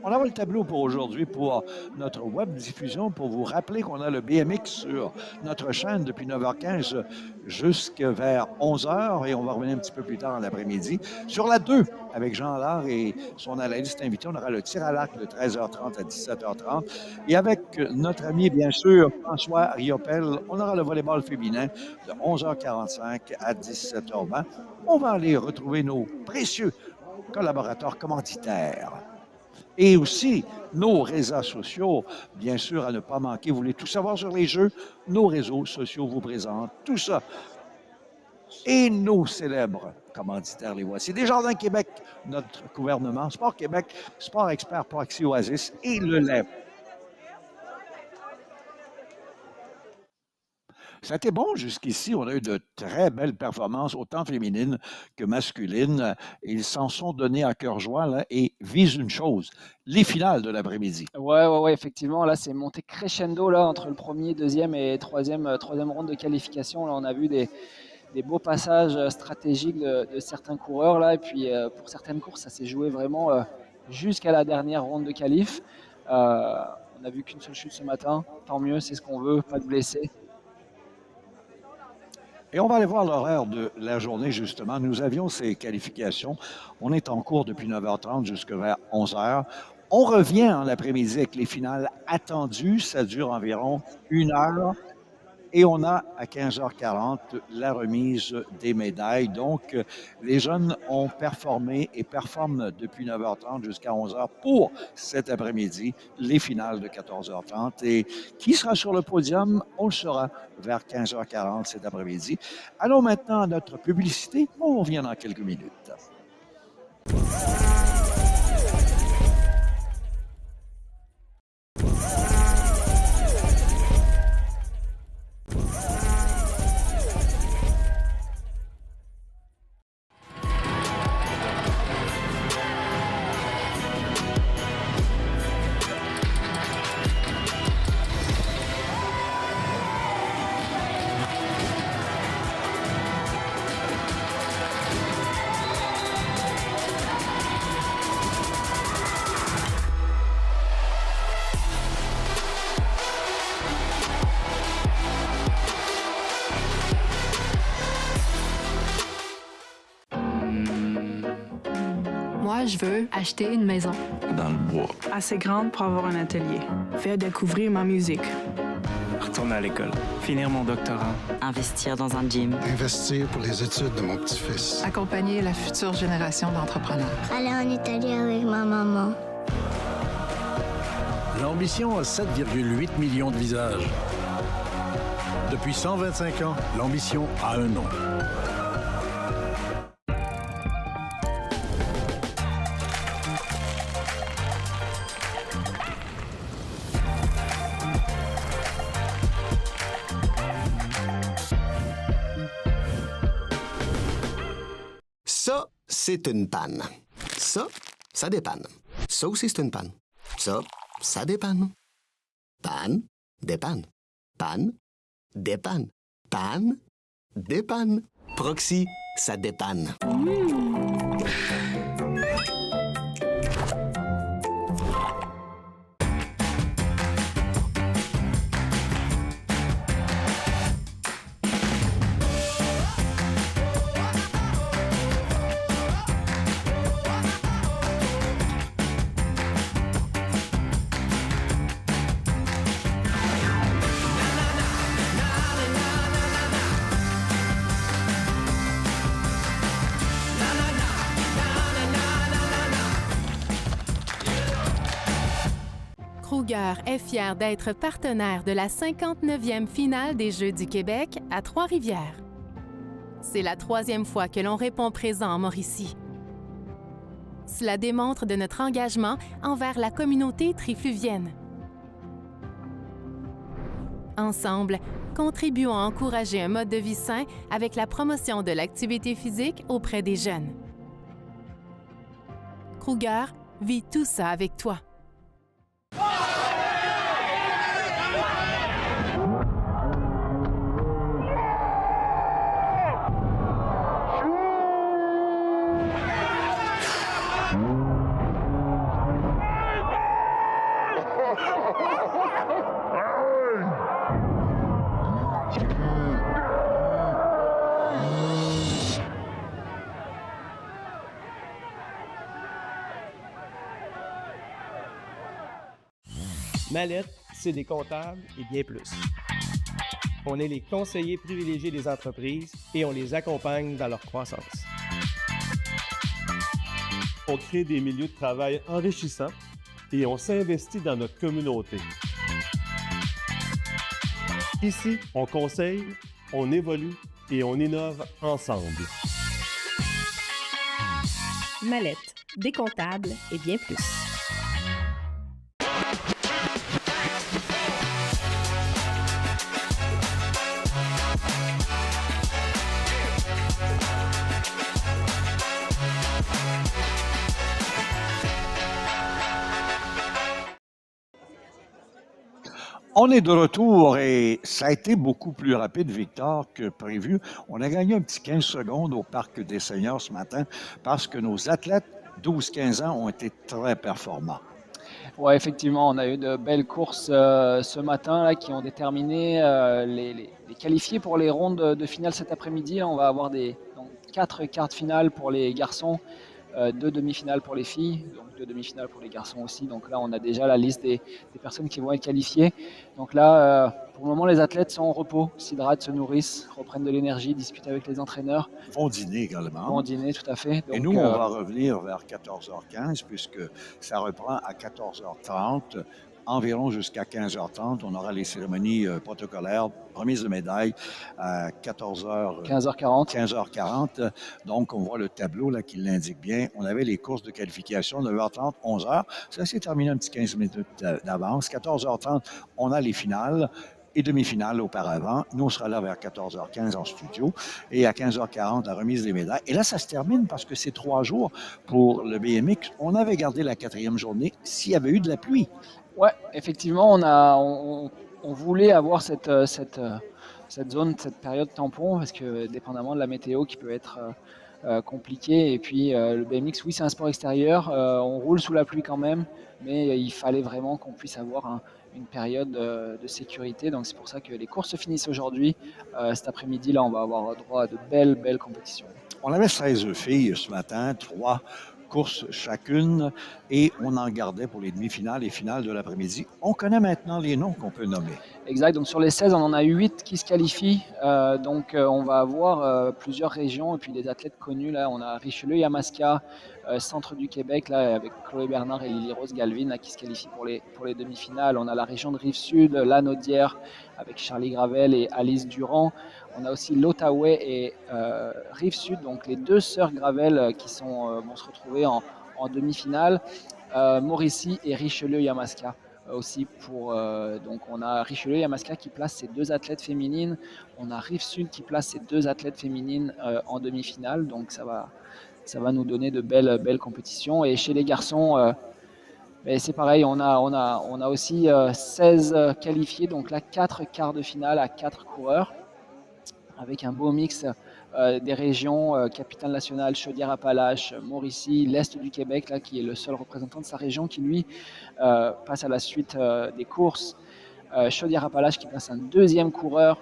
[SPEAKER 1] On a le tableau pour aujourd'hui pour notre web diffusion pour vous rappeler qu'on a le BMX sur notre chaîne depuis 9h15 jusqu'à vers 11h et on va revenir un petit peu plus tard en l'après-midi. Sur la 2, avec Jean Allard et son analyste invité, on aura le tir à l'arc de 13h30 à 17h30. Et avec notre ami, bien sûr, François Riopel, on aura le volleyball féminin de 11h45 à 17h20. On va aller retrouver nos précieux collaborateurs commanditaires. Et aussi nos réseaux sociaux, bien sûr, à ne pas manquer. Vous voulez tout savoir sur les jeux? Nos réseaux sociaux vous présentent tout ça. Et nos célèbres commanditaires, les voici. Desjardins Québec, notre gouvernement, Sport Québec, Sport Expert, Proxy Oasis et le lait. Ça a été bon jusqu'ici. On a eu de très belles performances, autant féminines que masculines. Ils s'en sont donnés à cœur joie là, et visent une chose, les finales de l'après-midi.
[SPEAKER 2] Ouais, effectivement. Là, c'est monté crescendo là, entre le premier, deuxième et troisième ronde de qualification. Là, on a vu des beaux passages stratégiques de certains coureurs. Là, et puis, pour certaines courses, ça s'est joué vraiment jusqu'à la dernière ronde de qualif. On n'a vu qu'une seule chute ce matin. Tant mieux, c'est ce qu'on veut, pas de blessés.
[SPEAKER 1] Et on va aller voir l'horaire de la journée, justement. Nous avions ces qualifications. On est en cours depuis 9h30 jusqu'à vers 11h. On revient en après-midi avec les finales attendues. Ça dure environ 1 heure. Et on a à 15h40 la remise des médailles. Donc, les jeunes ont performé et performent depuis 9h30 jusqu'à 11h pour cet après-midi, les finales de 14h30. Et qui sera sur le podium? On le saura vers 15h40 cet après-midi. Allons maintenant à notre publicité. On revient dans quelques minutes.
[SPEAKER 3] Moi, je veux acheter une maison.
[SPEAKER 4] Dans le bois.
[SPEAKER 5] Assez grande pour avoir un atelier.
[SPEAKER 3] Faire découvrir ma musique.
[SPEAKER 6] Retourner à l'école. Finir mon doctorat.
[SPEAKER 7] Investir dans un gym.
[SPEAKER 8] Investir pour les études de mon petit-fils.
[SPEAKER 3] Accompagner la future génération d'entrepreneurs.
[SPEAKER 9] Aller en Italie avec ma maman.
[SPEAKER 10] L'ambition a 7,8 millions de visages. Depuis 125 ans, l'ambition a un nom.
[SPEAKER 4] c'est une panne. Ça dépanne. Ça aussi, c'est une panne. Ça dépanne. Panne, dépanne. Panne, dépanne. Panne, dépanne. Proxy, ça dépanne.
[SPEAKER 7] Kruger est fier d'être partenaire de la 59e finale des Jeux du Québec à Trois-Rivières. C'est la 3e fois que l'on répond présent en Mauricie. Cela démontre de notre engagement envers la communauté trifluvienne. Ensemble, contribuons à encourager un mode de vie sain avec la promotion de l'activité physique auprès des jeunes. Kruger vit tout ça avec toi.
[SPEAKER 11] Mallette, c'est des comptables et bien plus. On est les conseillers privilégiés des entreprises et on les accompagne dans leur croissance.
[SPEAKER 12] On crée des milieux de travail enrichissants et on s'investit dans notre communauté. Ici, on conseille, on évolue et on innove ensemble.
[SPEAKER 13] Mallette, des comptables et bien plus.
[SPEAKER 1] On est de retour et ça a été beaucoup plus rapide, Victor, que prévu. On a gagné un petit 15 secondes au Parc des Seigneurs ce matin parce que nos athlètes 12-15 ans ont été très performants.
[SPEAKER 2] Oui, effectivement, on a eu de belles courses ce matin là, qui ont déterminé les qualifiés pour les rondes de finale cet après-midi. On va avoir donc 4 quarts de finale pour les garçons, 2 demi-finales pour les filles, donc 2 demi-finales pour les garçons aussi. Donc là, on a déjà la liste des personnes qui vont être qualifiées. Donc là, pour le moment, les athlètes sont en repos, s'hydratent, se nourrissent, reprennent de l'énergie, discutent avec les entraîneurs.
[SPEAKER 1] Ils vont dîner également.
[SPEAKER 2] Ils vont dîner, tout à fait. Donc,
[SPEAKER 1] et nous, on va revenir vers 14h15 puisque ça reprend à 14h30. Environ jusqu'à 15h30, on aura les cérémonies protocolaires, remise de médailles à 15h40. Donc, on voit le tableau là, qui l'indique bien. On avait les courses de qualification 9h30, 11h. Ça s'est terminé un petit 15 minutes d'avance. 14h30, on a les finales et demi-finales auparavant. Nous, on sera là vers 14h15 en studio. Et à 15h40, la remise des médailles. Et là, ça se termine parce que c'est 3 jours pour le BMX. On avait gardé la 4e journée s'il y avait eu de la pluie.
[SPEAKER 2] Ouais, effectivement, on voulait avoir cette zone, cette période tampon, parce que dépendamment de la météo qui peut être compliquée. Et puis le BMX, oui, c'est un sport extérieur, on roule sous la pluie quand même, mais il fallait vraiment qu'on puisse avoir une période de sécurité. Donc c'est pour ça que les courses se finissent aujourd'hui. Cet après-midi, là, on va avoir droit à de belles compétitions.
[SPEAKER 1] On avait 16 filles ce matin, 3 courses chacune, et on en gardait pour les demi-finales et finales de l'après-midi. On connaît maintenant les noms qu'on peut nommer.
[SPEAKER 2] Exact, donc sur les 16, on en a 8 qui se qualifient, donc on va avoir plusieurs régions et puis des athlètes connus. Là, on a Richelieu-Yamaska, centre du Québec, là, avec Chloé Bernard et Lily-Rose Galvin là, qui se qualifient pour les demi-finales. On a la région de Rive-Sud, Lanaudière, avec Charlie Gravel et Alice Durand. On a aussi l'Outaouais et Rive-Sud, donc les 2 sœurs Gravel qui vont se retrouver en demi-finale. Mauricie et Richelieu-Yamaska aussi donc on a Richelieu-Yamaska qui place ses 2 athlètes féminines. On a Rive-Sud qui place ses 2 athlètes féminines en demi-finale. Donc ça ça va nous donner de belles compétitions. Et chez les garçons, c'est pareil, on a aussi 16 qualifiés, donc là 4 quarts de finale à 4 coureurs, avec un beau mix des régions, Capitale-Nationale, Chaudière-Appalaches, Mauricie, l'Est du Québec, là, qui est le seul représentant de sa région qui, lui, passe à la suite des courses. Chaudière-Appalaches qui passe un deuxième coureur,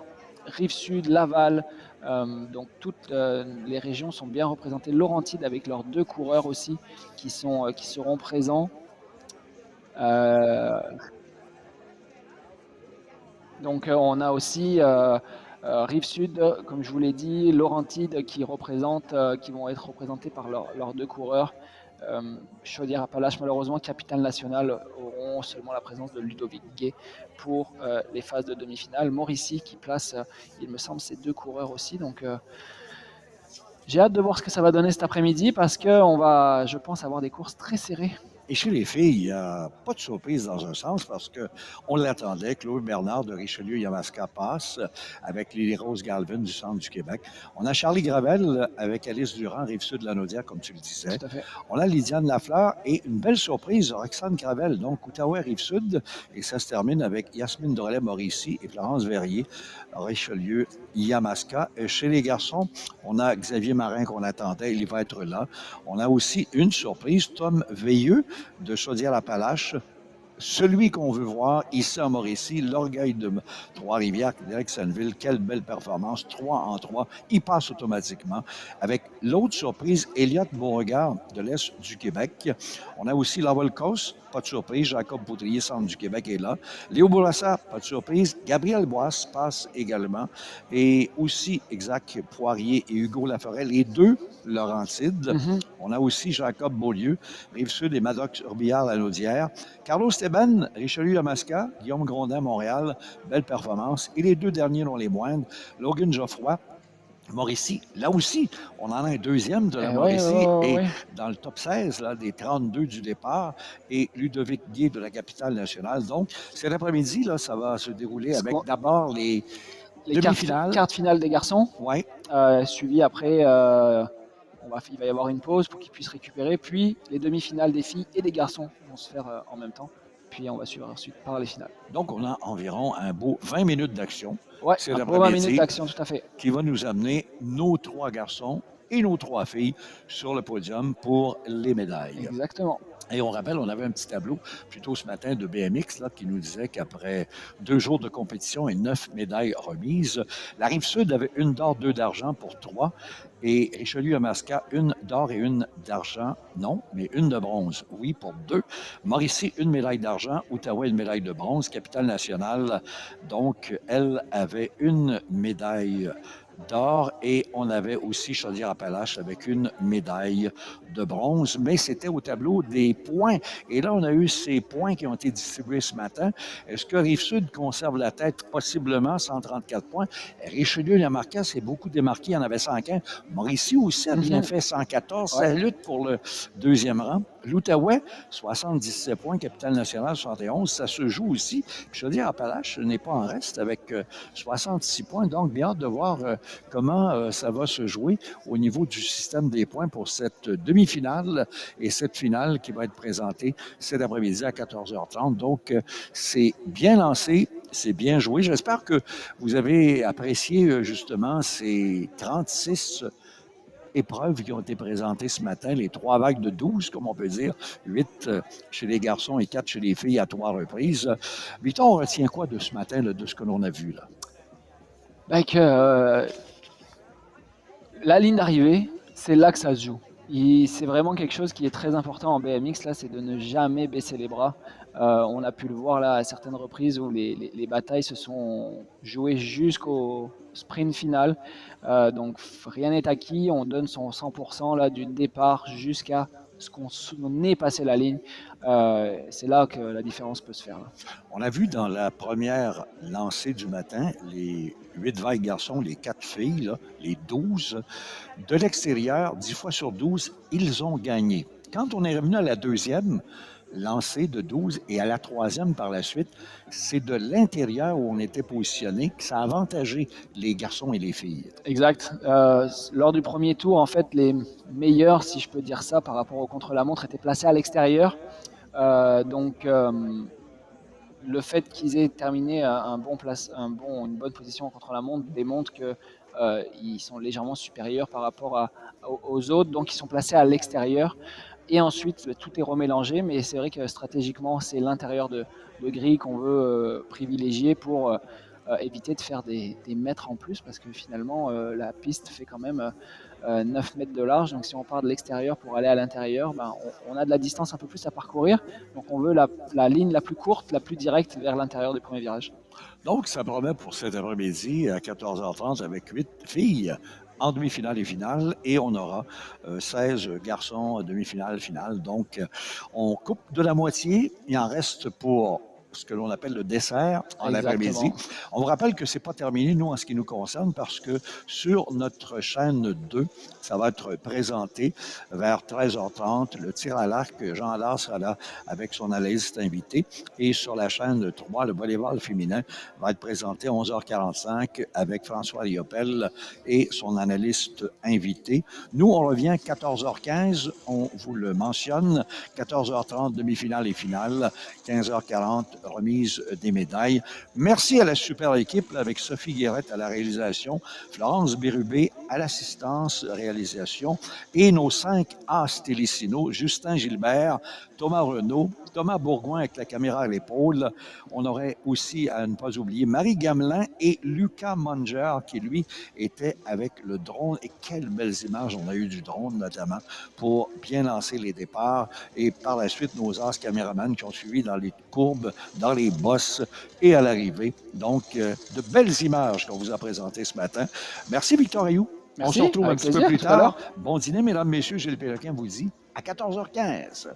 [SPEAKER 2] Rive-Sud, Laval, donc toutes les régions sont bien représentées. Laurentides avec leurs 2 coureurs aussi qui seront présents. Donc on a aussi Rive-Sud, comme je vous l'ai dit, Laurentides qui vont être représentés par leurs 2 coureurs. Chaudière-Appalaches, malheureusement, Capitale-Nationale auront seulement la présence de Ludovic Gay pour les phases de demi-finale. Mauricie qui place, il me semble, ses 2 coureurs aussi. Donc j'ai hâte de voir ce que ça va donner cet après-midi parce qu'on va, je pense, avoir des courses très serrées.
[SPEAKER 1] Et chez les filles, il n'y a pas de surprise dans un sens parce qu'on l'attendait. Chloé Bernard de Richelieu-Yamaska passe avec Lily Rose Galvin du centre du Québec. On a Charlie Gravel avec Alice Durand, Rive-Sud de la Naudière, comme tu le disais.
[SPEAKER 2] Tout à fait.
[SPEAKER 1] On a Lydiane Lafleur et une belle surprise, Roxane Gravel, donc Outaouais, Rive-Sud. Et ça se termine avec Yasmine Drolet-Mauricie et Florence Verrier, Richelieu-Yamaska. Chez les garçons, on a Xavier Marin qu'on attendait, il va être là. On a aussi une surprise, Tom Veilleux de Chaudière-Appalaches, celui qu'on veut voir ici à Mauricie, l'orgueil de Trois-Rivières, Derek-Senneville, quelle belle performance, 3 en 3, il passe automatiquement. Avec l'autre surprise, Elliott Beauregard de l'Est du Québec. On a aussi Lowell Coast, pas de surprise, Jacob Poudrier, centre du Québec est là. Léo Bourassa, pas de surprise, Gabriel Boisse passe également. Et aussi, Exact Poirier et Hugo Laforêt, les 2 Laurentides. On a aussi Jacob Beaulieu, Rive-Sud et Maddox-Urbillard-Lanaudière. Carlos Teben, Richelieu-Yamaska, Guillaume Grondin, Montréal, belle performance. Et les 2 derniers, non les moindres, Logan Geoffroy, Mauricie, là aussi, on en a un deuxième de la Mauricie et dans le top 16 là, des 32 du départ et Ludovic Guay de la Capitale-Nationale. Donc, cet après-midi, là, ça va se dérouler avec d'abord les demi-finales.
[SPEAKER 2] Quarts finales des garçons, suivi après, il va y avoir une pause pour qu'ils puissent récupérer, puis les demi-finales des filles et des garçons vont se faire en même temps. Puis on va suivre ensuite par les finales.
[SPEAKER 1] Donc, on a environ un beau 20 minutes d'action.
[SPEAKER 2] Oui, un beau 20 minutes d'action, tout à fait.
[SPEAKER 1] Qui va nous amener nos 3 garçons et nos 3 filles sur le podium pour les médailles.
[SPEAKER 2] Exactement.
[SPEAKER 1] Et on rappelle, on avait un petit tableau plus tôt ce matin de BMX là, qui nous disait qu'après 2 jours de compétition et 9 médailles remises, la Rive-Sud avait 1 d'or, 2 d'argent pour 3. Et Richelieu-Yamaska, 1 d'or et 1 d'argent. Non, mais 1 de bronze. Oui, pour 2. Mauricie, 1 médaille d'argent. Outaouais, 1 médaille de bronze. Capitale-Nationale, donc, elle avait 1 médaille d'or et on avait aussi Chaudière-Appalaches avec 1 médaille de bronze, mais c'était au tableau des points. Et là, on a eu ces points qui ont été distribués ce matin. Est-ce que Rive-Sud conserve la tête? Possiblement, 134 points. Richelieu-Yamaska s'est beaucoup démarqué, il en avait 115. Mauricie aussi a bien fait 114. Ça lutte pour le 2e rang. L'Outaouais, 77 points. Capitale-Nationale, 71. Ça se joue aussi. Puis Chaudière-Appalaches n'est pas en reste avec 66 points. Donc, bien hâte de voir comment ça va se jouer au niveau du système des points pour cette demi-finale et cette finale qui va être présentée cet après-midi à 14h30. Donc, c'est bien lancé, c'est bien joué. J'espère que vous avez apprécié justement ces 36 épreuves qui ont été présentées ce matin, les 3 vagues de 12, comme on peut dire, 8 chez les garçons et 4 chez les filles à 3 reprises. Victor, on retient quoi de ce matin, là, de ce que l'on a vu là?
[SPEAKER 2] Ben que la ligne d'arrivée, c'est là que ça se joue. C'est vraiment quelque chose qui est très important en BMX, là, c'est de ne jamais baisser les bras. On a pu le voir là à certaines reprises où les batailles se sont jouées jusqu'au sprint final. Donc rien n'est acquis, on donne son 100% là, du départ jusqu'à ce qu'on ait passé la ligne. C'est là que la différence peut se faire. Là.
[SPEAKER 1] On a vu dans la première lancée du matin, les 8 vagues garçons, les 4 filles, là, les 12. De l'extérieur, 10 fois sur 12, ils ont gagné. Quand on est revenu à la deuxième, lancers de 12 et à la troisième par la suite, c'est de l'intérieur où on était positionné que ça a avantagé les garçons et les filles.
[SPEAKER 2] Exact. Lors du premier tour, en fait, les meilleurs, si je peux dire ça, par rapport au contre-la-montre, étaient placés à l'extérieur. Le fait qu'ils aient terminé une bonne position contre la montre démontre qu'ils sont légèrement supérieurs par rapport aux autres, donc ils sont placés à l'extérieur. Et ensuite, tout est remélangé, mais c'est vrai que stratégiquement, c'est l'intérieur de grille qu'on veut privilégier pour éviter de faire des mètres en plus, parce que finalement, la piste fait quand même 9 mètres de large. Donc si on part de l'extérieur pour aller à l'intérieur, on a de la distance un peu plus à parcourir. Donc on veut la ligne la plus courte, la plus directe vers l'intérieur du premier virage.
[SPEAKER 1] Donc ça promet pour cet après-midi à 14h30 avec 8 filles en demi-finale et finale, et on aura 16 garçons demi-finale, finale. Donc, on coupe de la moitié, il en reste pour ce que l'on appelle le dessert en après-midi. On vous rappelle que ce n'est pas terminé, nous, en ce qui nous concerne, parce que sur notre chaîne 2, ça va être présenté vers 13h30, le tir à l'arc. Jean Allard sera là avec son analyste invité. Et sur la chaîne 3, le volleyball féminin va être présenté à 11h45 avec François Liopel et son analyste invité. Nous, on revient 14h15, on vous le mentionne, 14h30, demi-finale et finale, 15h40, remise des médailles. Merci à la super équipe avec Sophie Guérette à la réalisation, Florence Bérubé à l'assistance réalisation et nos 5 as télécinaux, Justin Gilbert, Thomas Renaud, Thomas Bourgoin avec la caméra à l'épaule. On aurait aussi, à ne pas oublier, Marie Gamelin et Lucas Munger qui, lui, était avec le drone. Et quelles belles images on a eues du drone, notamment, pour bien lancer les départs. Et par la suite, nos as caméramans qui ont suivi dans les courbes, dans les bosses et à l'arrivée. Donc, de belles images qu'on vous a présentées ce matin. Merci, Victor Rioux. On se retrouve un petit peu plus tard. Bon dîner, mesdames, messieurs. Gilles Péloquin vous dit à 14h15.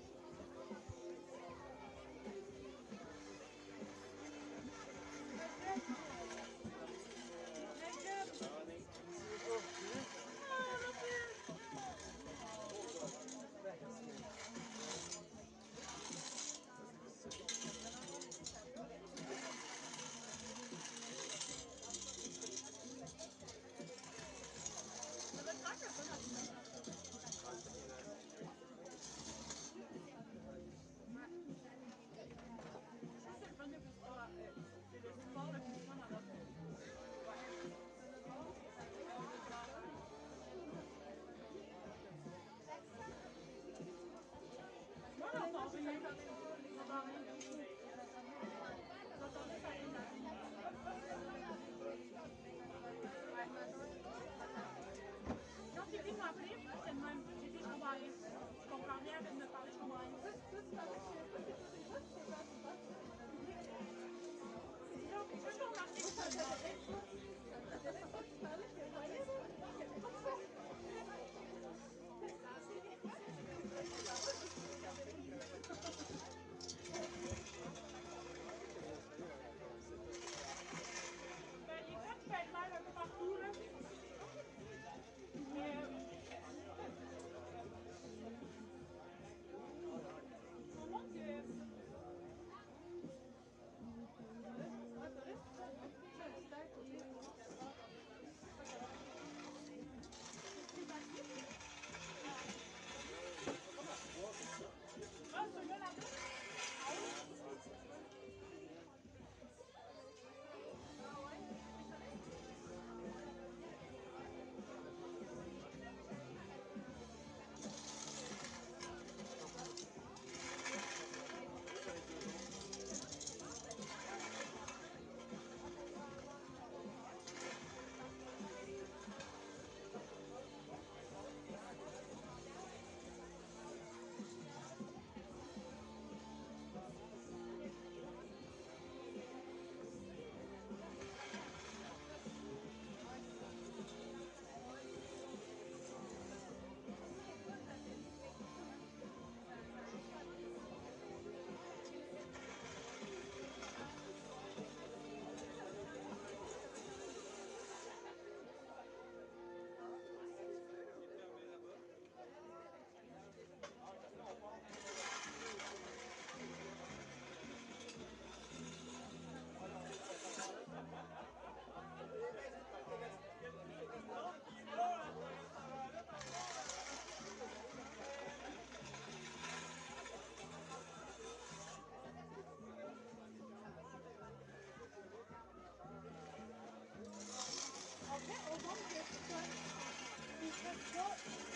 [SPEAKER 14] Let's go!